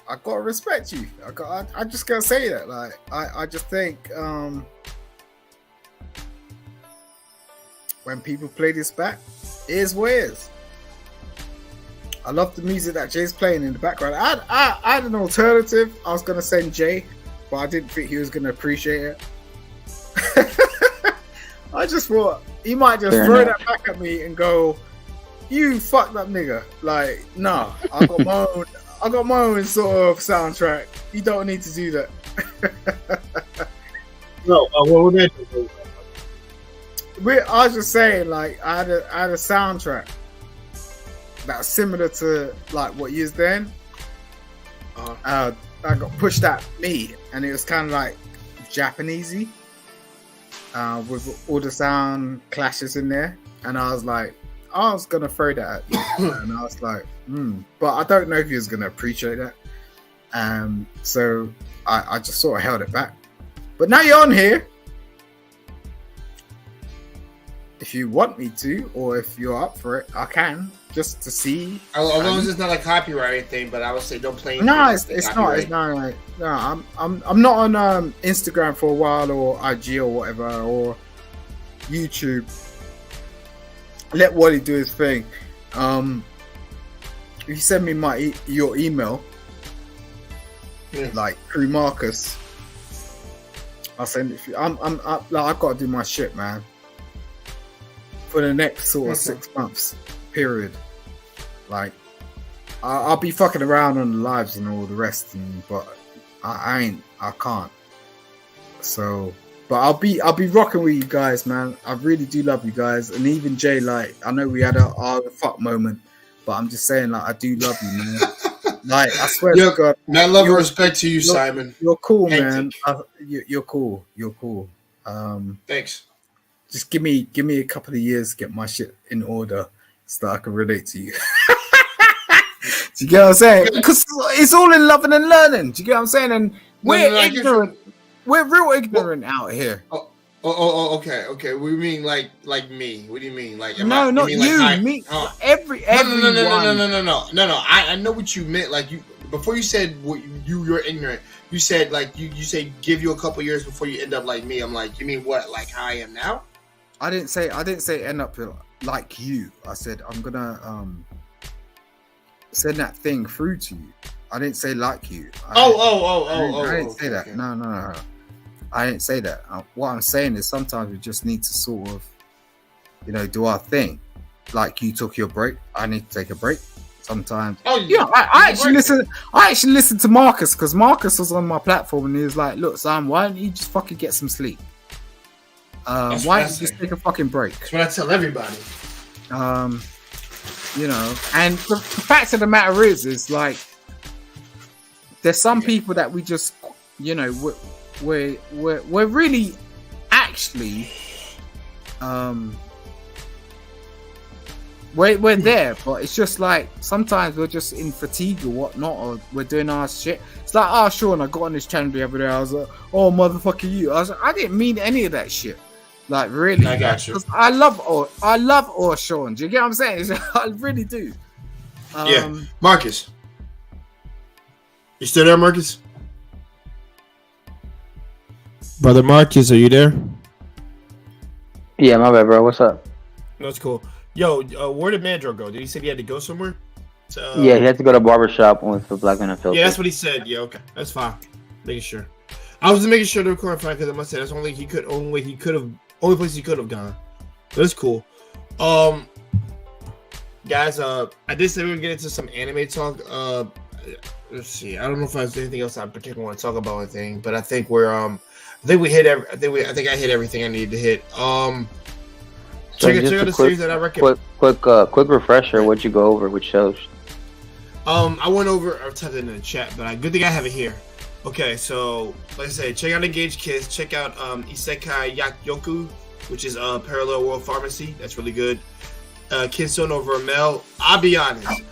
I gotta respect you. I just gotta say that. Like, I just think when people play this back, it is what it is. I love the music that Jay's playing in the background. I had an alternative. I was gonna send Jay, but I didn't think he was gonna appreciate it. I just thought he might just throw that back at me and go, "You fucked up nigga." Like, nah, I got my own sort of soundtrack. You don't need to do that. No, what would that do? I was just saying, like, I had a soundtrack that's similar to like what you was then. I got pushed at me, and it was kind of like Japanesey, with all the sound clashes in there. And I was like, I was gonna throw that at you, and I was like, but I don't know if he was gonna appreciate that. So I just sort of held it back. But now you're on here. If you want me to, or if you're up for it, I can, just to see. As long as it's not like copyright or anything, but I would say don't play. No, it's not. It's not like no. I'm not on Instagram for a while, or IG or whatever, or YouTube. Let Wally do his thing. If you send me your email, like through Marcus, I'll send it. I've got to do my shit, man. For the next sort of 6 months period, like I'll be fucking around on the lives and all the rest, but I can't. So, but I'll be rocking with you guys, man. I really do love you guys, and even Jay. Like, I know we had our fuck moment, but I'm just saying, like, I do love you, man. Like, I swear to God, man, love and respect to you, Simon. You're cool, man. You're cool. You're cool. Thanks. Just give me a couple of years to get my shit in order so that I can relate to you. Do you get what I'm saying? Because it's all in loving and learning. Do you get what I'm saying? And we're ignorant. We're real ignorant out here. Okay. We mean like me. What do you mean? Like no, not you. Like me. Everyone. No. I know what you meant. Like you before you said you're ignorant. You said like you say give you a couple years before you end up like me. I'm like, you mean what? Like how I am now? I didn't say end up like you. I said I'm gonna send that thing through to you. I didn't say like you. I didn't say that. Okay. No. I didn't say that. What I'm saying is sometimes we just need to sort of, do our thing. Like you took your break, I need to take a break. Sometimes. I actually listen. I actually listened to Marcus because Marcus was on my platform and he was like, "Look, Sam, why don't you just fucking get some sleep? Why don't you just take a fucking break?" That's what I tell everybody. And the fact of the matter is like, there's some people that we just, we're really actually, we're there, but it's just like sometimes we're just in fatigue or whatnot, or we're doing our shit. It's like, Sean, I got on this channel the other day. I was like, oh, motherfucker, you. I was like, I didn't mean any of that shit. Like, really. I got you. I love Sean. Do you get what I'm saying? I really do. Yeah. Marcus. You still there, Marcus? Brother Marcus, are you there? Yeah, my bad, bro. What's up? That's cool. Yo, where did Mandro go? Did he say he had to go somewhere? Yeah, he had to go to barbershop with the Black Man Filter. Yeah, that's what he said. Yeah, okay. That's fine. Making sure. I was just making sure the recording fine because I must say that's only place he could have gone. That's cool. Guys, I did say we would get into some anime talk. Let's see. I don't know if there's anything else I particularly want to talk about or anything, but I think I think I hit everything I needed to hit. Check out the series that I recommend. Quick refresher. What'd you go over? Which shows? I went over. I'll type it in the chat, but good thing I have it here. Okay, so like I said, check out Engage Kiss. Check out Isekai Yoku, which is Parallel World Pharmacy. That's really good. Kinso no Vermel. I'll be honest.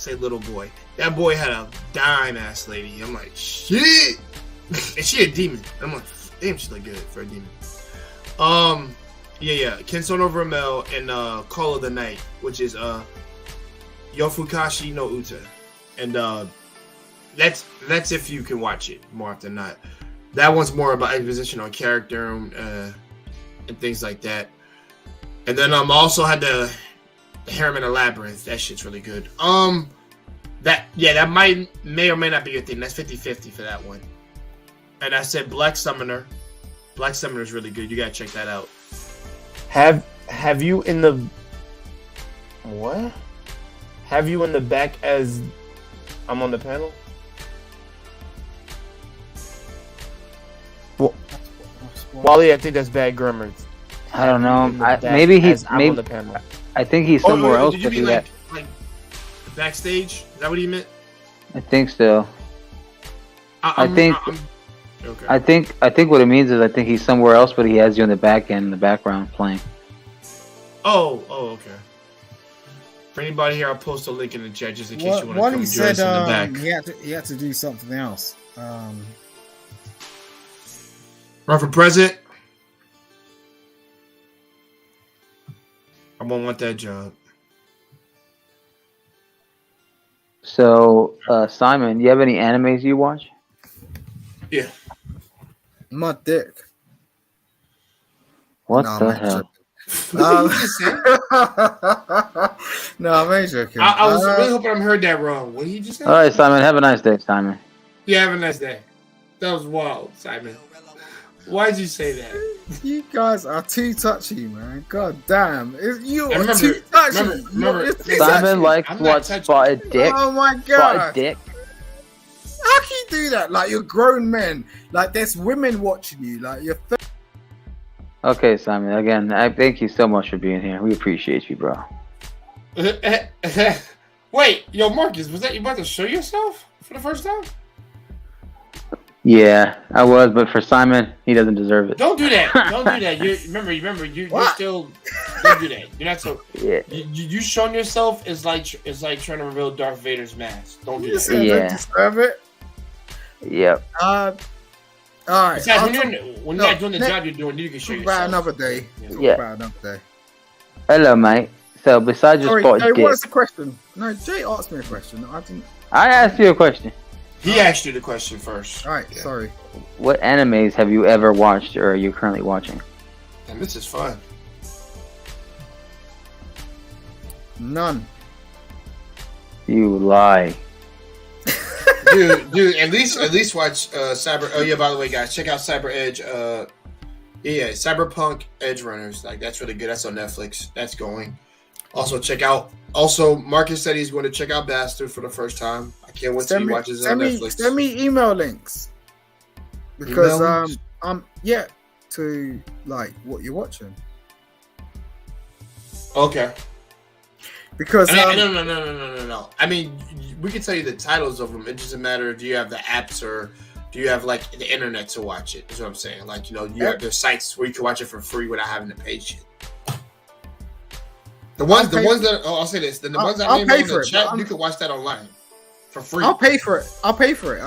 Little boy. That boy had a dime ass lady. I'm like, shit. And she a demon. I'm like, damn, she look good for a demon. Kinso no Vermel and Call of the Night, which is Yofukashi no Uta. And that's if you can watch it more often than not. That one's more about exposition on character and things like that. And then also had the Harem in a Labyrinth. That shit's really good. That may or may not be your thing. That's 50-50 for that one. And I said Black Summoner. Black Summoner is really good. You gotta check that out. Have you in the what? Have you in the back as I'm on the panel? Well, Wally, I think that's bad grammar. I don't know. Maybe on the panel. I think he's somewhere else. Did you mean like the backstage? Is that what you meant? I think so. I think okay. I think what it means is I think he's somewhere else, but he has you in the back end, in the background playing. Oh, okay. For anybody here, I'll post a link in the chat just in case you want to What come he join us said, in the back. he had to do something else. Run for president. I won't want that job. So, Simon, do you have any animes you watch? Yeah. My dick. What No, the I'm hell? joking. What did you just say? No, I'm only joking. I was really hoping I heard that wrong. What did you just say? All right, Simon. Have a nice day, Simon. Yeah, have a nice day. That was wild, Simon. Why'd you say that? You guys are too touchy, man. God damn. You I are remember- too touchy. remember- You're too Simon touchy. likes I'm to not watch touching. spotted dick. Oh my Spotted god. dick. How can you do that? Like, you're grown men. Like, there's women watching you. Like, you're Okay, Simon. Again, I thank you so much for being here. We appreciate you, bro. Wait, yo, Marcus, was that you about to show yourself for the first time? Yeah, I was, but for Simon, he doesn't deserve it. Don't do that. Don't do that. Remember, you're What? still. Don't do that. You're not so. Yeah. You showing yourself is like trying to reveal Darth Vader's mask. Don't do You that. said Yeah. don't deserve it. Yep. All right. Besides, I'll when you're not doing the next- job you're doing, you can show talk about yourself. another day. Yeah. Talk Yeah. about another day. Hello, mate. So, besides your Sorry, spotted hey, dick, what's the question? No, Jay asked me a question. I didn't. I asked you a question. He asked you the question first. All right, Yeah. sorry. What animes have you ever watched or are you currently watching? And this is fun. None. You lie. dude, at least watch Cyber. Oh yeah, by the way, guys, check out Cyber Edge. Yeah, Cyberpunk Edge Runners. Like, that's really good. That's on Netflix. That's going. Also check out. Also, Marcus said he's going to check out Bastard for the first time. I can't wait till he watches it on Netflix. Send me email links because Email links? I'm yet to like what you're watching Okay. because No. I mean, we can tell you the titles of them. It doesn't matter if you have the apps or do you have like the internet to watch it. Is what I'm saying. Like, you have there's sites where you can watch it for free without having to pay shit. The ones that I'll say this. The ones that I'll named pay on for the it, chat, but you can watch that online for free. I'll pay for it. I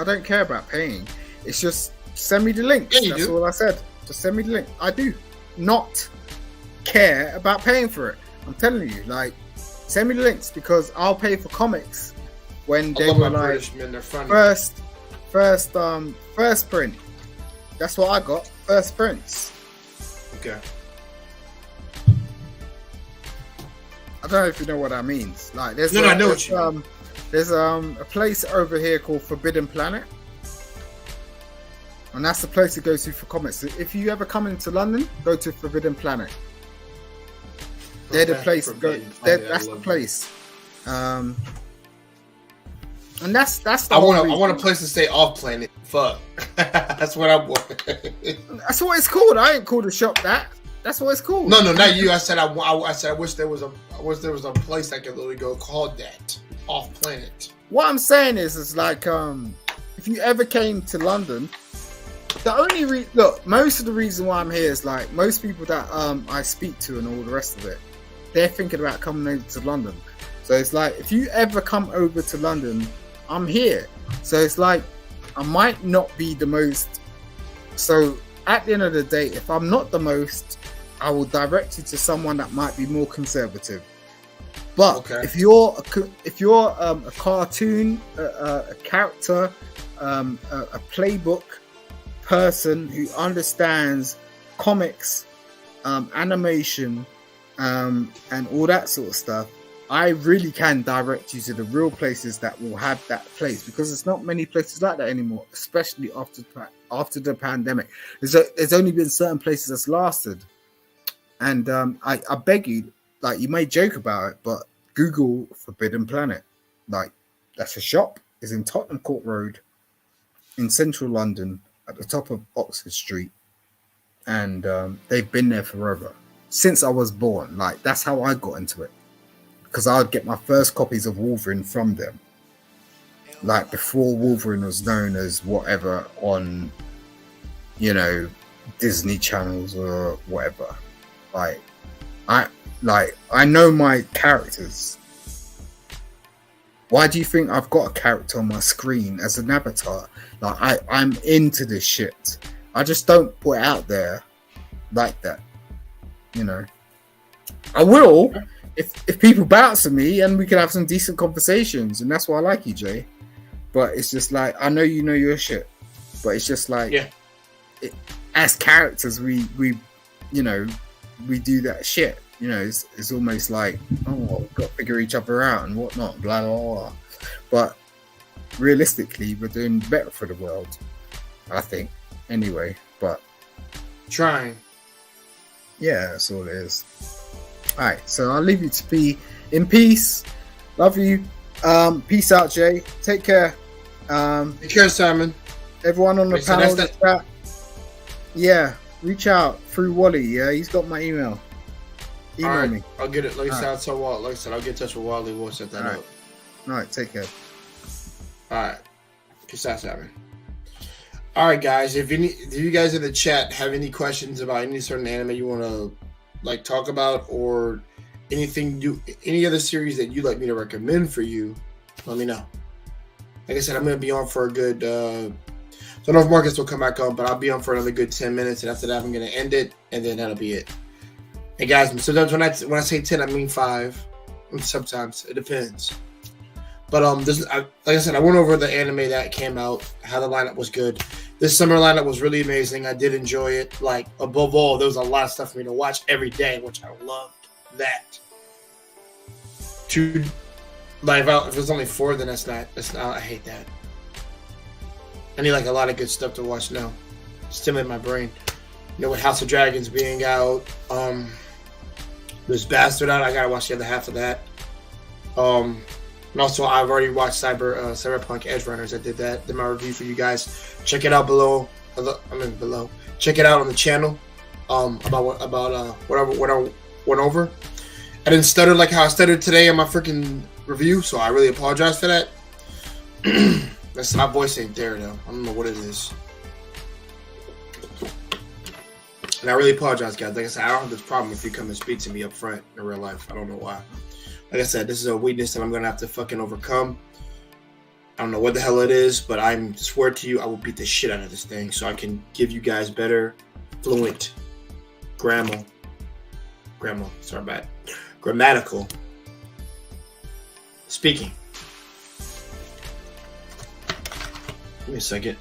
don't care about paying. It's just send me the links. Yeah, you That's do. all I said. Just send me the link. I do not care about paying for it. I'm telling you, like, send me the links because I'll pay for comics when I they love were my like British men. They're funny. first print. That's what I got. First prints. Okay. I don't know if you know what that means. Like, there's No, I know what you mean. There's a place over here called Forbidden Planet, and that's the place to go to for comics. If you ever come into London, go to Forbidden Planet. They're the Okay, place to go. Forbidden Planet, I That's the love place. And that's the I whole want reason. a place to stay off planet. Fuck. That's what I want. That's what it's called. I ain't called a shop that. That's what it's called. No, not you. I said I wish there was a place I could literally go called that off planet. What I'm saying is like, if you ever came to London, the only look, most of the reason why I'm here is like most people that I speak to and all the rest of it, they're thinking about coming over to London. So it's like, if you ever come over to London, I'm here. So it's like, I might not be the most. So at the end of the day, if I'm not the most, I will direct you to someone that might be more conservative. But Okay. if you're a cartoon, a character, a playbook person who understands comics, animation, and all that sort of stuff, I really can direct you to the real places that will have that place, because there's not many places like that anymore, especially after the pandemic. There's only been certain places that's lasted. And I beg you, like, you may joke about it, but Google Forbidden Planet. Like, that's a shop. It's in Tottenham Court Road in central London at the top of Oxford Street. And they've been there forever. Since I was born. Like, that's how I got into it. Because I would get my first copies of Wolverine from them. Like, before Wolverine was known as whatever on, Disney channels or whatever. Like, Like, I know my characters. Why do you think I've got a character on my screen as an avatar? Like, I'm into this shit. I just don't put it out there like that. You know, I will if people bounce at me and we can have some decent conversations, and that's why I like you, Jay. But it's just like, I know you know your shit, but it's just like, as characters, we you know, we do that shit. You know, it's almost like, oh, we've got to figure each other out and whatnot, blah blah blah. But realistically, we're doing better for the world, I think. Anyway, but Trying. yeah, that's all it is. All right, so I'll leave you to be in peace. Love you. Peace out, Jay. Take care. Take care, Simon. Everyone on the Wait, so panel, that's chat. Yeah, reach out through Wally. Yeah, he's got my email. Email All right, me. I'll get it. Like I All said, right. I'll tell Walt. Like I said, I'll get in touch with Wally. We'll set that All right. up. All right, take care. All right. Peace out, Simon. All right, guys. If you guys in the chat have any questions about any certain anime you want to like talk about, or any other series that you'd like me to recommend for you, let me know. Like I said, I'm gonna be on for a good. So I don't know if Marcus will come back on, but I'll be on for another good 10 minutes, and after that, I'm gonna end it, and then that'll be it. And guys, sometimes when I say 10, I mean 5. And sometimes it depends. But like I said, I went over the anime that came out, how the lineup was good. This summer lineup was really amazing. I did enjoy it. Like, above all, there was a lot of stuff for me to watch every day, which I loved that. If it's only 4, then that's not. I hate that. I need like a lot of good stuff to watch now. Stimulate my brain. You know, with House of Dragons being out, there's Bastard out. I gotta watch the other half of that. And also, I've already watched Cyberpunk Edge Runners. I did that. Did my review for you guys. Check it out below. Below. Check it out on the channel. About what I went over. I didn't stutter like how I stuttered today in my freaking review, so I really apologize for that. My voice ain't there though. I don't know what it is. And I really apologize, guys. Like I said, I don't have this problem if you come and speak to me up front in real life. I don't know why. Like I said, this is a weakness that I'm going to have to fucking overcome. I don't know what the hell it is, but I swear to you, I will beat the shit out of this thing so I can give you guys better, fluent, grammatical speaking. Give me a second.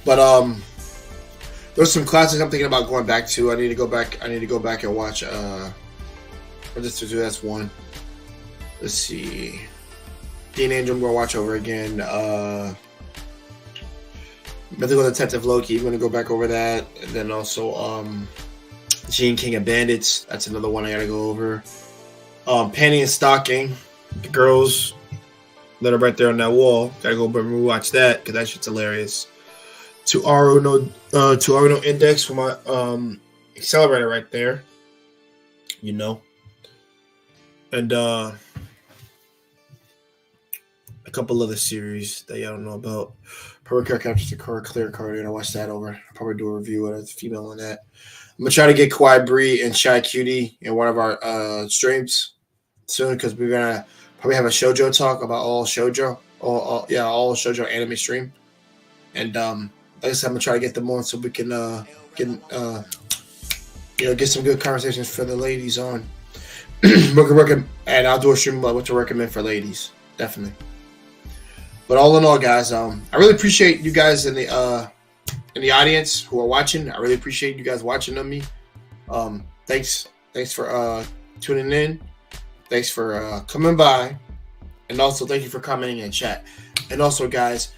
But there's some classics I'm thinking about going back to. I need to go back and watch that's one. Let's see. Dean Angel I'm gonna watch over again. Mythical Detective Loki, I'm gonna go back over that. And then also Gene King of Bandits, that's another one I gotta go over. Panty and Stocking, the girls that are right there on that wall. Gotta go back and watch that because that shit's hilarious. To no Index for my accelerator right there. You know. And a couple other series that y'all don't know about. Perfect Card Captures the Core, Clear Card, and I watched that over. I'll probably do a review of the female on that. I'm gonna try to get Kawaii Bree and Shy Cutie in one of our streams soon because we're gonna probably have a shoujo talk about all shoujo anime stream. And like I said, I'm gonna try to get them on so we can get some good conversations for the ladies on. And I'll do a stream about what to recommend for ladies, definitely. But all in all, guys, I really appreciate you guys in the audience who are watching. I really appreciate you guys watching on me. Thanks for tuning in. Thanks for coming by, and also thank you for commenting in chat. And also, guys,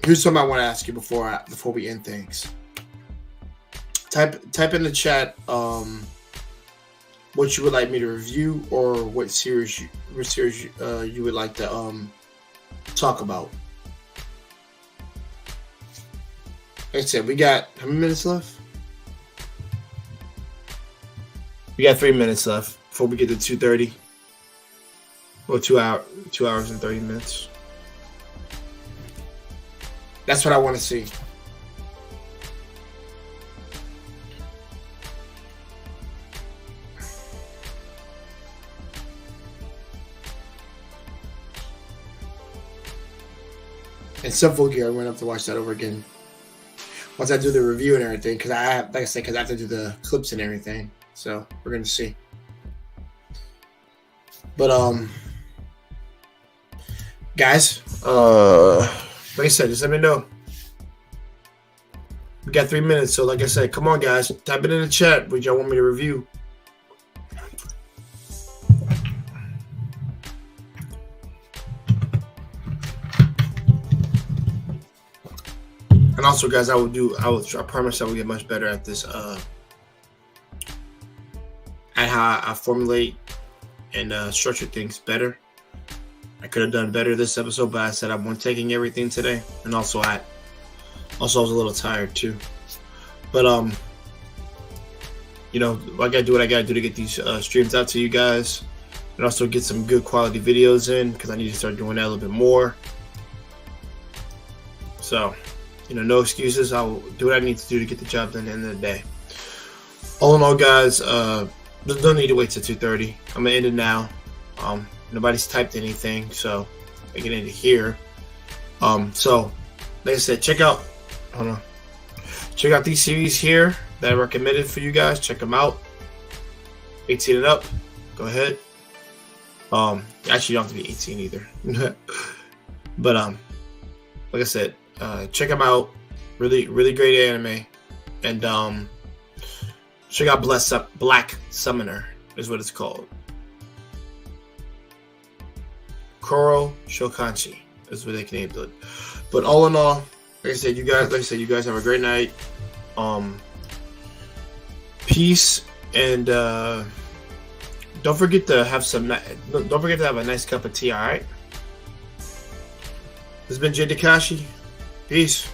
here's something I want to ask you before we end things. Type in the chat what you would like me to review or what series you would like to talk about. Like I said, we got how many minutes left? We got 3 minutes left before we get to 2:30. Well, 2 hours and 30 minutes. That's what I want to see. Sub Full Gear, I'm gonna have to watch that over again once I do the review and everything. Because I have, like I said, because I have to do the clips and everything. So we're gonna see. But guys, like I said, just let me know. We got 3 minutes, so like I said, come on, guys, type it in the chat what y'all want me to review. And also, guys, I promise I will get much better at this, at how I formulate and structure things better. I could have done better this episode, but I said I wasn't taking everything today, and also I was a little tired too. But you know, I gotta do what I gotta do to get these streams out to you guys, and also get some good quality videos in, because I need to start doing that a little bit more. So, you know, no excuses. I'll do what I need to do to get the job done at the end of the day. All in all, guys, don't need to wait till 2:30. I'm gonna end it now. Nobody's typed anything, so I can end it here. So like I said, check out these series here that I recommended for you guys. Check them out. 18 and up, go ahead. Actually, you don't have to be 18 either. But like I said, check them out. Really, really great anime. And check out Black Summoner is what it's called. Koro Shokanchi is what they can name it. But all in all, like I said, you guys have a great night. Peace, and don't forget to have a nice cup of tea. All right. This has been Jay Takashi. Peace.